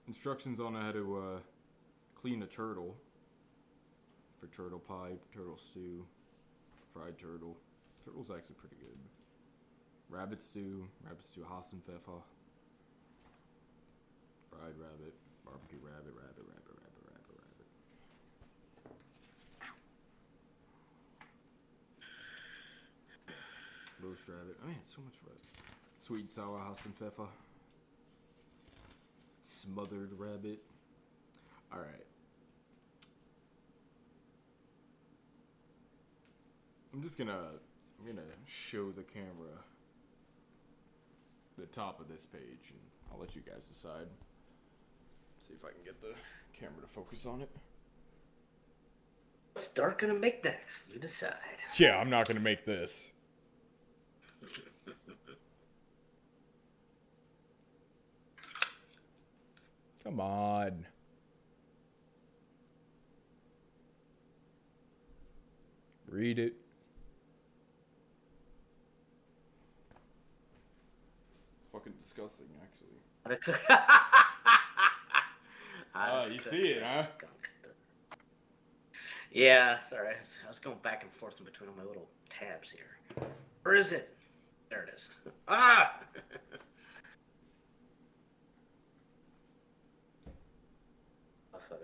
instructions on how to clean a turtle. For turtle pie, turtle stew, fried turtle. Turtle's actually pretty good. Rabbit stew, Hassenpfeffer. Fried rabbit, barbecue rabbit. Roast rabbit. Oh man, so much rabbit. Sweet and sour Hassenpfeffer. Smothered rabbit. Alright. I'm gonna show the camera the top of this page and I'll let you guys decide. See if I can get the camera to focus on it. what's Dark gonna make next? You decide. Yeah, I'm not gonna make this. Come on. Read it. It's fucking disgusting, actually. You see it, huh? Yeah, sorry. I was going back and forth in between all my little tabs here. Where is it? There it is. Ah!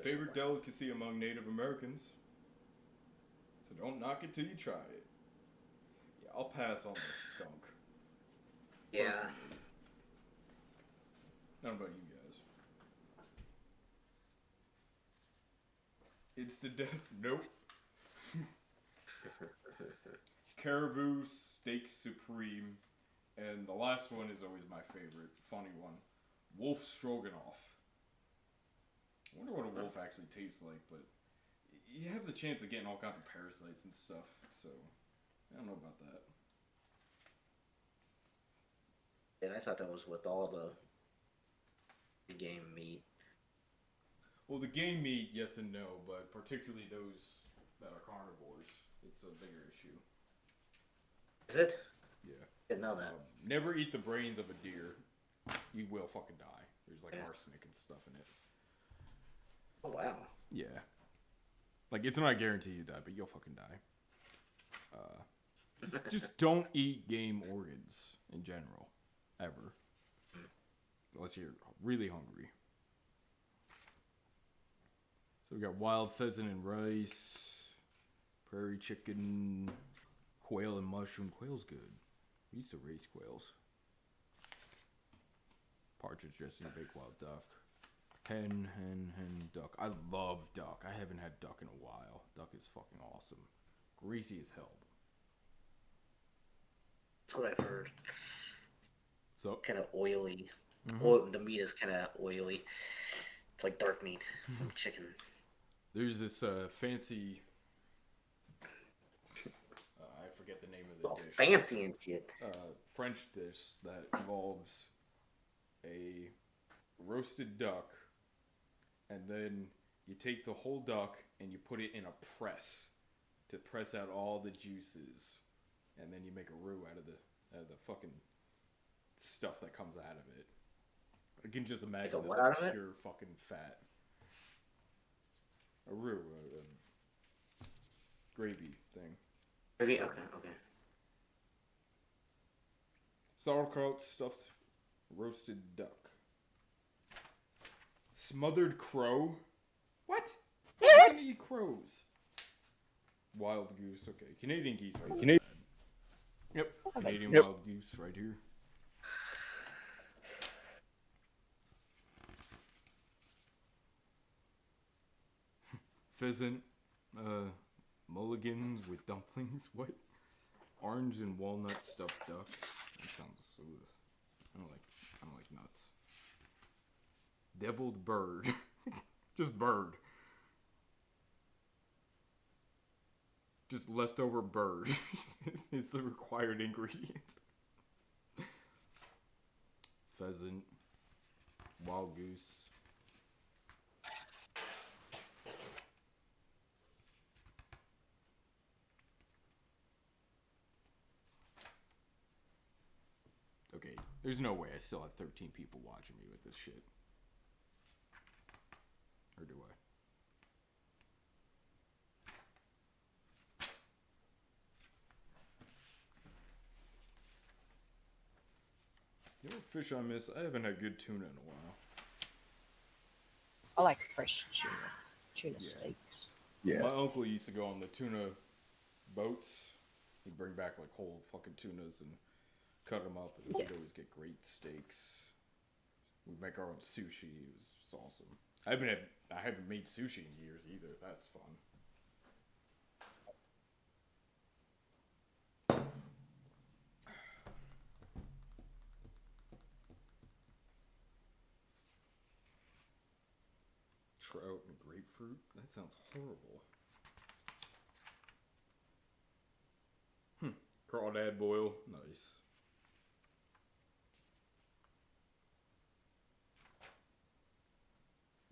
Favorite delicacy among Native Americans. So don't knock it till you try it. Yeah, I'll pass on this skunk. Yeah. Personally. I don't know about you guys. It's to death. Nope. Caribou steak supreme. And the last one is always my favorite. Funny one. Wolf stroganoff. I wonder what a wolf actually tastes like, but you have the chance of getting all kinds of parasites and stuff, so I don't know about that. And I thought that was with all the game meat. Well, the game meat, yes and no, but particularly those that are carnivores, it's a bigger issue. Is it? Yeah. Didn't know that. Never eat the brains of a deer. You will fucking die. There's like arsenic and stuff in it. Oh, wow. Yeah. Like, it's not a guarantee you die, but you'll fucking die. Just don't eat game organs in general. Ever. Unless you're really hungry. So we got wild pheasant and rice, prairie chicken, quail and mushroom. Quail's good. We used to raise quails. Partridge dressing, baked wild duck. Hen, duck. I love duck. I haven't had duck in a while. Duck is fucking awesome. Greasy as hell. That's what I've heard. So Kind of oily. The meat is kind of oily. It's like dark meat from chicken. there's this fancy. I forget the name of the All dish. fancy and shit. French dish that involves a roasted duck, and then you take the whole duck and you put it in a press to press out all the juices, and then you make a roux out of the fucking stuff that comes out of it. I can just imagine Like a it's what like out of it? pure fucking fat. A roux, a gravy thing. Maybe okay. Sauerkraut stuffed roasted duck. Smothered crow? What? I don't eat crows. Wild goose, okay. Canadian geese right there. Yep, Canadian wild goose right here. Pheasant, mulligans with dumplings. What? Orange and walnut stuffed duck. That sounds. Ugh. I don't like nuts. Deviled bird. Just bird. Just leftover bird. It's the required ingredient. Pheasant. Wild goose. Okay, there's no way I still have 13 people watching me with this shit. Or do I? You know what fish I miss? I haven't had good tuna in a while. I like fresh tuna Yeah. steaks. My uncle used to go on the tuna boats. He'd bring back like whole fucking tunas and cut them up, and we'd always get great steaks. We'd make our own sushi. It was just awesome. I haven't made sushi in years either. That's fun. Trout and grapefruit? That sounds horrible. Crawdad boil. Nice.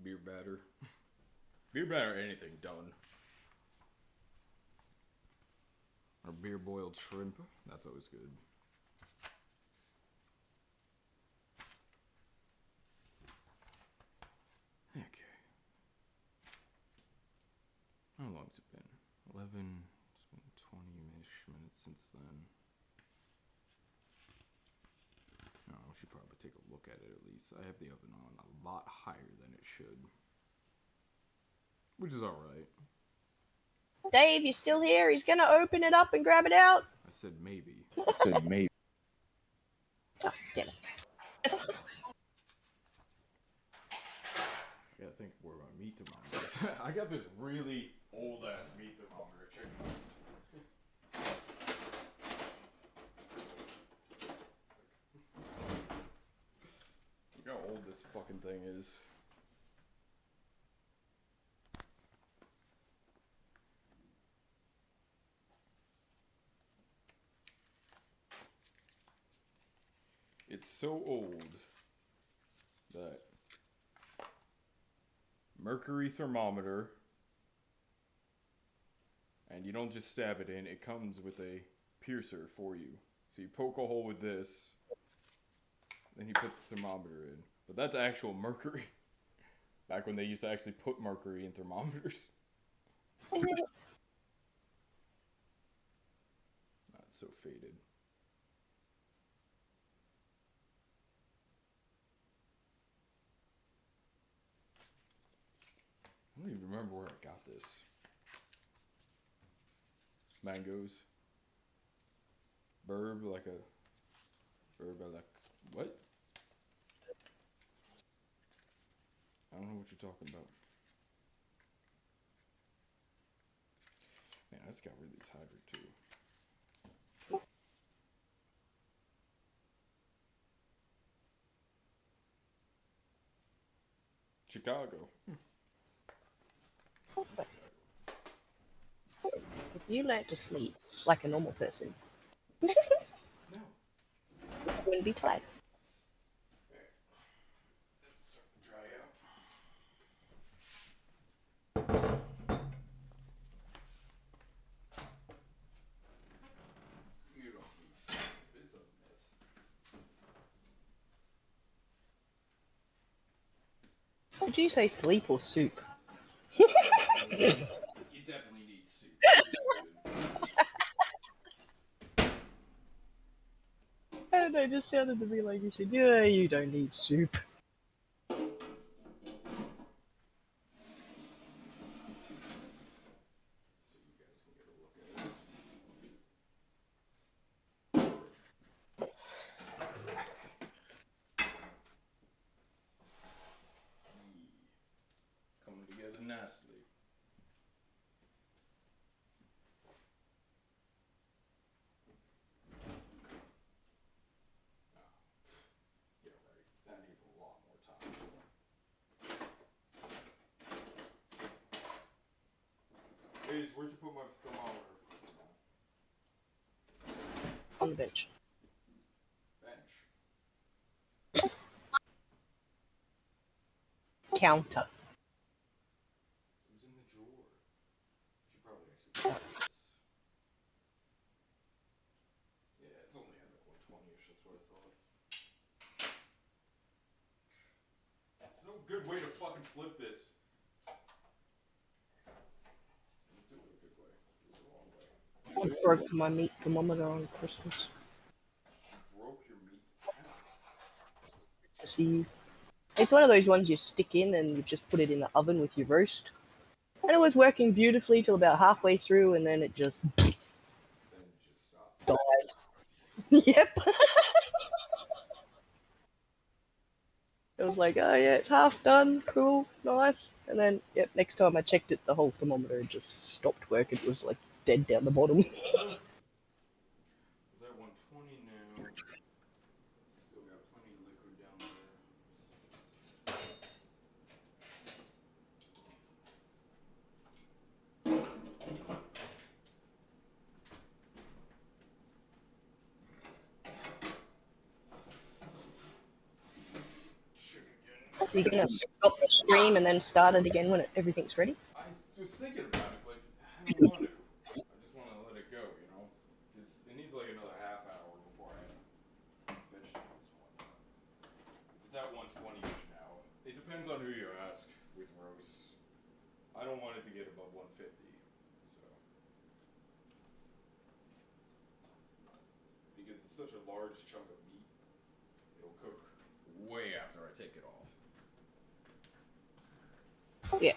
Beer batter. Beer batter or anything done. Or beer boiled shrimp. That's always good. Okay. How long's it been? 11. It's been 20-ish minutes since then. No, I should probably take a look at it at least. I have the oven on a lot higher than it should. Which is alright. Dave, you still here? He's gonna open it up and grab it out. I said maybe. Oh, damn it. I gotta think where my meat thermometer is. I got this really old ass meat thermometer. Check it out. Look how old this fucking thing is. It's so old that mercury thermometer, and you don't just stab it in, it comes with a piercer for you. So you poke a hole with this, then you put the thermometer in. But that's actual mercury. Back when they used to actually put mercury in thermometers. Not so faded. I don't even remember where I got this. Mangoes. Burb, like a... Burb, like... What? I don't know what you're talking about. Man, I just got really tired too. Chicago. If you learnt to sleep like a normal person, No. you wouldn't be tired. Did you say sleep or soup? You definitely need soup. Soup is good. I don't know, it just sounded to me like you said, yeah, you don't need soup. So you guys can get a look at it. Coming together nicely. Yeah, right. That needs a lot more time. Hey, where'd you put my thermometer? On the bench. Bench. Counter. It was in the drawer. Should probably actually do this. Yeah, it's only at like 120-ish, that's what I thought. There's no good way to fucking flip this. Do it a good way. Do it the wrong way. I broke my meat thermometer on Christmas. You broke your meat. To see you. It's one of those ones you stick in and you just put it in the oven with your roast. And it was working beautifully till about halfway through, and then it just Then you just stop. died. Yep. It was like, oh yeah, it's half done, cool, nice. And then, yep, next time I checked it, the whole thermometer just stopped working. It was like dead down the bottom. Is that 120 now? Still got plenty of liquid down there. Check again. So you're gonna stop the stream and then start it again when everything's ready? I was thinking about it, but I don't want to. I just want to let it go, you know? Because it needs like another half hour before I have vegetables and whatnot. It's at 120-ish now. It depends on who you ask with roasts. I don't want it to get above 150, so. Because it's such a large chunk of meat, it'll cook way after I take it off. Yeah.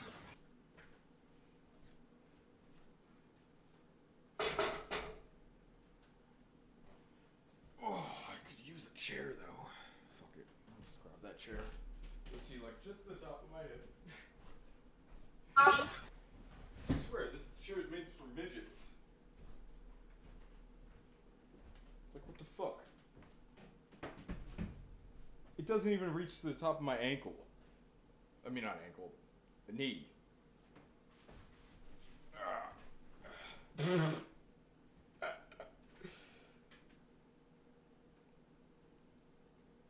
Oh, I could use a chair though. Fuck it. I'll just grab that chair. You'll see like just the top of my head. I swear, this chair is made for midgets. It's like, what the fuck? It doesn't even reach to the top of my ankle. I mean, not ankle, the knee.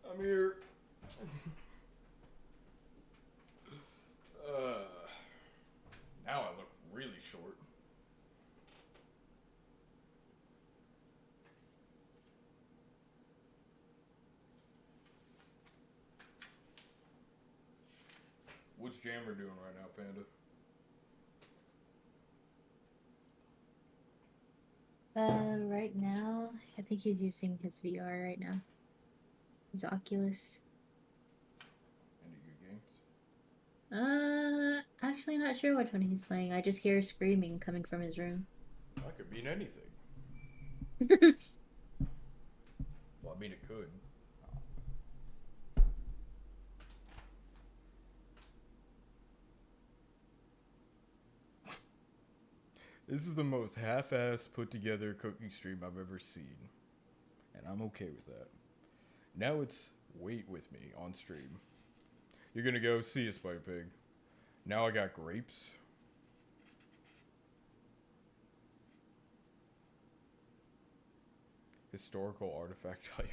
I'm here. Now I look really short. What's Jammer doing right now, Panda? Right now, I think he's using his VR right now. His Oculus. Any good games? Actually not sure which one he's playing. I just hear screaming coming from his room. That could mean anything. Well, I mean, it could. This is the most half-assed, put-together cooking stream I've ever seen. And I'm okay with that. Now it's wait with me on stream. You're gonna go see a Spider Pig. Now I got grapes. Historical artifact type.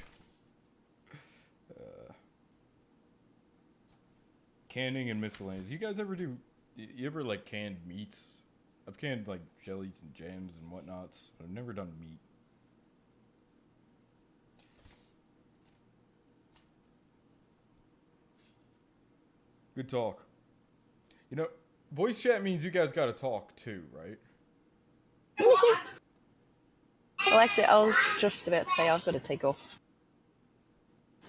Canning and miscellaneous. You guys ever do? You ever like canned meats? I've canned like jellies and jams and whatnots. But I've never done meat. Good talk. You know, voice chat means you guys gotta talk too, right? Well, actually, I was just about to say I've got to take off.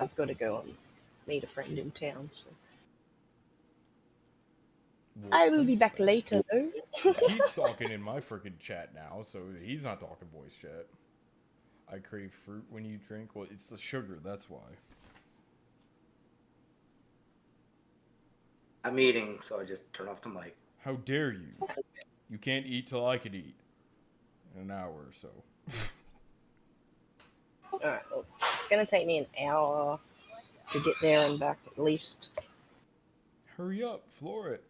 I've got to go and meet a friend in town. So I will be back later, though. He's talking in my freaking chat now, so he's not talking voice chat. I crave fruit when you drink. Well, it's the sugar, that's why. I'm eating, so I just turn off the mic. How dare you? You can't eat till I can eat. In an hour or so. Alright, well, it's going to take me an hour to get there and back at least. Hurry up, floor it.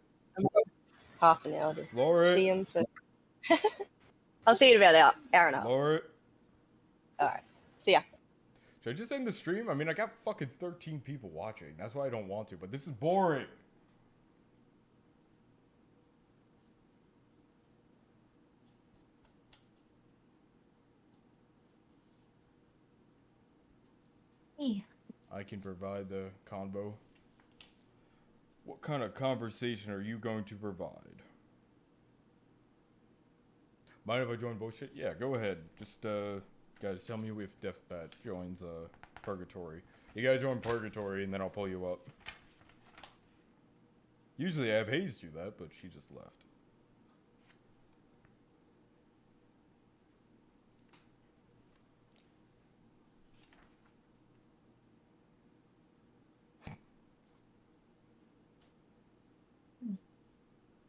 Half an hour to Floor it. see him. So I'll see you in about an hour and a half. Floor it. Alright, see ya. Should I just end the stream? I mean, I got fucking 13 people watching. That's why I don't want to, but this is boring. Hey. I can provide the convo. What kind of conversation are you going to provide? Mind if I join bullshit? Yeah, go ahead. Just, guys, tell me if Deathbat joins, Purgatory. You gotta join Purgatory, and then I'll pull you up. Usually I have Hayes do that, but she just left.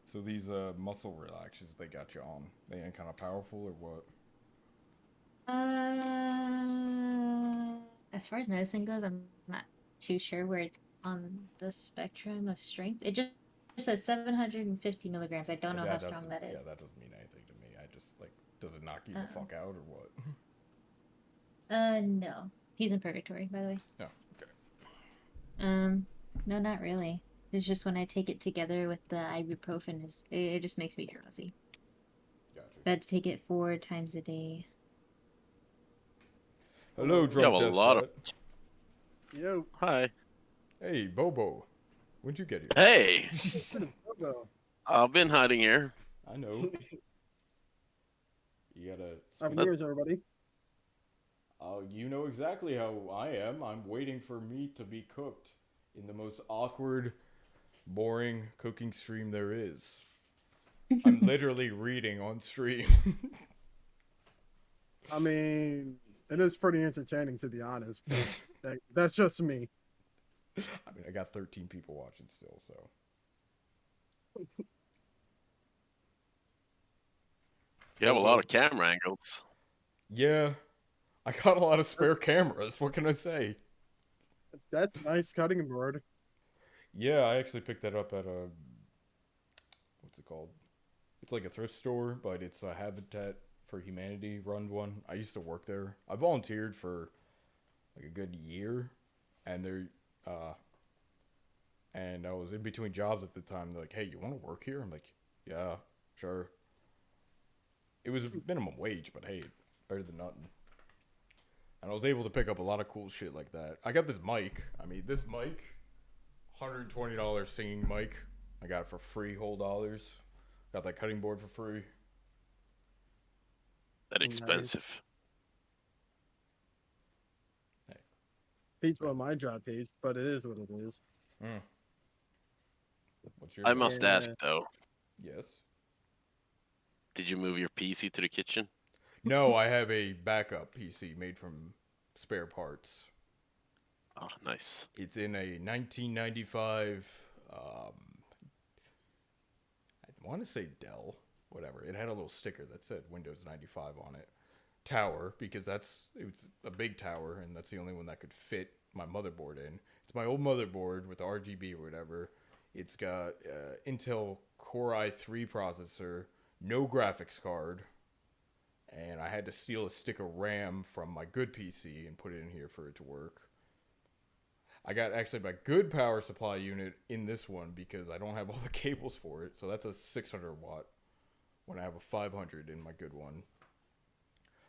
So these muscle relaxers they got you on, they ain't kind of powerful or what? As far as medicine goes, I'm not too sure where it's on the spectrum of strength. It just says 750 milligrams. I don't know how strong that is. Yeah, that doesn't mean anything to me. I just, like, does it knock you the fuck out or what? No. He's in purgatory, by the way. Oh, okay. No, not really. It's just when I take it together with the ibuprofen, it just makes me drowsy. Gotcha. I had to take it 4 times a day. Hello, drunk a lot of. Yo. Hi. Hey, Bobo. When'd you get here? Hey. Go. I've been hiding here. I know. You gotta. Happy New Year's, everybody. You know exactly how I am. I'm waiting for meat to be cooked in the most awkward, boring cooking stream there is. I'm literally reading on stream. I mean, it is pretty entertaining, to be honest. But that's just me. I mean, I got 13 people watching still, so. You have a lot of camera angles. Yeah. I got a lot of spare cameras. What can I say? That's nice cutting board. Yeah, I actually picked that up at a... What's it called? It's like a thrift store, but it's a Habitat for Humanity run one. I used to work there. I volunteered for like a good year, and and I was in between jobs at the time. They're like, "Hey, you want to work here?" I'm like, "Yeah, sure." It was a minimum wage, but hey, better than nothing. And I was able to pick up a lot of cool shit like that. I got this mic. I mean, this mic, $120 singing mic. I got it for free whole dollars. Got that cutting board for free. That expensive. Hey. Beats what my job pays, but it is what it is. Mm. What's your I must ask though. Yes. Did you move your PC to the kitchen? No, I have a backup PC made from spare parts. Oh, nice. It's in a 1995, I want to say Dell, whatever. It had a little sticker that said Windows 95 on it. Tower, because it was a big tower, and that's the only one that could fit my motherboard in. It's my old motherboard with the RGB or whatever. It's got Intel Core i3 processor, no graphics card, and I had to steal a stick of RAM from my good PC and put it in here for it to work. I got actually my good power supply unit in this one because I don't have all the cables for it. So that's a 600 watt when I have a 500 in my good one.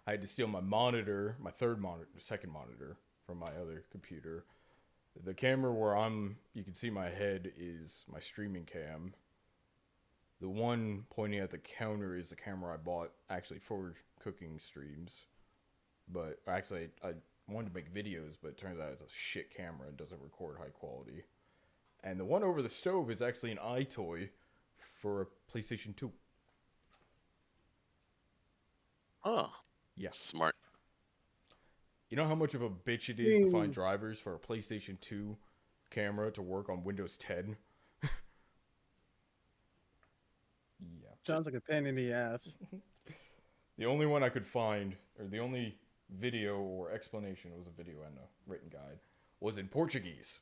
I had to steal my monitor, my second monitor from my other computer. The camera where you can see my head is my streaming cam. The one pointing at the counter is the camera I bought actually for cooking streams. But actually, I wanted to make videos, but it turns out it's a shit camera and doesn't record high quality. And the one over the stove is actually an iToy for a PlayStation 2. Oh, Yeah. smart. You know how much of a bitch it is to find drivers for a PlayStation 2 camera to work on Windows 10? Yeah. Sounds like a pain in the ass. The only one I could find, or the only video or explanation, was a video and a written guide, was in Portuguese.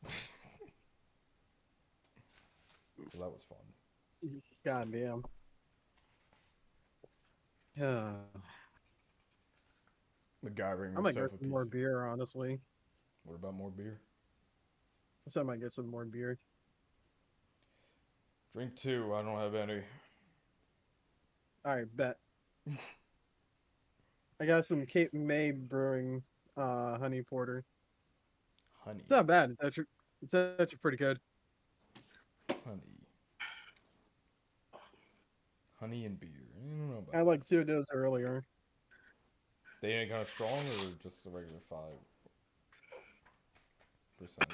So that was fun. God damn. Yeah. MacGyvering I might himself get a some more PC. beer, honestly. What about more beer? I said I might get some more beer. Drink 2, I don't have any. Alright, bet. I got some Cape May Brewing honey porter. Honey. It's not bad. It's actually pretty good. Honey. Honey and beer. I don't know about I had like 2 of those earlier. They ain't kind of strong or just the regular 5%?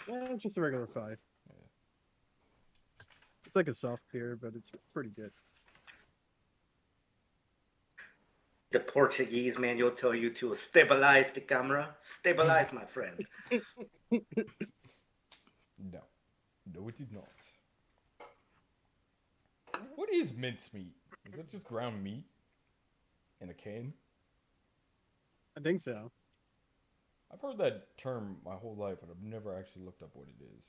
Yeah, just a regular 5. Yeah. It's like a soft beer, but it's pretty good. The Portuguese manual tell you to stabilize the camera. Stabilize, my friend. No. No, it did not. What is mincemeat? Is that just ground meat? In a can? I think so. I've heard that term my whole life, and I've never actually looked up what it is.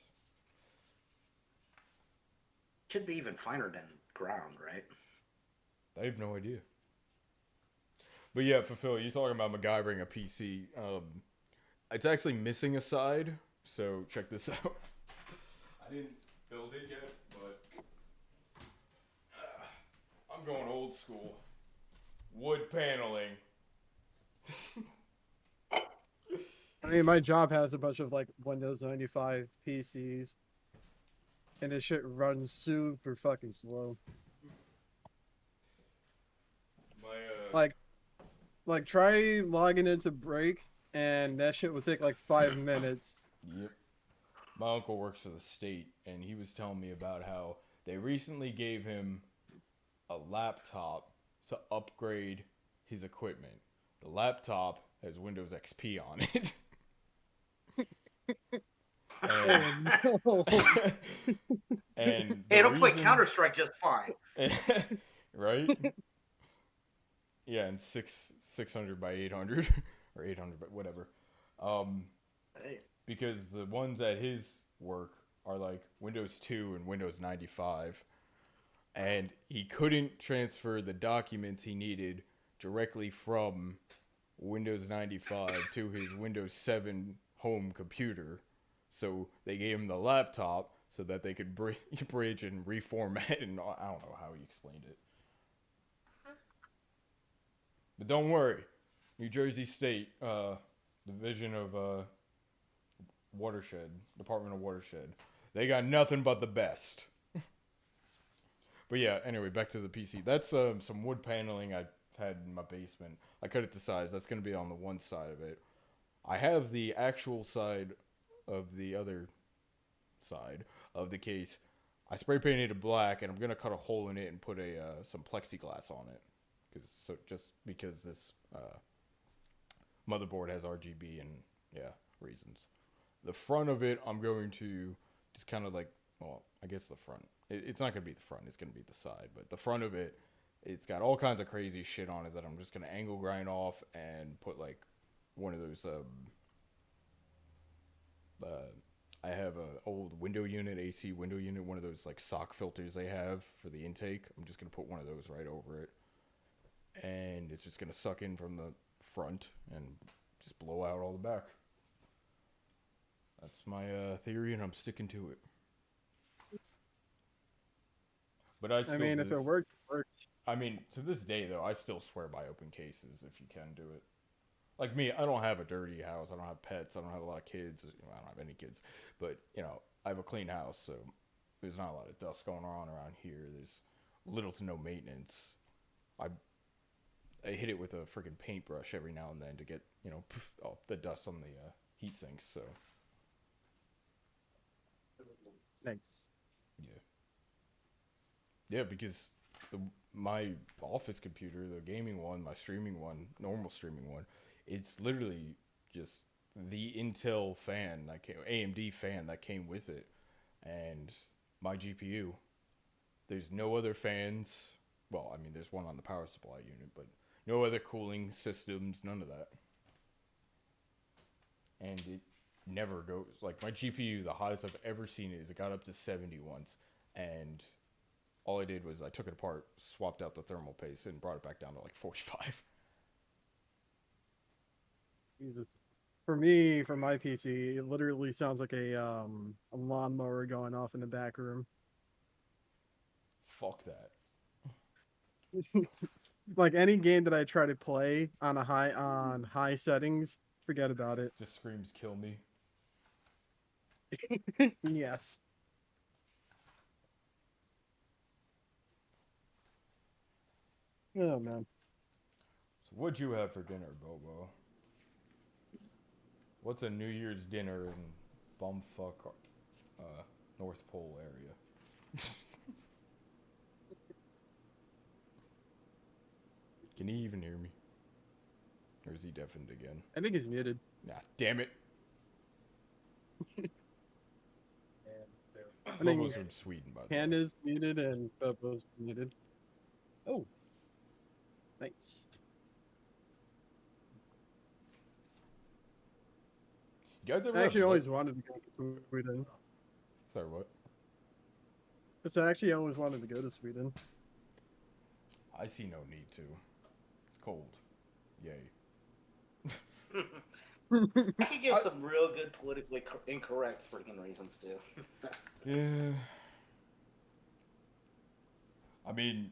Should be even finer than ground, right? I have no idea. But yeah, for Phil, you're talking about MacGyvering a PC. It's actually missing a side, so check this out. I didn't build it yet, but I'm going old school. Wood paneling. I mean, my job has a bunch of like Windows 95 PCs, and this shit runs super fucking slow. My Like try logging into Break, and that shit would take like 5 minutes. Yep. My uncle works for the state, and he was telling me about how they recently gave him a laptop to upgrade his equipment. The laptop has Windows XP on it. and Oh, no. and Hey, the it'll play reason- Counter-Strike just fine. right? Yeah, and 600 by 800 or 800 by whatever. Hey. Because the ones at his work are like Windows 2 and Windows 95, and he couldn't transfer the documents he needed directly from Windows 95 to his Windows 7 home computer. So they gave him the laptop so that they could bridge and reformat, and I don't know how he explained it. But don't worry, New Jersey State Division of Watershed, Department of Watershed, they got nothing but the best. But yeah, anyway, back to the PC. That's some wood paneling I've had in my basement. I cut it to size. That's going to be on the one side of it. I have the actual side of the other side of the case. I spray painted it black, and I'm going to cut a hole in it and put some plexiglass on it. Just because this motherboard has RGB and reasons. The front of it, I'm going to just kind of like, well, I guess the front. It's not going to be the front. It's going to be the side. But the front of it, it's got all kinds of crazy shit on it that I'm just going to angle grind off and put like one of those. I have an old window unit, AC window unit, one of those like sock filters they have for the intake. I'm just going to put one of those right over it. And it's just going to suck in from the front and just blow out all the back. That's my theory, and I'm sticking to it. But I mean, if it works, it works. I mean, to this day, though, I still swear by open cases if you can do it. Like me, I don't have a dirty house. I don't have pets. I don't have a lot of kids. I don't have any kids. But, I have a clean house, so there's not a lot of dust going on around here. There's little to no maintenance. I hit it with a freaking paintbrush every now and then to get, the dust on the heat sinks. So Nice. yeah, because my office computer, the gaming one, my streaming one, normal streaming one, it's literally just the Intel fan AMD fan that came with it, and my GPU. There's no other fans. Well, I mean, there's one on the power supply unit, but no other cooling systems, none of that. And it never goes. Like, my GPU, the hottest I've ever seen it is it got up to 70 once. And all I did was I took it apart, swapped out the thermal paste, and brought it back down to like 45. Jesus. For me, for my PC, it literally sounds like a lawnmower going off in the back room. Fuck that. Like any game that I try to play on high settings, forget about it. Just screams kill me. Yes. Oh man. So what'd you have for dinner, Bobo? What's a New Year's dinner in bumfuck North Pole area? Can he even hear me? Or is he deafened again? I think he's muted. Nah, damn it. I think Bobo's from Sweden, by the way. Panda's muted and Bobo's muted. Oh. Nice. You guys ever I have actually always wanted to go to Sweden. Sorry, what? I actually always wanted to go to Sweden. I see no need to. It's cold. Yay. I could give some real good politically incorrect freaking reasons too. Yeah. I mean,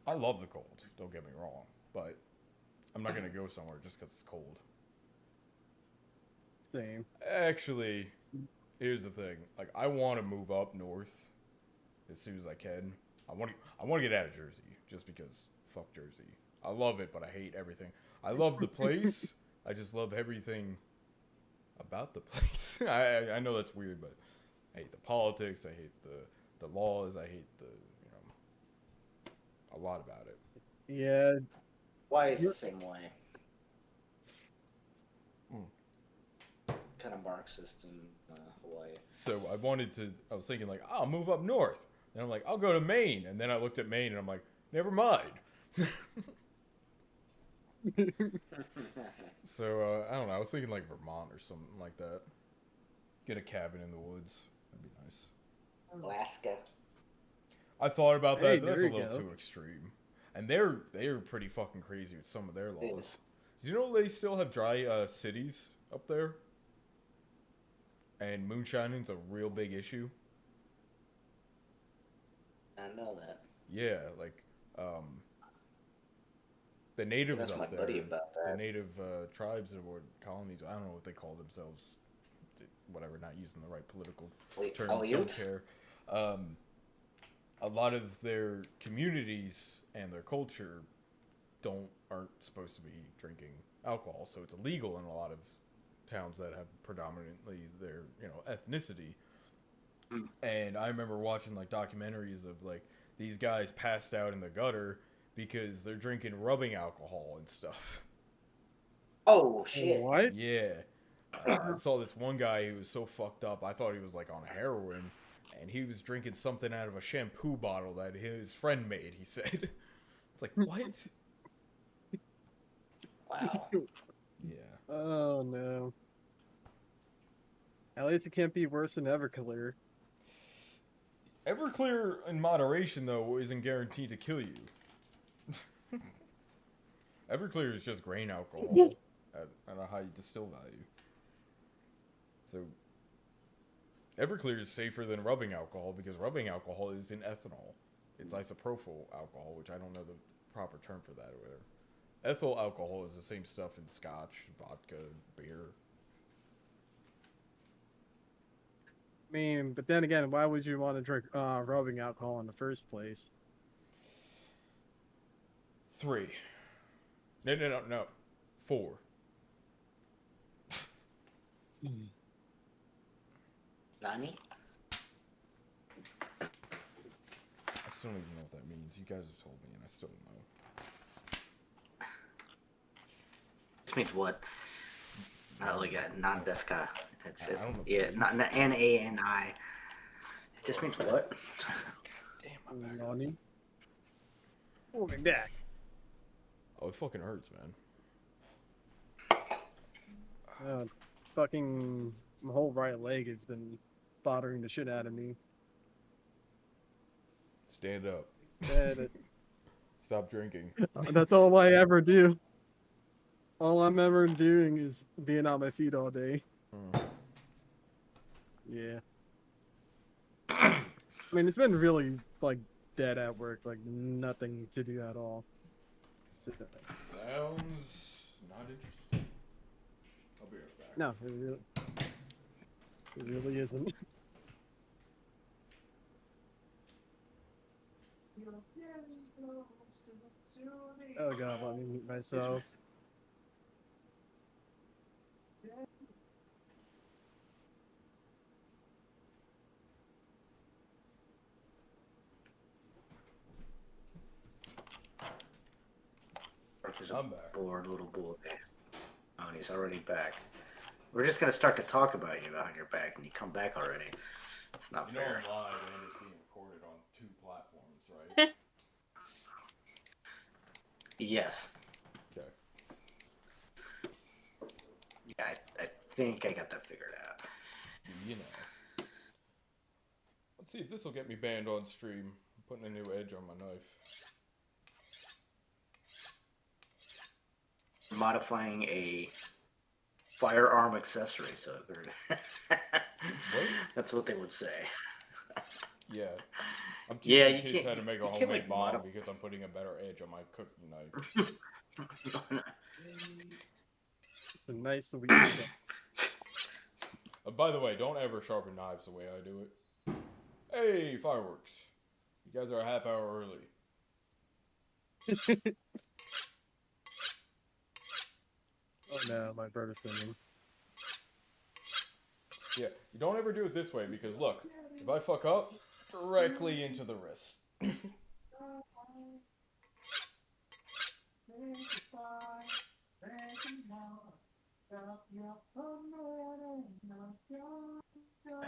I love the cold. Don't get me wrong, but I'm not gonna go somewhere just because it's cold. Same. Actually, here's the thing. Like, I want to move up north as soon as I can. I want to get out of Jersey just because fuck Jersey. I love it, but I hate everything. I love the place. I just love everything about the place. I know that's weird, but I hate the politics. I hate the laws. I hate a lot about it. Yeah. Why is the same way? Kind of Marxist in Hawaii. So I was thinking like, I'll move up north. And I'm like, I'll go to Maine. And then I looked at Maine and I'm like, never mind. So, I don't know. I was thinking like Vermont or something like that. Get a cabin in the woods. That'd be nice. Alaska. I thought about that, Hey, but that's a there you little go. too extreme. And they're pretty fucking crazy with some of their laws. Yes. Do you know they still have dry cities up there? And moonshining's a real big issue. I know that. Yeah, like the natives That's my up there, buddy about the that. native tribes or colonies. I don't know what they call themselves. Whatever, not using the right political terms. Don't Aleutians? care. A lot of their communities and their culture aren't supposed to be drinking alcohol, so it's illegal in a lot of towns that have predominantly their ethnicity. And I remember watching like documentaries of like these guys passed out in the gutter because they're drinking rubbing alcohol and stuff. Oh shit! What? Yeah. I saw this one guy who was so fucked up. I thought he was like on heroin, and he was drinking something out of a shampoo bottle that his friend made. He said, "It's like what?" Wow. Yeah. Oh no. At least it can't be worse than Everclear. Everclear in moderation though isn't guaranteed to kill you. Everclear is just grain alcohol at a high distill value. So Everclear is safer than rubbing alcohol because rubbing alcohol is in ethanol. It's isopropyl alcohol, which I don't know the proper term for that or whatever. Ethyl alcohol is the same stuff in scotch, vodka, beer. I mean, but then again, why would you want to drink rubbing alcohol in the first place? 3. No. 4. Nani? I still don't even know what that means. You guys have told me, and I still don't know. This means what? Like a non-deska. It's I don't know. yeah, not Nani. It just means what? God damn, my back. Nani? Oh, my back. Oh, it fucking hurts, man. Fucking my whole right leg has been bothering the shit out of me. Stand up. And Stop drinking. that's all I ever do. All I'm ever doing is being on my feet all day. Yeah. I mean, it's been really, like, dead at work. Like, nothing to do at all. So, Sounds not interesting. I'll be right back. no, it really isn't. Oh god, let me mute myself. I'm back. Bored little boy. Oh, and he's already back. We're just gonna start to talk about you behind your back, and you come back already. It's not You know fair. I'm live and it's being recorded on 2 platforms, right? Yes. Okay. Yeah, I think I got that figured out. You know. Let's see if this will get me banned on stream. I'm putting a new edge on my knife. Modifying a firearm accessory, so that's what they would say. Yeah. I'm Yeah, teaching you kids can't- how to make a you can't, homemade like, bomb because I'm putting a better edge on my cooking knife. It's a nice sweet. By the way, don't ever sharpen knives the way I do it. Hey, fireworks. You guys are a half hour early. Oh no, my bird is singing. Yeah, you don't ever do it this way because look, if I fuck up, directly into the wrist.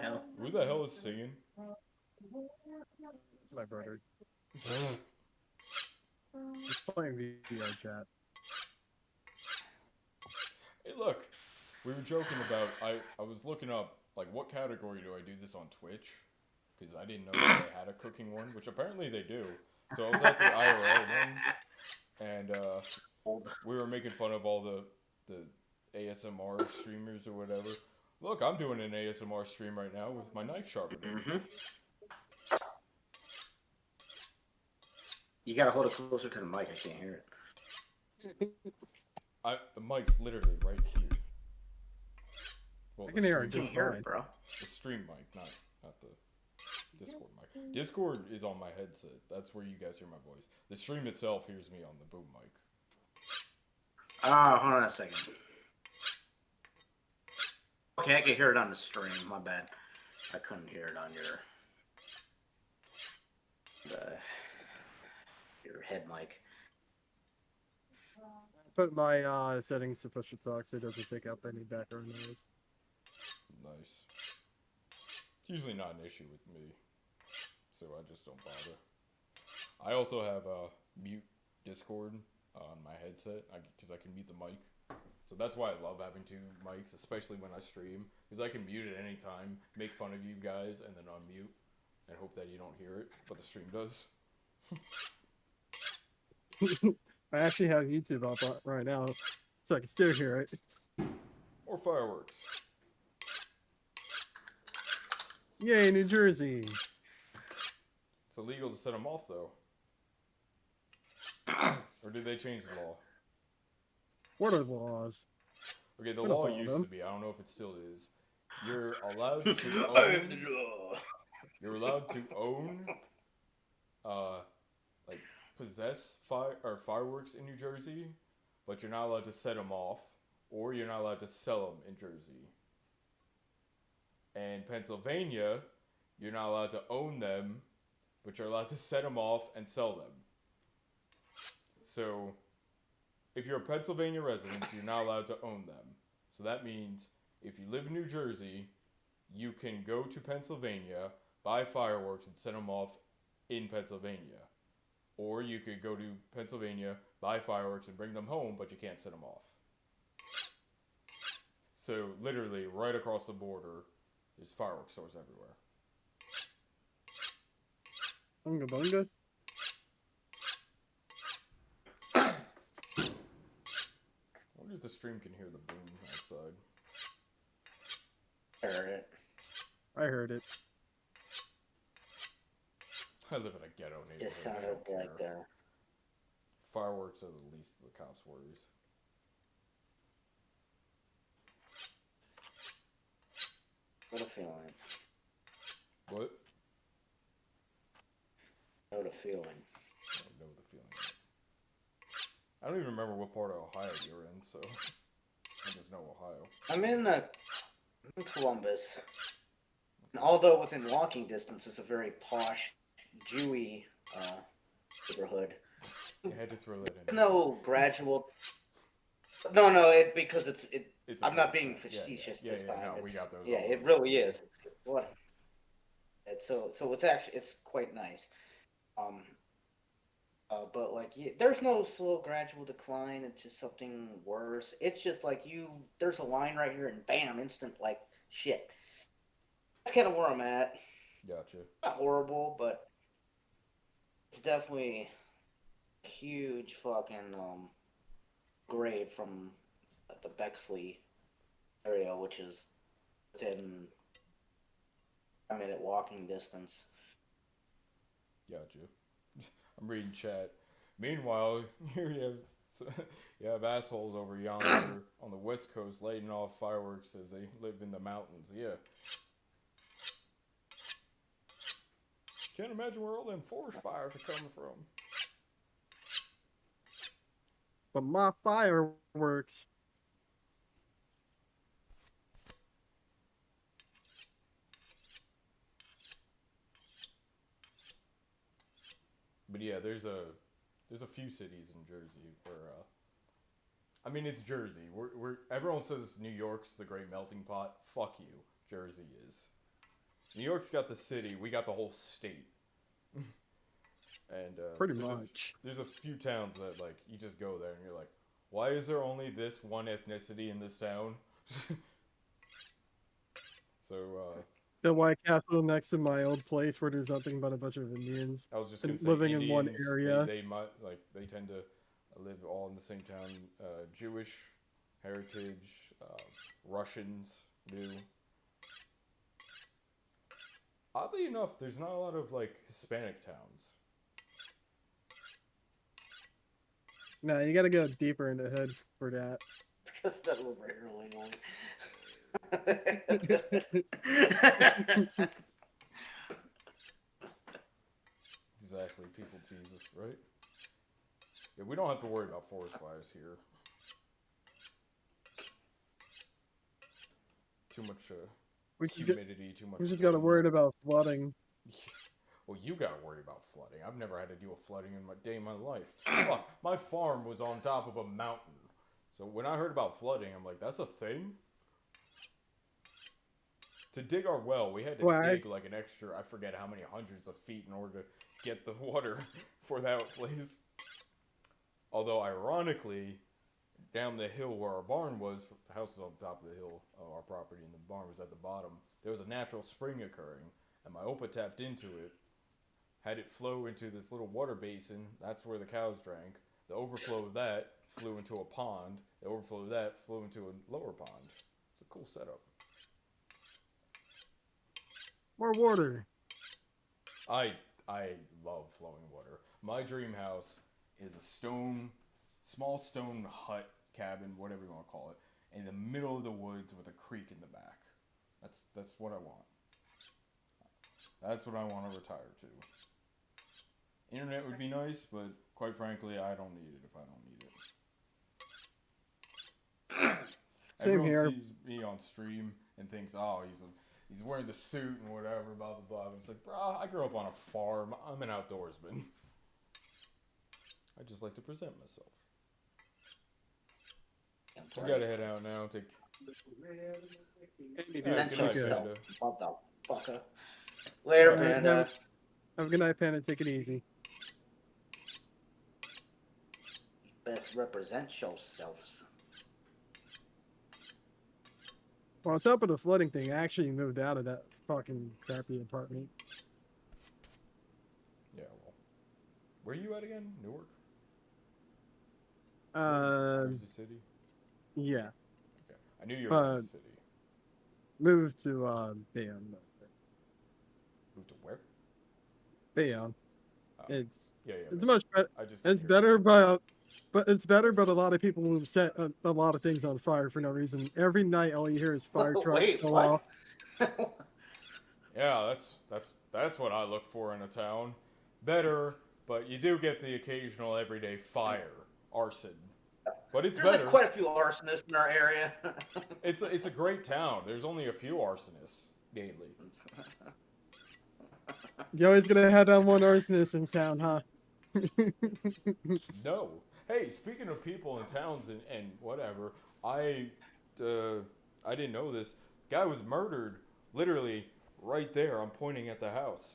Hell. Who the hell is singing? It's my brother. He's playing VR chat. Hey, look, we were joking about. I was looking up like what category do I do this on Twitch because I didn't know that they had a cooking one, which apparently they do. So I was at the IRL one, and we were making fun of all the ASMR streamers or whatever. Look, I'm doing an ASMR stream right now with my knife sharpener. Mm-hmm. You gotta hold it closer to the mic. I can't hear it. The mic's literally right here. Well, I can hear it You just can hear fine. it, bro. The stream mic, not the Discord mic. Discord is on my headset. That's where you guys hear my voice. The stream itself hears me on the boom mic. Ah, hold on a second. Okay, I can hear it on the stream. My bad. I couldn't hear it on your head mic. Put my settings to push to talk so it doesn't pick up any background noise. Nice. It's usually not an issue with me, so I just don't bother. I also have mute Discord on my headset because I can mute the mic. So that's why I love having 2 mics, especially when I stream, because I can mute at any time, make fun of you guys, and then unmute, and hope that you don't hear it, but the stream does. I actually have YouTube up right now, so I can still hear it. Or fireworks. Yay, New Jersey! It's illegal to set them off, though. Or did they change the law? What are the laws? Okay, the We don't law follow used them. to be, I don't know if it still is, you're allowed to own, like, possess fireworks in New Jersey, but you're not allowed to set them off, or you're not allowed to sell them in Jersey. And Pennsylvania, you're not allowed to own them, but you're allowed to set them off and sell them. So, if you're a Pennsylvania resident, you're not allowed to own them. So that means if you live in New Jersey, you can go to Pennsylvania, buy fireworks, and set them off in Pennsylvania. Or you could go to Pennsylvania, buy fireworks, and bring them home, but you can't set them off. So, literally, right across the border, there's fireworks stores everywhere. Bunga bunga. I wonder if the stream can hear the boom outside. I heard it. I heard it. I live in a ghetto neighborhood. Just I sounded don't like care. Fireworks are the least of the cops' worries. What a feeling. What? What a feeling. I don't know the feeling. I don't even remember what part of Ohio you're in, so I just know Ohio. I'm in Columbus. And although within walking distance, it's a very posh, Jewy neighborhood. You had to throw that in. There's no gradual. No, because it's. It's a I'm not joke. being Yeah, facetious yeah, this yeah, time. no, we got those Yeah, all it over. really is. What? So it's actually quite nice. But like there's no slow gradual decline. It's just something worse. It's just like there's a line right here and bam, instant like shit. That's kind of where I'm at. Gotcha. Not horrible, but it's definitely a huge fucking grade from the Bexley area, which is within a minute walking distance. Gotcha. I'm reading chat. Meanwhile, here you have assholes over yonder on the west coast lighting off fireworks as they live in the mountains. Yeah. Can't imagine where all them forest fires are coming from. But my fireworks. But yeah, there's a few cities in Jersey where I mean it's Jersey. We're everyone says New York's the great melting pot. Fuck you. Jersey is. New York's got the city, we got the whole state. And Pretty there's much. There's a few towns that like you just go there and you're like, why is there only this one ethnicity in this town? So The White Castle next to my old place where there's nothing but a bunch of Indians. I was just gonna say Living in one Indians, area. They tend to live all in the same town. Jewish heritage, Russians do. Oddly enough, there's not a lot of like Hispanic towns. Nah, you gotta go deeper in the hood for that. It's because that over here legally. Exactly, people Jesus, right? Yeah, we don't have to worry about forest fires here. Too much We just, humidity, too much. we just gotta worry about flooding. Well, you gotta worry about flooding. I've never had to deal with flooding in my day in my life. Fuck, my farm was on top of a mountain. So when I heard about flooding, I'm like, that's a thing? To dig our well, we had to dig like an extra, I forget how many hundreds of feet in order to get the water for that place. Although, ironically, down the hill where our barn was, the house is on top of the hill of our property and the barn was at the bottom, there was a natural spring occurring, and my Opa tapped into it, had it flow into this little water basin. That's where the cows drank. The overflow of that flew into a pond. The overflow of that flew into a lower pond. It's a cool setup. More water. I love flowing water. My dream house is a small stone hut, cabin, whatever you want to call it, in the middle of the woods with a creek in the back. That's what I want. That's what I want to retire to. Internet would be nice, but quite frankly, I don't need it if I don't need it. Same Everyone here. sees me on stream and thinks, oh, he's wearing the suit and whatever, blah blah blah. It's like, bro, I grew up on a farm. I'm an outdoorsman. I just like to present myself. That's I right. gotta head out now. Take. Present good night, yourself, Panda. motherfucker. Later, All right, Panda. Have a good night, Panda. Take it easy. Best represent yourselves. Well, on top of the flooding thing, I actually moved out of that fucking crappy apartment. Yeah, well, where are you at again? Newark. Jersey City. Yeah, Okay, I knew you were in Jersey City. moved to Bayonne. Moved to where? Bayonne. Oh. It's Yeah. it's much better. I just. It's better, but it's better. But a lot of people will set a lot of things on fire for no reason. Every night, all you hear is fire trucks Wait, go what? off. Yeah, that's what I look for in a town. Better, but you do get the occasional everyday fire, arson. But it's There's better. like quite a few arsonists in our area. It's a great town. There's only a few arsonists daily. You always gonna have that one arsonist in town, huh? No. Hey, speaking of people in towns and whatever, I didn't know this. Guy was murdered literally right there. I'm pointing at the house.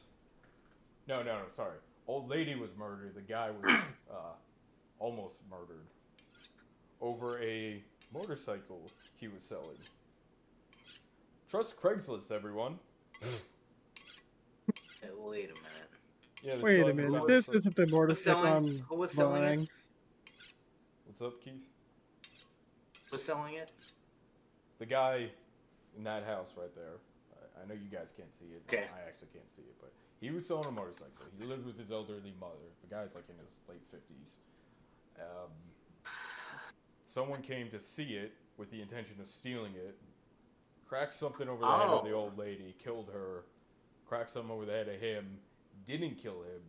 No, sorry. Old lady was murdered. The guy was almost murdered over a motorcycle he was selling. Trust Craigslist, everyone. Hey, wait a minute. Yeah, the Wait a selling minute. the This motorcycle. isn't the motorcycle selling- I'm who was selling it? buying. What's up, Keith? Was selling it? The guy in that house right there. I know you guys can't see it. Okay. I actually can't see it, but he was selling a motorcycle. He lived with his elderly mother. The guy's like in his late 50s. Someone came to see it with the intention of stealing it. Cracked something over the head of the old lady, killed her. Cracked something over the head of him, didn't kill him.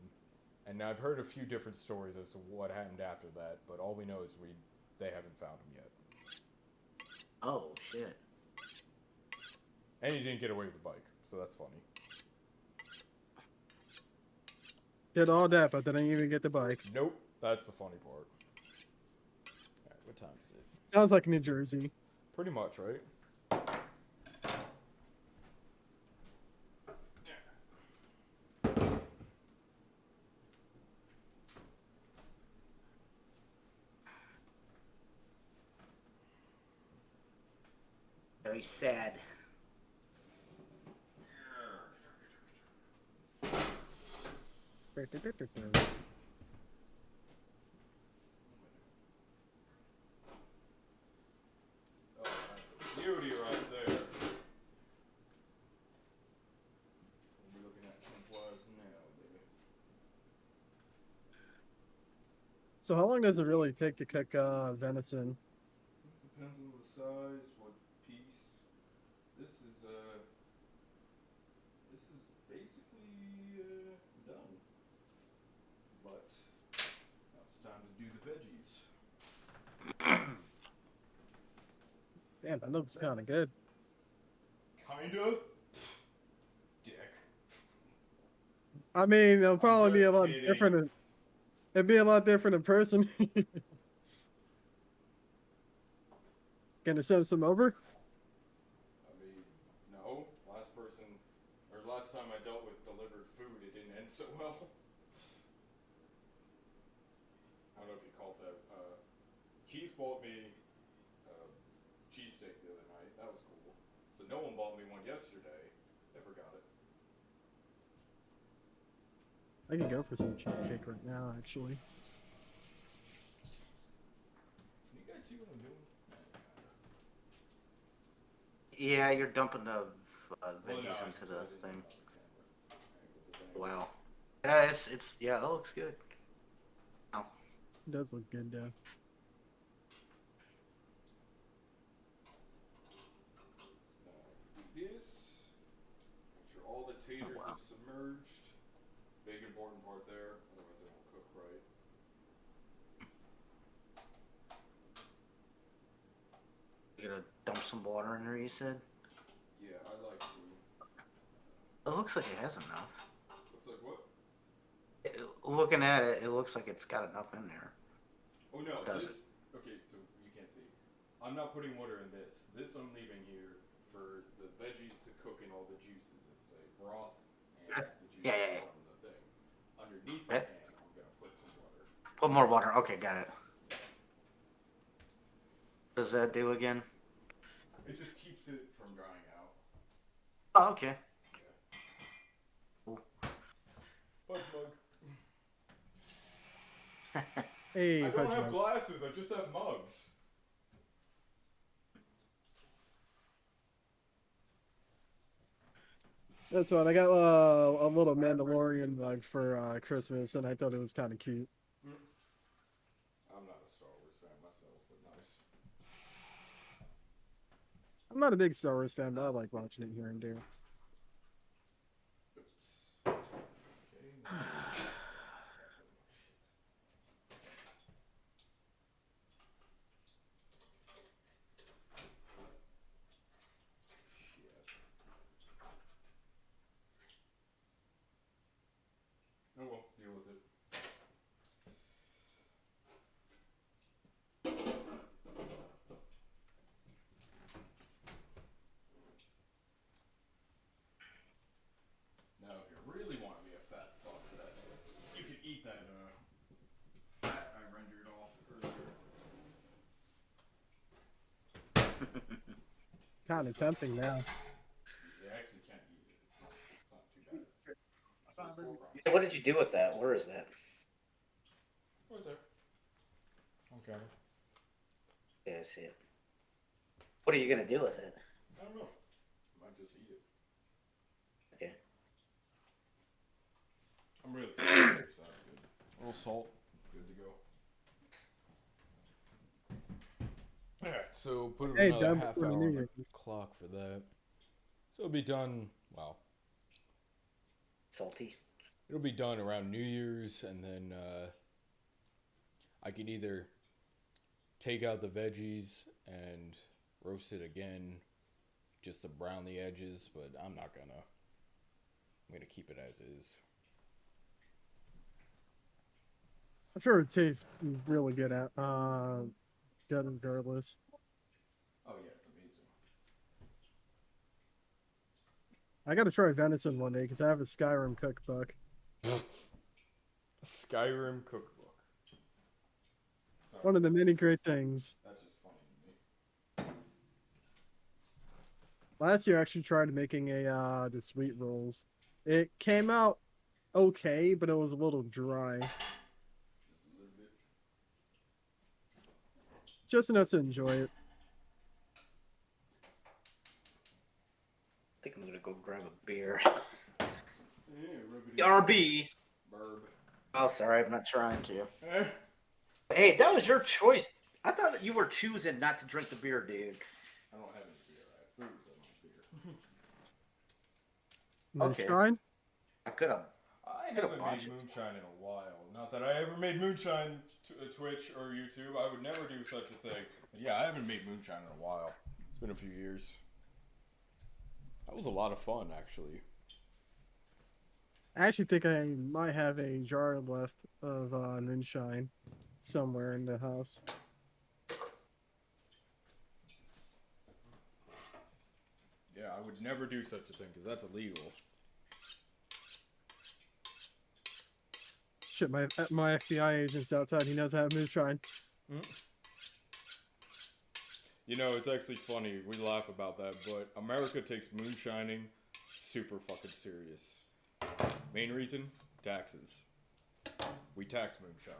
And I've heard a few different stories as to what happened after that, but all we know is they haven't found him yet. Oh, shit. And he didn't get away with the bike, so that's funny. Did all that, but didn't even get the bike. Nope, that's the funny part. Alright, what time is it? Sounds like New Jersey. Pretty much, right? Very sad. Oh, that's a beauty right there. We'll be looking at Templars now, baby. So how long does it really take to cook venison? Depends on the size, what piece. This is basically done. But now it's time to do the veggies. Damn, that looks kind of good. Kinda. Dick. I mean, it'll probably be a just lot kidding. different. It'd be a lot different in person. Gonna send some over? I mean, no. Last time I dealt with delivered food, it didn't end so well. I don't know if you called that. Keith bought me cheesesteak the other night. That was cool. So no one bought me one yesterday. Never got it. I can go for some cheesecake right now, actually. Can you guys see what I'm doing? Yeah, you're dumping the Well, veggies no, into the I thing. didn't. Wow. Yeah, it's yeah, that looks good. Oh. It does look good, though. This. Make sure all the taters wow. are submerged. Big important part there, otherwise they won't cook right. some water in there, you said? Yeah, I like to. It looks like it has enough. Looks like what? Looking at it, it looks like it's got enough in there. Oh no, Does this. Okay, so you can't see. I'm not putting water in this. This I'm leaving here for the veggies to cook in all the juices. It's a broth and the juices Yeah. from the thing. Underneath the Okay. pan, I'm gonna put some water. Put more water. Okay, got it. What does that do again? It just keeps it from drying out. Oh, okay. Fudge mug. Hey, I don't Fudge have Mug. glasses. I just have mugs. That's what I got a little Mandalorian mug for Christmas, and I thought it was kind of cute. I'm not a Star Wars fan myself, but nice. I'm not a big Star Wars fan, but I like watching it here and there. Oops. Okay. Oh well, deal with it. Now, if you really want to be a fat fuck, that you can eat that fat I rendered off earlier. Kind of tempting now. You actually can't eat it. It's not too bad. It's like pork rinds. What did you do with that? Where is that? Right there. Okay. Yeah, I see it. What are you gonna do with it? I don't know. Might just eat it. Okay. I'm really thirsty, so that's good. A little salt. Good to go. Alright, so put Hey, another done half before the hour New on the Year's. clock for that. So it'll be done, well, Salty. it'll be done around New Year's, and then I can either take out the veggies and roast it again just to brown the edges, but I'm not gonna. I'm gonna keep it as is. I'm sure it tastes really good good regardless. Oh yeah, it's amazing. I got to try venison one day because I have a Skyrim cookbook. Skyrim cookbook. Sorry, One of the many great things. that's just funny to me. Last year, I actually tried making the sweet rolls. It came out okay, but it was a little dry. Just a little bit. Just enough to enjoy it. I think I'm gonna go grab a beer. Yeah, rubbity. RB. Burb. Oh, sorry, I'm not trying to. Eh. Hey, that was your choice. I thought you were choosing not to drink the beer, dude. I don't have any beer. I have booze. I don't have beer. Okay. Moonshine? I could have. I Could've haven't bought made you. moonshine in a while. Not that I ever made moonshine to Twitch or YouTube. I would never do such a thing. But yeah, I haven't made moonshine in a while. It's been a few years. That was a lot of fun, actually. I actually think I might have a jar left of moonshine somewhere in the house. Yeah, I would never do such a thing because that's illegal. Shit, my FBI agent's outside. He knows I have moonshine. You know, it's actually funny. We laugh about that, but America takes moonshining super fucking serious. Main reason? Taxes. We tax moonshine.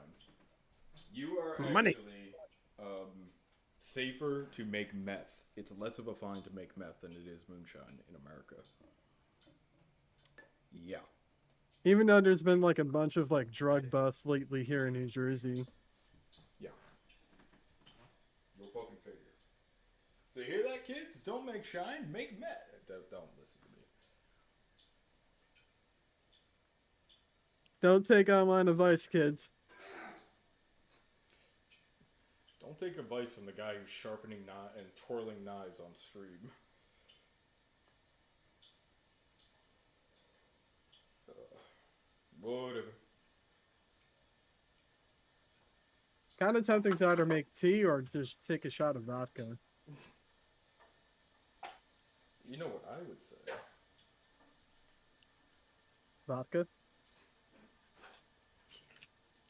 You are Money. actually safer to make meth. It's less of a fine to make meth than it is moonshine in America. Yeah. Even though there's been like a bunch of like drug busts lately here in New Jersey. Yeah. Go fucking figure. So you hear that, kids? Don't make shine, make meth. Don't listen to me. Don't take online advice, kids. Don't take advice from the guy who's sharpening and twirling knives on stream. Whatever. Kind of tempting to either make tea or just take a shot of vodka. You know what I would say? Vodka?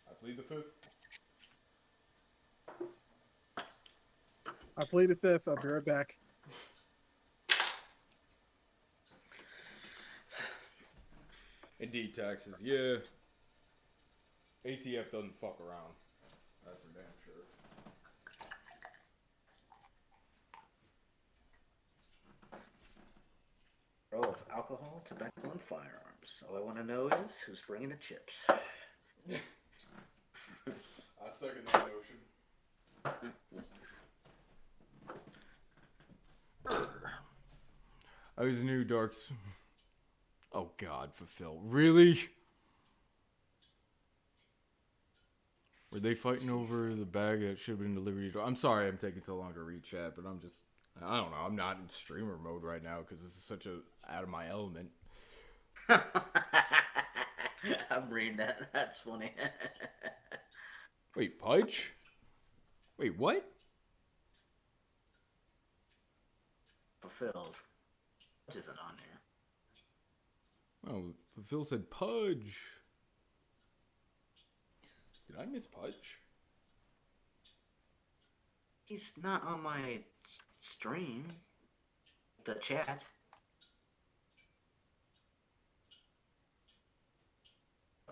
I plead the fifth. I plead the fifth. I'll be right back. Indeed, taxes. Yeah. ATF doesn't fuck around. That's for damn sure. Role of alcohol, tobacco, and firearms. All I want to know is who's bringing the chips. I second that notion. I was new darks. Oh God, fulfill. Really? Were they fighting over the bag that should have been delivered? I'm sorry I'm taking so long to read chat, but I don't know. I'm not in streamer mode right now because this is such a out of my element. I'm reading that. That's funny. Wait, Pudge? Wait, what? Fulfills. Which isn't on here. Oh, Phil said Pudge. Did I miss Pudge? He's not on my stream. The chat.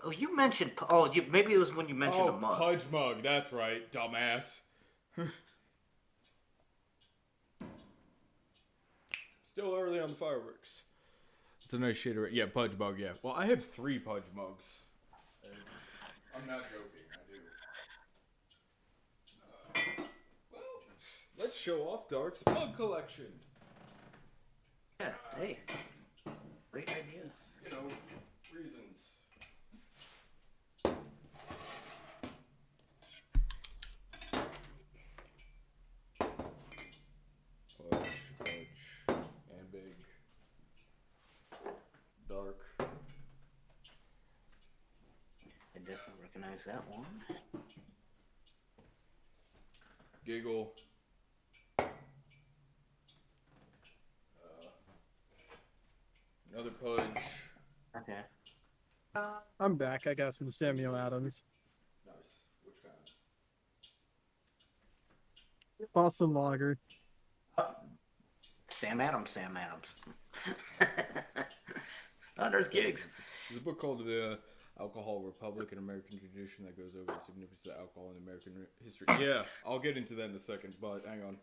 Oh, you mentioned. Oh, maybe it was when you mentioned a mug. Pudge mug. That's right, dumbass. Still early on the fireworks. It's a nice shade of red. Yeah, Pudge mug. Yeah. Well, I have 3 Pudge mugs. I'm not joking. I do. Well, let's show off Dark's mug collection. Yeah. Hey. Great ideas. You know, reasons. Pudge, and big. Dark. I definitely recognize that one. Giggle. Another Pudge. Okay. I'm back. I got some Samuel Adams. Nice. Which kind? Boston Lager. Sam Adams. Oh, there's gigs. There's a book called The Alcohol Republic, an American tradition that goes over the significance of alcohol in American history. Yeah, I'll get into that in a second, but hang on.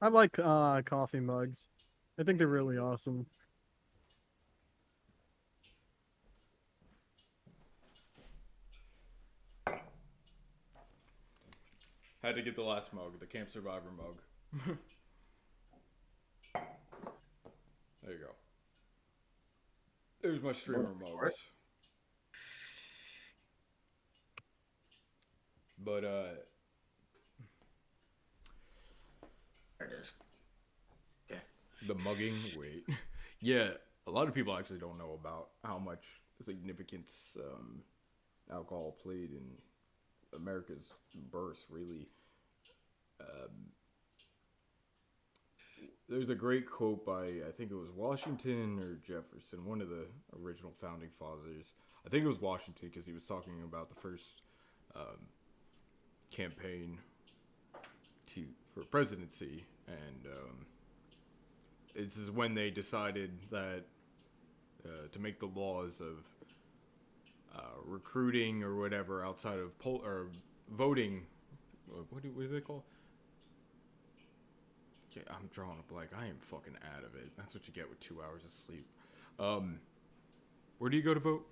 I like coffee mugs. I think they're really awesome. Had to get the last mug, the Camp Survivor mug. There you go. There's my streamer mugs. But, There it is. Okay. the mugging, wait. Yeah, a lot of people actually don't know about how much significance alcohol played in America's birth, really. There's a great quote by, I think it was Washington or Jefferson, one of the original founding fathers. I think it was Washington because he was talking about the first campaign for presidency, and this is when they decided that to make the laws of recruiting or whatever outside of voting. What do they call? Yeah, I'm drawing a blank. I am fucking out of it. That's what you get with 2 hours of sleep. Where do you go to vote?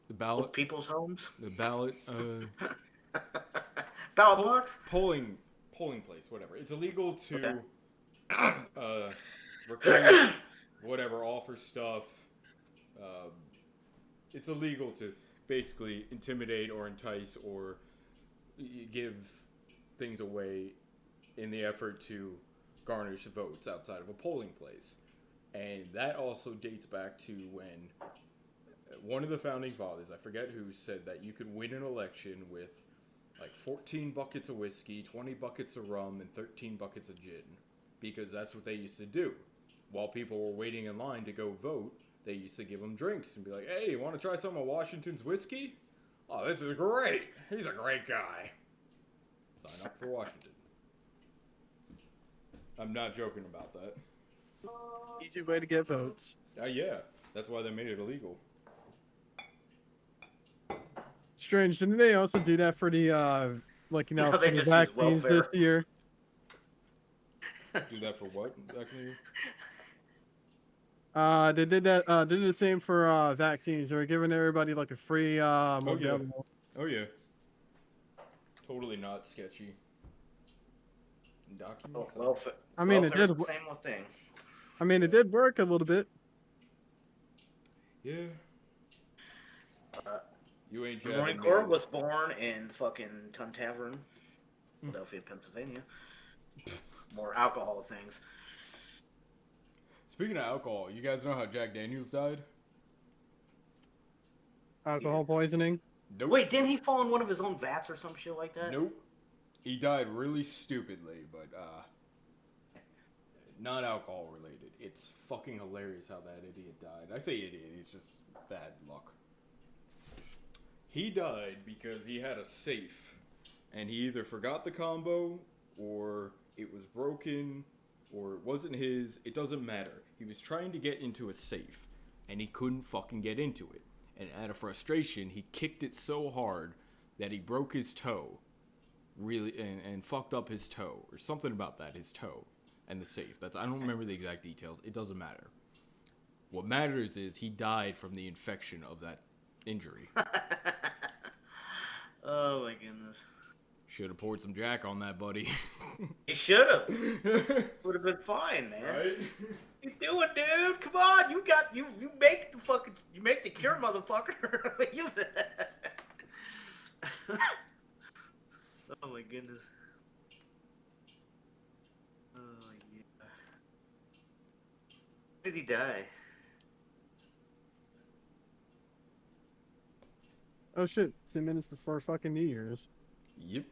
The ballot. Old people's homes. The ballot. Ballot box. Polling place. Whatever. It's illegal to. Okay. recruit, whatever, offer stuff. It's illegal to basically intimidate or entice or give things away in the effort to garnish votes outside of a polling place. And that also dates back to when one of the founding fathers, I forget who, said that you could win an election with like 14 buckets of whiskey, 20 buckets of rum, and 13 buckets of gin. Because that's what they used to do. While people were waiting in line to go vote, they used to give them drinks and be like, hey, you want to try some of Washington's whiskey? Oh, this is great. He's a great guy. Sign up for Washington. I'm not joking about that. Easy way to get votes. Yeah, that's why they made it illegal. Strange, didn't they also do that for the like No, for they the just use vaccines welfare. this year? Do that for what exactly? They did that. They did the same for vaccines. They were giving everybody like a free Modelo. Oh yeah. Totally not sketchy. Documents. Welfare. I mean, it welfare's did. the same old thing. I mean, it did work a little bit. Yeah. You ain't The jabbing Marine me. Corps was born in fucking Tun Tavern, Philadelphia, Pennsylvania. More alcohol things. Speaking of alcohol, you guys know how Jack Daniels died? Alcohol poisoning. Nope. Wait, didn't he fall in one of his own vats or some shit like that? Nope. He died really stupidly, but not alcohol related. It's fucking hilarious how that idiot died. I say idiot, it's just bad luck. He died because he had a safe, and he either forgot the combo, or it was broken, or it wasn't his. It doesn't matter. He was trying to get into a safe, and he couldn't fucking get into it. And out of frustration, he kicked it so hard that he broke his toe, really, and fucked up his toe, or something about that, his toe, and the safe. I don't remember the exact details. It doesn't matter. What matters is he died from the infection of that injury. Oh my goodness. Should have poured some Jack on that, buddy. You should have. Would have been fine, man. Right? You do it, dude. Come on, you make the fucking cure, motherfucker. Use it. Oh my goodness. Oh yeah. When did he die? Oh shit! 10 minutes before fucking New Year's. Yep.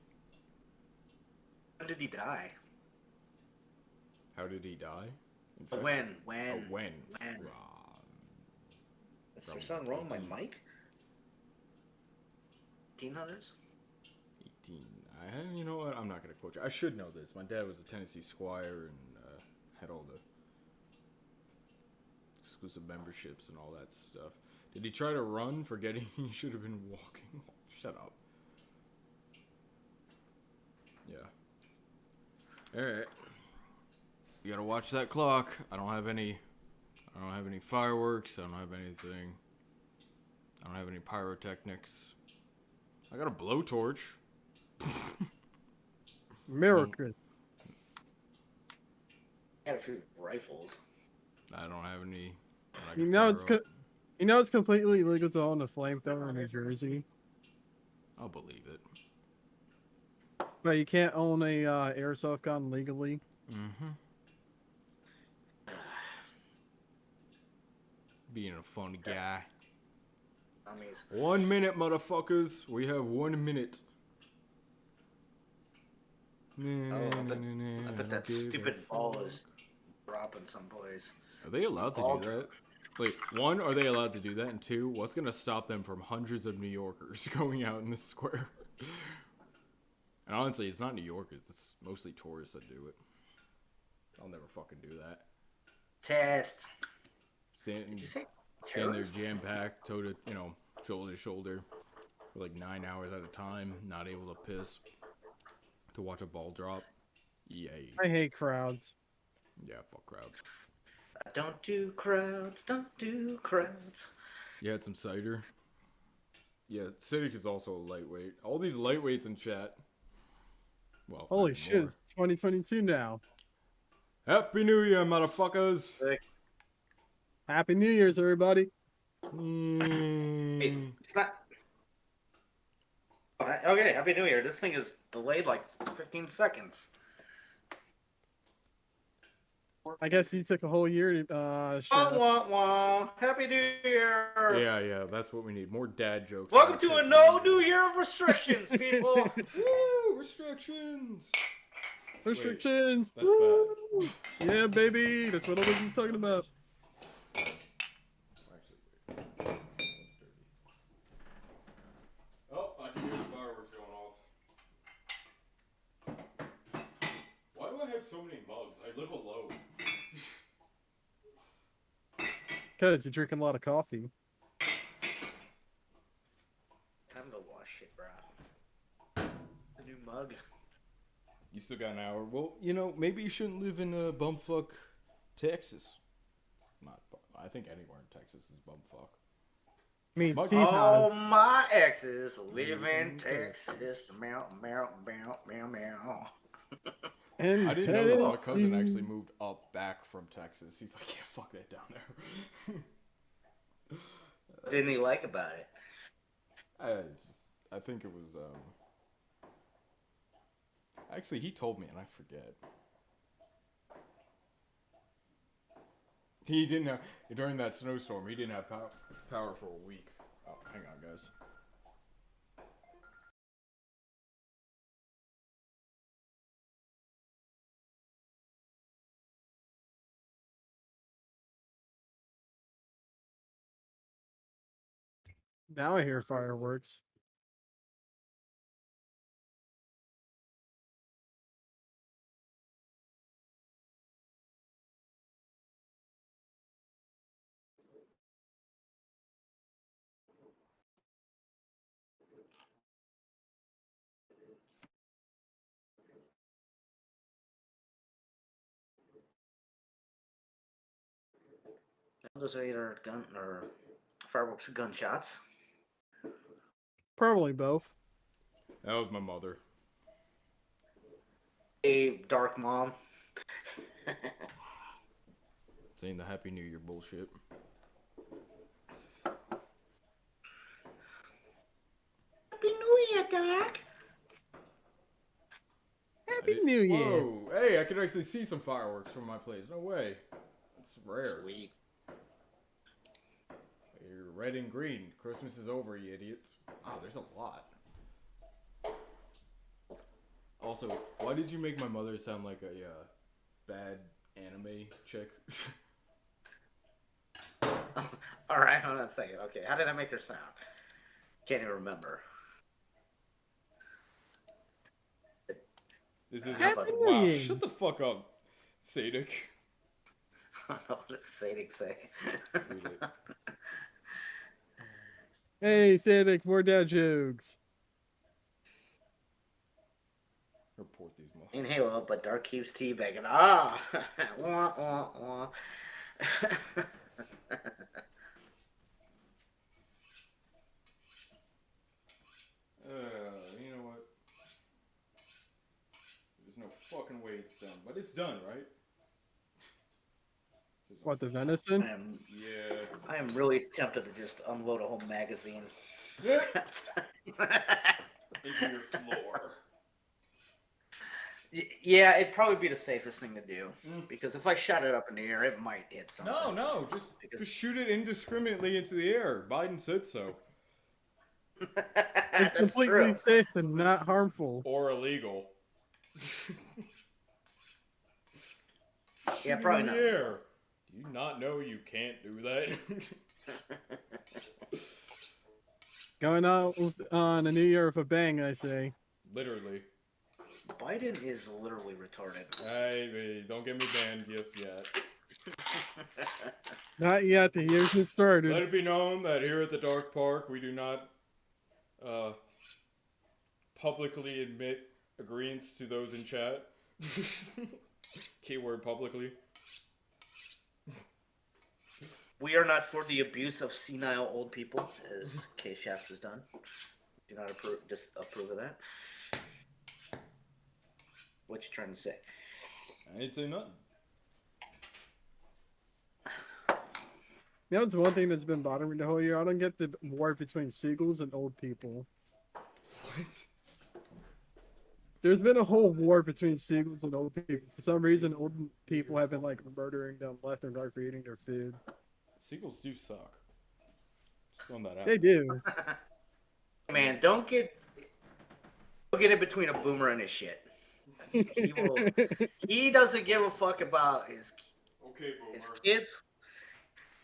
When did he die? How did he die? When? Oh, when? Is there something wrong with my mic? 1800s? 18. You know what? I'm not going to quote you. I should know this. My dad was a Tennessee Squire and had all the exclusive memberships and all that stuff. Did he try to run, forgetting he should have been walking? Shut up. Yeah. Alright. You gotta watch that clock. I don't have any fireworks. I don't have anything. I don't have any pyrotechnics. I got a blowtorch. America. I got a few rifles. I don't have any. You know it's completely illegal to own a flamethrower in New Jersey, I'll believe it. but you can't own a airsoft gun legally. Mm-hmm. Being a funny guy. 1 minute, motherfuckers. We have 1 minute. I bet that stupid ball is dropping someplace. Are they allowed to do that? Wait, one, are they allowed to do that? And two, what's going to stop them from hundreds of New Yorkers going out in the square? And honestly, it's not New Yorkers. It's mostly tourists that do it. I'll never fucking do that. Tests. Stand Did you say there terrorist? jam-packed, toe to, shoulder to shoulder for like 9 hours at a time, not able to piss, to watch a ball drop. Yay. I hate crowds. Yeah, fuck crowds. Don't do crowds. Don't do crowds. You had some cider? Yeah, Civic is also a lightweight. All these lightweights in chat. Well, Holy not shit! anymore. It's 2022 now. Happy New Year, motherfuckers. Happy New Year's, everybody. Hey, it's not. Okay, Happy New Year. This thing is delayed like 15 seconds. I guess he took a whole year to Wah, shut up. wah, wah. Happy New Year. Yeah, that's what we need. More dad jokes. Welcome to a no new year of restrictions, people. Woo! Restrictions. Restrictions. That's Woo! bad. Yeah, baby. That's what I was talking about. Actually, wait. That's dirty. Oh, I can hear the fireworks going off. Why do I have so many mugs? I live alone. Because you're drinking a lot of coffee. Time to wash it, bro. A new mug. You still got an hour. Well, maybe you shouldn't live in bumfuck Texas. Not. I think anywhere in Texas is bumfuck. I mean, Mug- All Tejas. my exes live in Texas. Meow, meow, meow, meow, meow. And I didn't know this. My cousin actually moved back from Texas. He's like, yeah, fuck that down there. What didn't he like about it? I think it was. Actually, he told me, and I forget. He didn't have during that snowstorm. He didn't have power for a week. Oh, hang on, guys. Now I hear fireworks. Those are either gun or fireworks or gunshots. Probably both. That was my mother. A dark mom. Saying the Happy New Year bullshit. Happy New Year, Doc. Happy New Year. Whoa! Hey, I could actually see some fireworks from my place. No way. It's rare. Sweet. You're red and green. Christmas is over, you idiots. Wow, there's a lot. Also, why did you make my mother sound like a bad anime chick? All right, hold on a second. Okay, how did I make her sound? Can't even remember. This is Happy New wow. Year. Shut the fuck up, Sadik. I don't know what does Sadek say. Read it. Hey, Sadik, more dad jokes. Report these motherfuckers. In Halo, but Dark keeps teabagging. Ah! Wah, wah, wah. You know what? There's no fucking way it's done, but it's done, right? What, the venison? Yeah. I am really tempted to just unload a whole magazine. Into your floor. Yeah, it'd probably be the safest thing to do. Because if I shot it up in the air, it might hit something. No, just shoot it indiscriminately into the air. Biden said so. It's That's completely true. safe and not harmful. Or illegal. Yeah, Shoot it probably in not. the air. Do you not know you can't do that? Going out on a new year with a bang, I say. Literally. Biden is literally retarded. Hey, don't get me banned just yet. Not yet. The year's just started. Let it be known that here at the Dark Park, we do not publicly admit agreements to those in chat. Keyword publicly. We are not for the abuse of senile old people, as K Shafts has done. Do not approve of that. What you trying to say? I ain't say nothing. You know, it's one thing that's been bothering me the whole year. I don't get the war between seagulls and old people. What? There's been a whole war between seagulls and old people. For some reason, old people have been like murdering them left and right for eating their food. Seagulls do suck. Just throwing that out. They do. Man, don't get in between a boomer and his shit. He doesn't give a fuck about his Okay, his boomer. kids.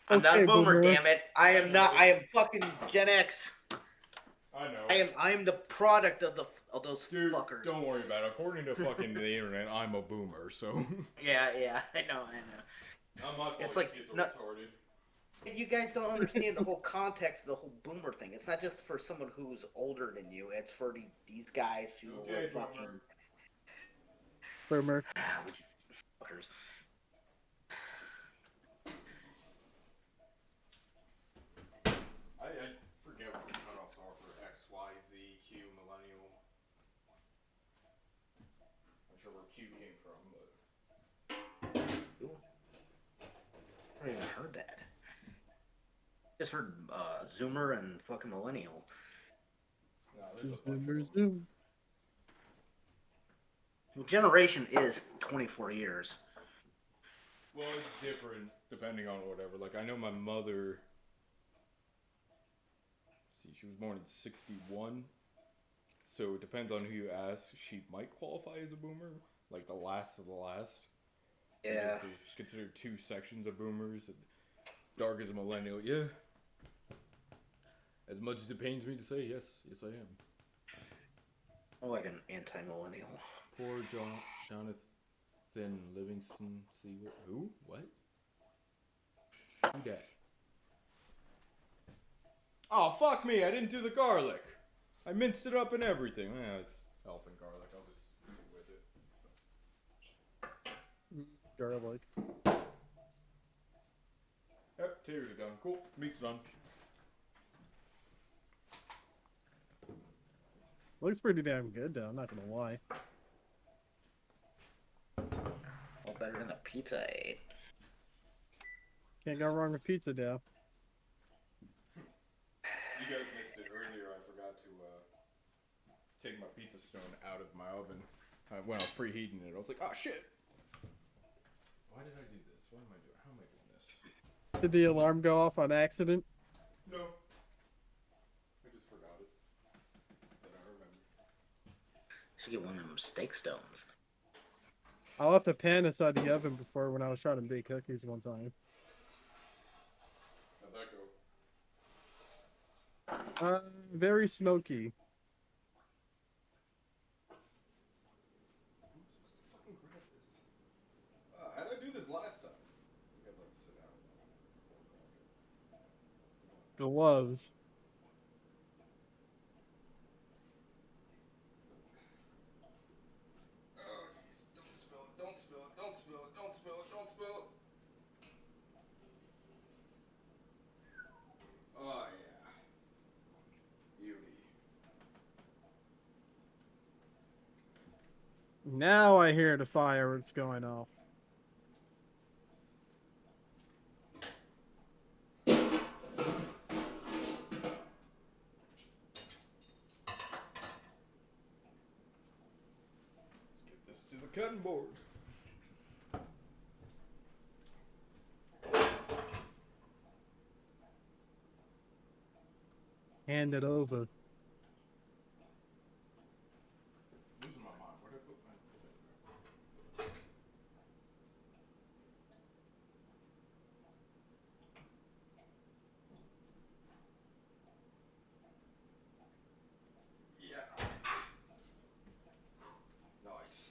I'm not Okay, a boomer, boomer. damn it. I am not. I am fucking Gen X. I know. I am the product of those Dude, fuckers. don't worry about it. According to fucking the internet, I'm a boomer, so. Yeah, I know. Not my fault. It's like kids are not- retarded. You guys don't understand the whole context of the whole boomer thing. It's not just for someone who's older than you. It's for these guys who Okay, are fucking Boomer. fuckers. I forget what the cutoffs are for X, Y, Z, Q, millennial. I'm sure where Q came from, but. I haven't even heard that. Just heard Zoomer and fucking Millennial. No, there's a bunch Zoomer of them. zoom. Generation is 24 years. Well, it's different depending on whatever. Like, I know my mother. See, she was born in '61. So it depends on who you ask. She might qualify as a boomer, like the last of the last. Yeah. Because there's considered two sections of boomers. And dark as a millennial, yeah. As much as it pains me to say, yes, I am. I'm like an anti-millennial. Poor Jonathan Livingston. See what? Who? What? Who that? Oh, fuck me! I didn't do the garlic. I minced it up and everything. Yeah, it's elfin garlic. I'll just eat it with it. Garlic. Yep, taters are done. Cool. Meat's done. Looks pretty damn good though, I'm not gonna lie. All better than the pizza I ate. Can't go wrong with pizza dough. You guys missed it earlier. I forgot to take my pizza stone out of my oven when I was preheating it. I was like, oh shit! Why did I do this? What am I doing? How am I doing this? Did the alarm go off on accident? No. I just forgot it. But I remember. Should get one of them steak stones. I left the pan inside the oven before when I was trying to bake cookies one time. How'd that go? Very smoky. I'm supposed to fucking grab this. How did I do this last time? I gotta let it sit out. Gloves. Oh jeez, don't spill it, don't spill it, don't spill it, don't spill it, don't spill it. Oh yeah. Beauty. Now I hear the fireworks going off. Let's get this to the cutting board. Hand it over. Losing my mind. Where'd I put my Yeah. Nice.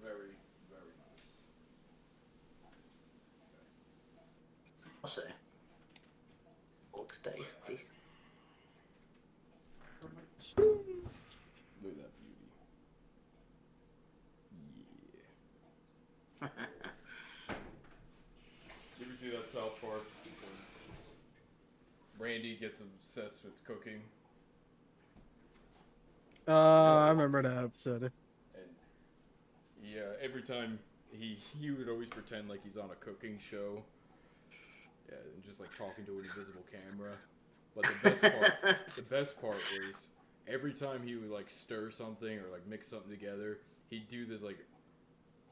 Very, very nice. I'll say. Looks tasty. Look at that beauty. Yeah. Did you ever see that South Park? Randy gets obsessed with cooking, I remember that episode. and yeah, every time he would always pretend like he's on a cooking show, Yeah, and just like talking to an invisible camera. But the best part was every time he would like stir something or like mix something together, he'd do this like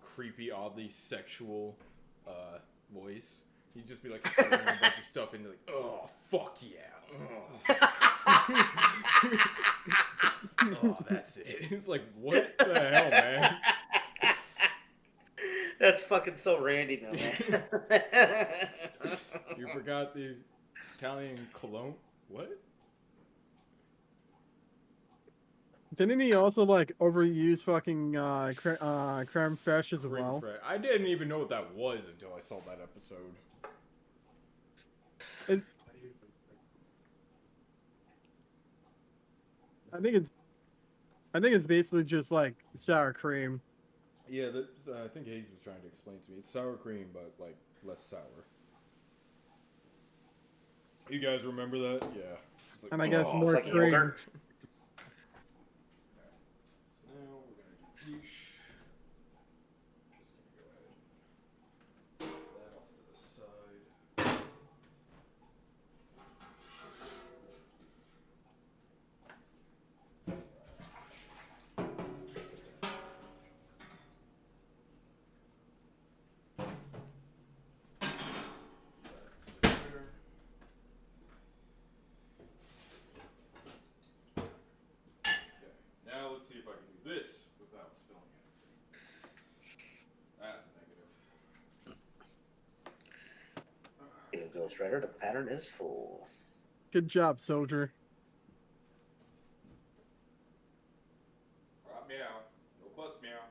creepy, oddly sexual voice. He'd just be like stirring a bunch of stuff and like, oh fuck yeah, oh that's it. It's like what the hell, man. That's fucking so Randy though, man. You forgot the Italian cologne? What? Didn't he also like overuse fucking creme fraiche as Creme well? fraiche. I didn't even know what that was until I saw that episode. It, I think it's basically just like sour cream. Yeah, I think Hayes was trying to explain to me. It's sour cream, but like less sour. You guys remember that? Yeah. Like, And I guess it's more like cream. yogurt. So now we're gonna do quiche. Just gonna go ahead and put that off to the side. Now let's see if I can do this without spilling anything. That's a negative. Ghost Rider, the pattern is full. Good job, soldier. Right, meow. No butts, meow.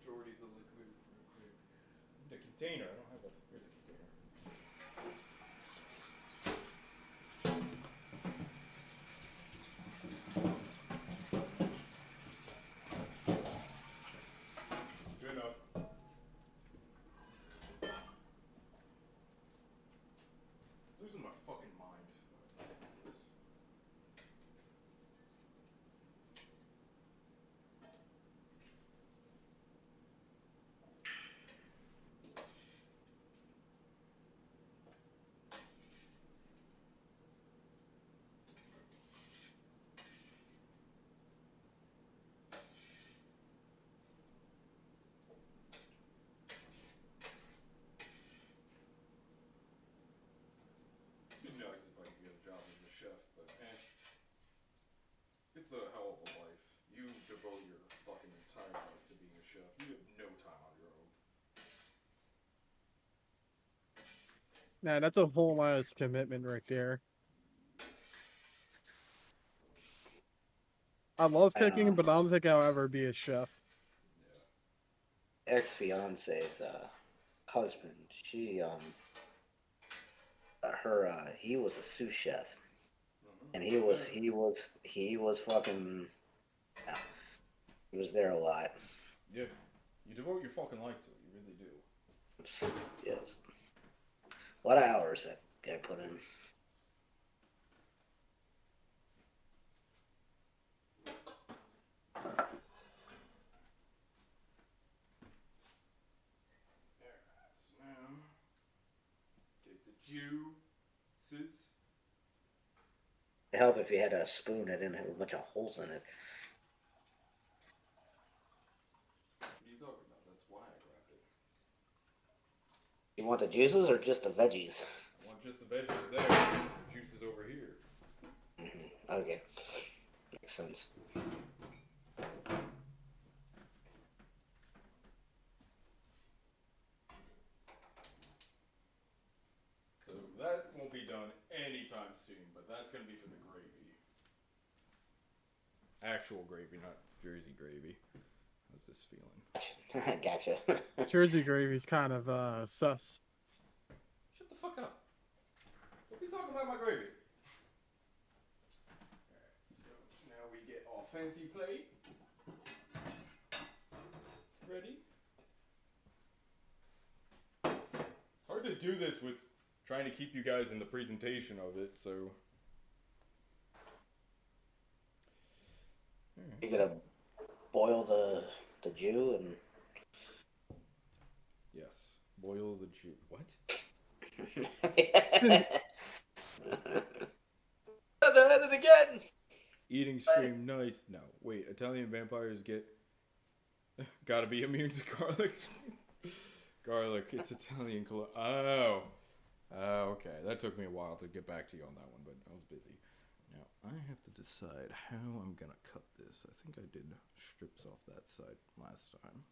So we get the majority of the liquid real quick. The container. I don't have a. Here's a container. Good enough. Losing my fucking mind. It'd be nice if I could get a job as a chef, but it's a hell of a life. You devote your fucking entire life to being a chef. You have no time on your own. Nah, that's a whole lot of commitment right there. I love cooking, but I don't think I'll ever be a chef. Ex-fiance's husband, she he was a sous chef, and he was fucking, yeah, he was there a lot. Yeah. You devote your fucking life to it. You really do. Yes, a lot of hours that guy put in. So now, take the juices. It'd help if you had a spoon that didn't have a bunch of holes in it. What are you talking about? That's why I grabbed it. You want the juices or just the veggies? I want just the veggies there. The juice is over here. Okay, makes sense. So that won't be done anytime soon, but that's going to be for the gravy. Actual gravy, not Jersey gravy. How's this feeling? Gotcha. Jersey gravy's kind of sus. Shut the fuck up. Don't be talking about my gravy. fancy plate. Ready? It's hard to do this with trying to keep you guys in the presentation of it, so. You gotta boil the Jew and. Yes. Boil the Jew. What? They're at it again. Eating stream, nice. No, wait. Italian vampires gotta be immune to garlic. Garlic, it's Italian. Oh, okay. That took me a while to get back to you on that one, but I was busy. Now I have to decide how I'm gonna cut this. I think I did strips off that side last time.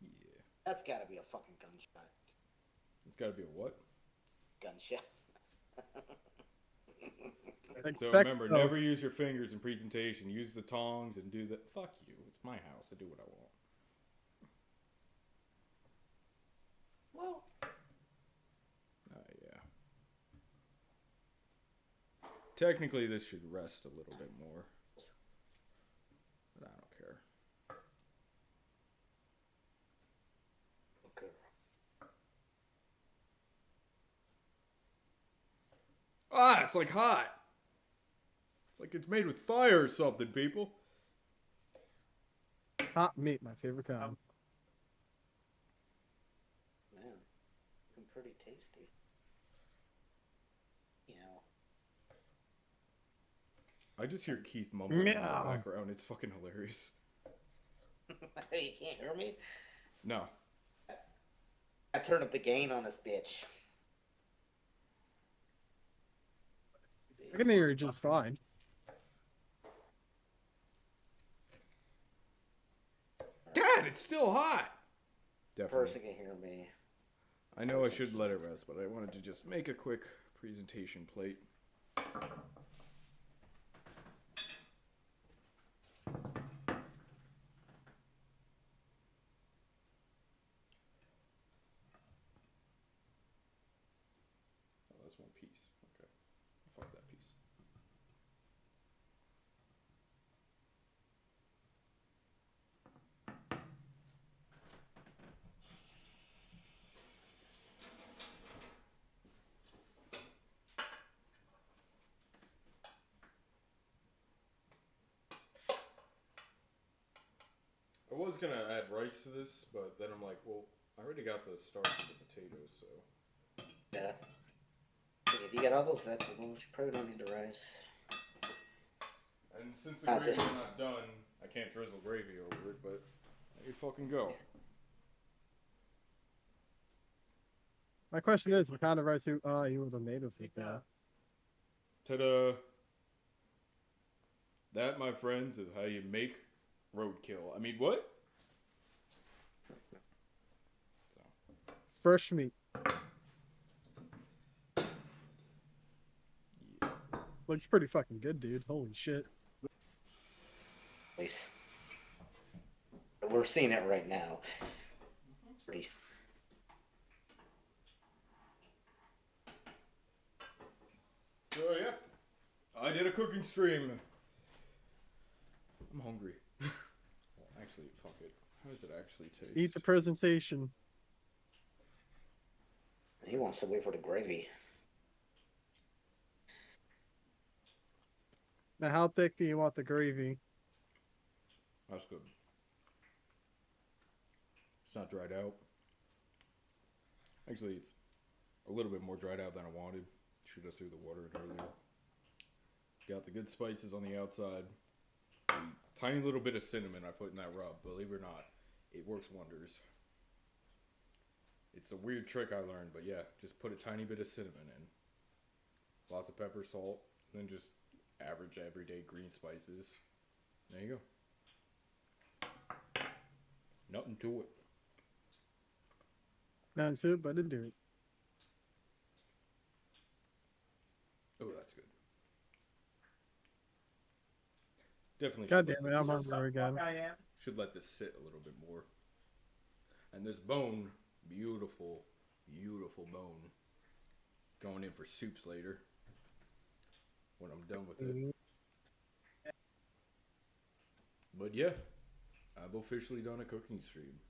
Yeah. That's gotta be a fucking gunshot. It's gotta be a what? Gunshot. So remember, never use your fingers in presentation. Use the tongs and do that. Fuck you. It's my house. I do what I want. Well. Yeah. Technically, this should rest a little bit more. But I don't care. Okay. Ah, it's like hot. It's like it's made with fire or something, people. Hot meat, my favorite kind. Man, looking pretty tasty. You know. I just hear Keith mumbling in the Meow. background. It's fucking hilarious. You can't hear me? No. I turned up the gain on this bitch. I can hear you just fine. Dad, it's still hot. Definitely. Person can hear me. I know I should let it rest, but I wanted to just make a quick presentation plate. Oh, that's one piece. Okay. Fuck that piece. I was gonna add rice to this, but then I'm like, well, I already got the starch of the potatoes, so. Yeah. If you get all those vegetables, you probably don't need the rice. And since the gravy's not done, I can't drizzle gravy over it, but there you fucking go. My question is, what kind of rice you would have made with it? Ta-da! That, my friends, is how you make roadkill. I mean, what? So. Fresh meat. Yeah. Looks pretty fucking good, dude. Holy shit. Nice. We're seeing it right now. Pretty. So yeah, I did a cooking stream. I'm hungry. Well, actually, fuck it. How does it actually taste? Eat the presentation. He wants to wait for the gravy. Now, how thick do you want the gravy? That's good. It's not dried out. Actually, it's a little bit more dried out than I wanted. Should have threw the water in earlier. Got the good spices on the outside. A tiny little bit of cinnamon I put in that rub. Believe it or not, it works wonders. It's a weird trick I learned, but yeah, just put a tiny bit of cinnamon in. Lots of pepper, salt, and then just average everyday green spices. There you go. Nothing to it. Nothing to it, but to do it. Oh, that's good. Definitely. God damn it, I'm hungry again. Should let this sit a little bit more. And this bone, beautiful, beautiful bone. Going in for soups later. when I'm done with it. Mhm. But yeah, I've officially done a cooking stream.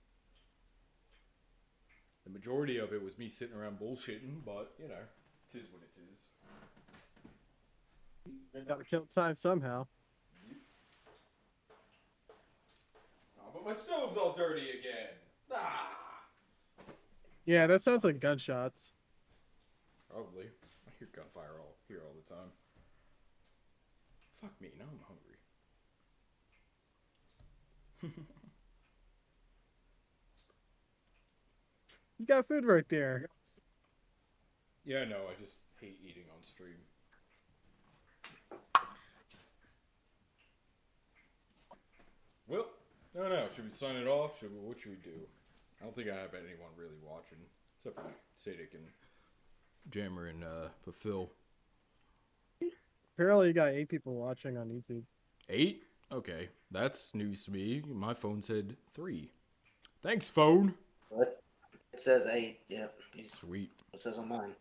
The majority of it was me sitting around bullshitting, but you know, tis what it is. Gotta kill time somehow. Oh, but my stove's all dirty again. Ah! Yeah, that sounds like gunshots. Probably. I hear gunfire here all the time. Fuck me, now I'm hungry. You got food right there. Yeah, no, I just hate eating on stream. Well, I don't know. Should we sign it off? What should we do? I don't think I have anyone really watching, except for Sadek and Jammer and Phil. Apparently, you got 8 people watching on YouTube. 8? Okay, that's news to me. My phone said 3. Thanks, phone. What? It says 8. Yep. Sweet. It says on mine.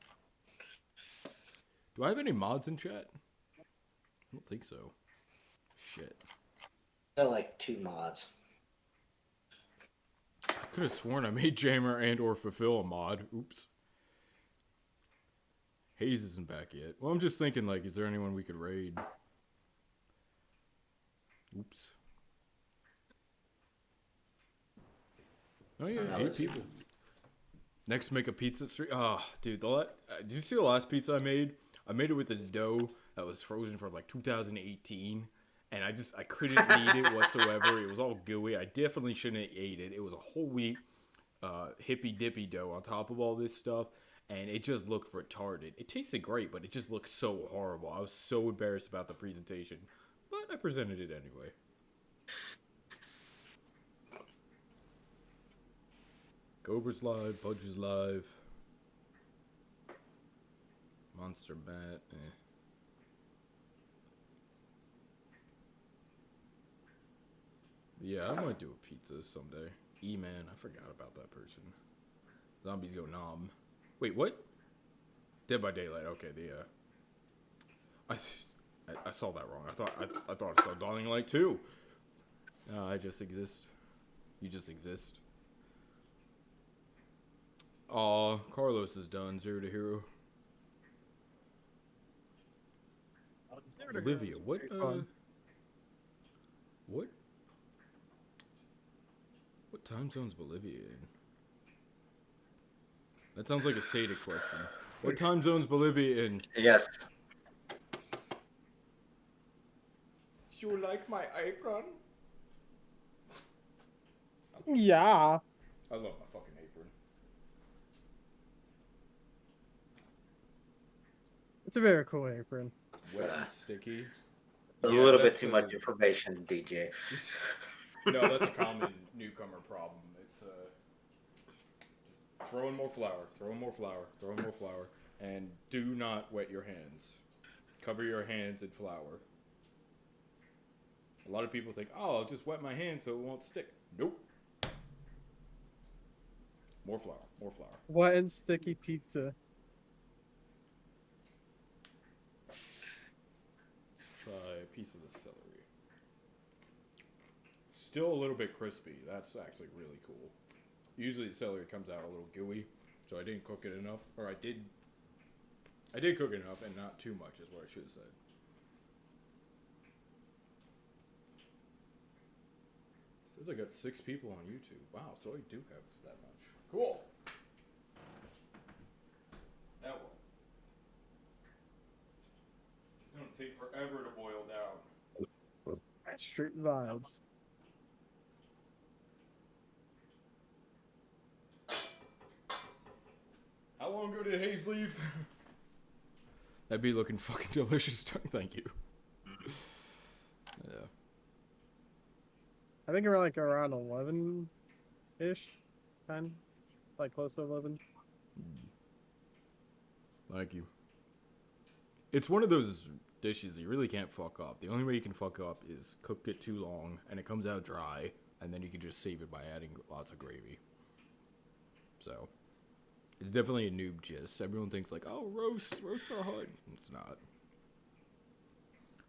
Do I have any mods in chat? I don't think so. Shit. Got like 2 mods. I could have sworn I made Jammer and or Fulfill a mod. Oops. Hayes isn't back yet. Well, I'm just thinking, like, is there anyone we could raid? Oops. Oh yeah, No, 8 people. Next, make a pizza stream. Oh, dude, did you see the last pizza I made? I made it with this dough that was frozen from like 2018, and I couldn't eat it whatsoever. It was all gooey. I definitely shouldn't have ate it. It was a whole wheat hippy dippy dough on top of all this stuff, and it just looked retarded. It tasted great, but it just looked so horrible. I was so embarrassed about the presentation, but I presented it anyway. Cobra's live, Pudge is live. Monster Bat, Yeah, I might do a pizza someday. E-Man, I forgot about that person. Zombies go nom. Wait, what? Dead by Daylight, okay, I saw that wrong. I thought I saw Dying Light 2. No, I just exist. You just exist. Aw, Carlos is done. 0 to hero. Olivia, what? What? What time zone's Bolivia in? That sounds like a Sadic question. What time zone's Bolivia in? Yes. You like my apron? Yeah. I love my fucking apron. It's a very cool apron. Wet and sticky. A Yeah, little bit that's too much information, DJ. No, that's a common newcomer problem. It's just throw in more flour, throw in more flour, throw in more flour, and do not wet your hands. Cover your hands in flour. A lot of people think, oh, I'll just wet my hands so it won't stick. Nope. More flour, more flour. Wet and sticky pizza. Let's try a piece of the celery. Still a little bit crispy. That's actually really cool. Usually the celery comes out a little gooey, so I didn't cook it enough. Or I did cook it enough and not too much is what I should have said. It says I got 6 people on YouTube. Wow, so I do have that much. Cool. Now what? It's gonna take forever to boil down. Street vibes. How long ago did Hayes leave? That'd be looking fucking delicious. Thank you. Yeah. I think we're like around 11-ish. 10. Like close to 11. Thank you. It's one of those dishes you really can't fuck up. The only way you can fuck up is cook it too long and it comes out dry, and then you can just save it by adding lots of gravy. So, it's definitely a noob gist. Everyone thinks like, oh, roasts are hard. It's not.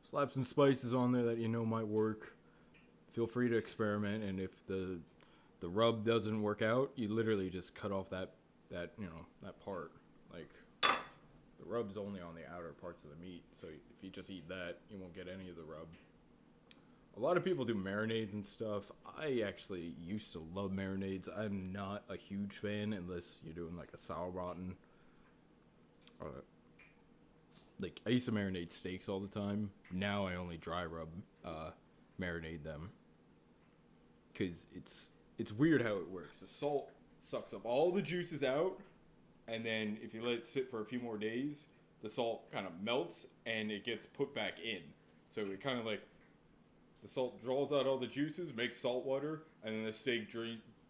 slap some spices on there that you know might work. Feel free to experiment, and if the rub doesn't work out, you literally just cut off that that part. Like, the rub's only on the outer parts of the meat, so if you just eat that, you won't get any of the rub. A lot of people do marinades and stuff. I actually used to love marinades. I'm not a huge fan unless you're doing like a sauerbraten. Like, I used to marinate steaks all the time. Now I only dry rub marinate them. Because it's weird how it works. The salt sucks up all the juices out, and then if you let it sit for a few more days, the salt kind of melts and it gets put back in. So it kind of like, the salt draws out all the juices, makes salt water, and then the steak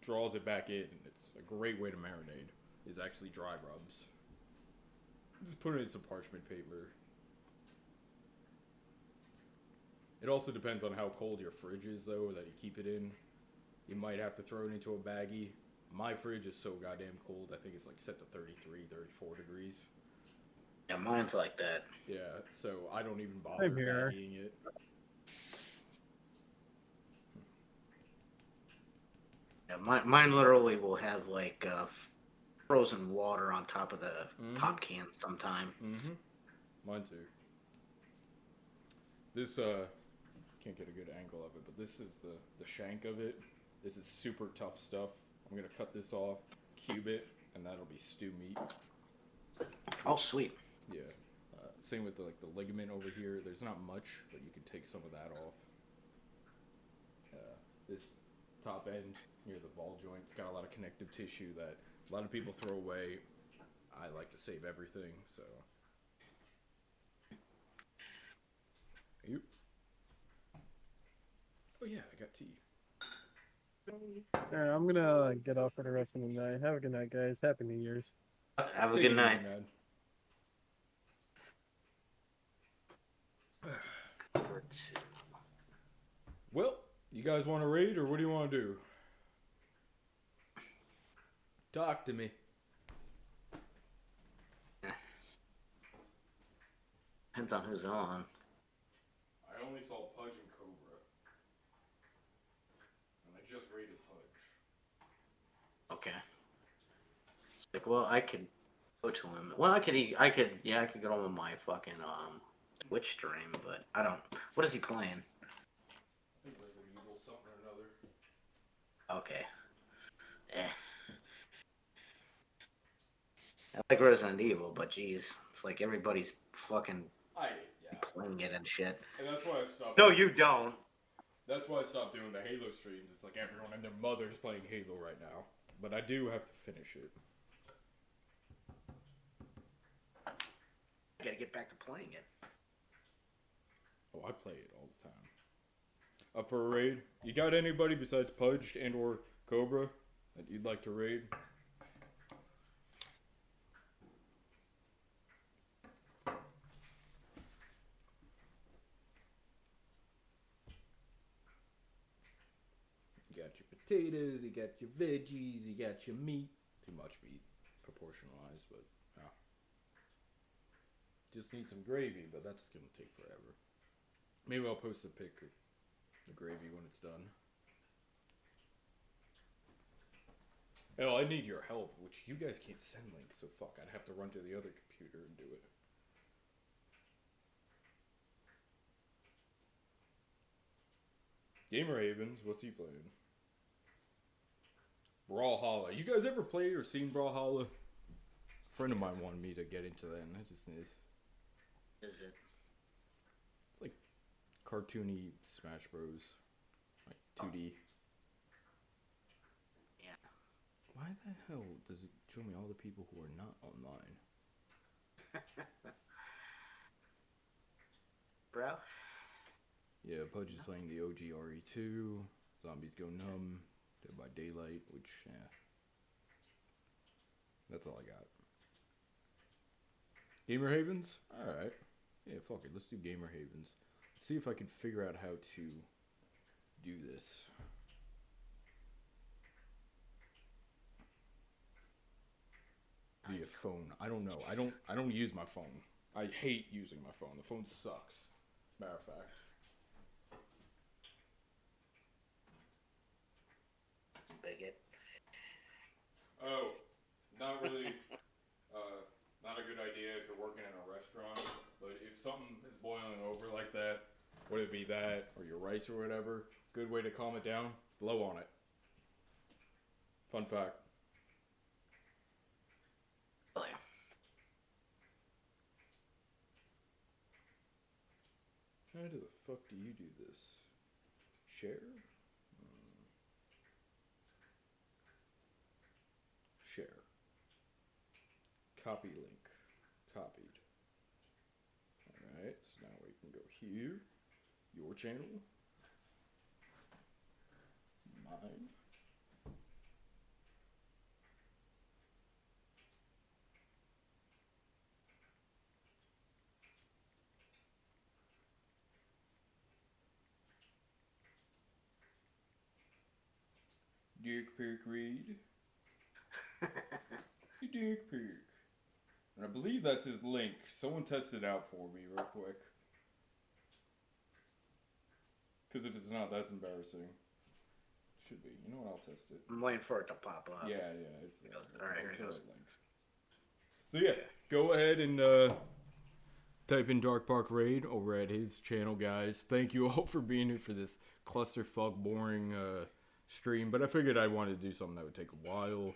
draws it back in. It's a great way to marinate, is actually dry rubs. Just put it in some parchment paper. It also depends on how cold your fridge is, though, that you keep it in. You might have to throw it into a baggie. My fridge is so goddamn cold. I think it's like set to 33, 34 degrees. Yeah, mine's like that. Yeah, so I don't even bother Same here. bagging it. Yeah, mine literally will have like frozen water on top of the pop can sometime. Mm-hmm. Mine too. This, can't get a good angle of it, but this is the shank of it. This is super tough stuff. I'm gonna cut this off, cube it, and that'll be stew meat. Oh, sweet. Yeah. Same with the ligament over here. There's not much, but you can take some of that off. This top end near the ball joint, it's got a lot of connective tissue that a lot of people throw away. I like to save everything, so. You. Oh yeah, I got tea. Alright, I'm gonna get off for the rest of the night. Have a good night, guys. Happy New Year's. Have a Take good it night. easy, man. Number 2. Well, you guys want to raid, or what do you want to do? Talk to me. Depends on who's on. I only saw Pudge and Cobra. And I just raided Pudge. Okay. It's like, well, I could go to him. Well, I could get on with my fucking Twitch stream, but I don't. What is he playing? I think Resident Evil something or another. Okay. I like Resident Evil, but geez, it's like everybody's fucking playing it and shit. And that's why I stopped. No, you don't. That's why I stopped doing the Halo streams. It's like everyone and their mother's playing Halo right now. But I do have to finish it. I gotta get back to playing it. Oh, I play it all the time. Up for a raid? You got anybody besides Pudge and or Cobra that you'd like to raid? You got your potatoes, you got your veggies, you got your meat. Too much meat, proportionalized, but yeah. Just need some gravy, but that's gonna take forever. Maybe I'll post a pic of the gravy when it's done. Oh, I need your help, which you guys can't send links, so fuck, I'd have to run to the other computer and do it. Gamer Havens, what's he playing? Brawlhalla. You guys ever played or seen Brawlhalla? A friend of mine wanted me to get into that, and I just need. Is it? It's like cartoony Smash Bros. Like 2D. Yeah. Why the hell does it show me all the people who are not online? Bro? Yeah, Pudge is playing the OG RE2. Zombies Go Numb. Dead by Daylight, which, yeah. That's all I got. Gamer Havens? Alright. Yeah, fuck it. Let's do Gamer Havens. Let's see if I can figure out how to do this. Via phone. I don't know. I don't use my phone. I hate using my phone. The phone sucks. Matter of fact. Bigot. Oh, not really. Not a good idea if you're working in a restaurant. But if something is boiling over like that, whether it be that or your rice or whatever, good way to calm it down, blow on it. Fun fact. Oh, yeah. How the fuck do you do this? Share? Share. Copy link. Copied. Alright, so now we can go here. Your channel. Mine. Dick pic read. Dick pic. And I believe that's his link. Someone test it out for me real quick. Because if it's not, that's embarrassing. Should be. You know what? I'll test it. I'm waiting for it to pop up. Yeah, it's All right, here it it's a goes. link. So yeah, go ahead and type in Dark Park Raid over at his channel, guys. Thank you all for being here for this clusterfuck boring stream, but I figured I wanted to do something that would take a while.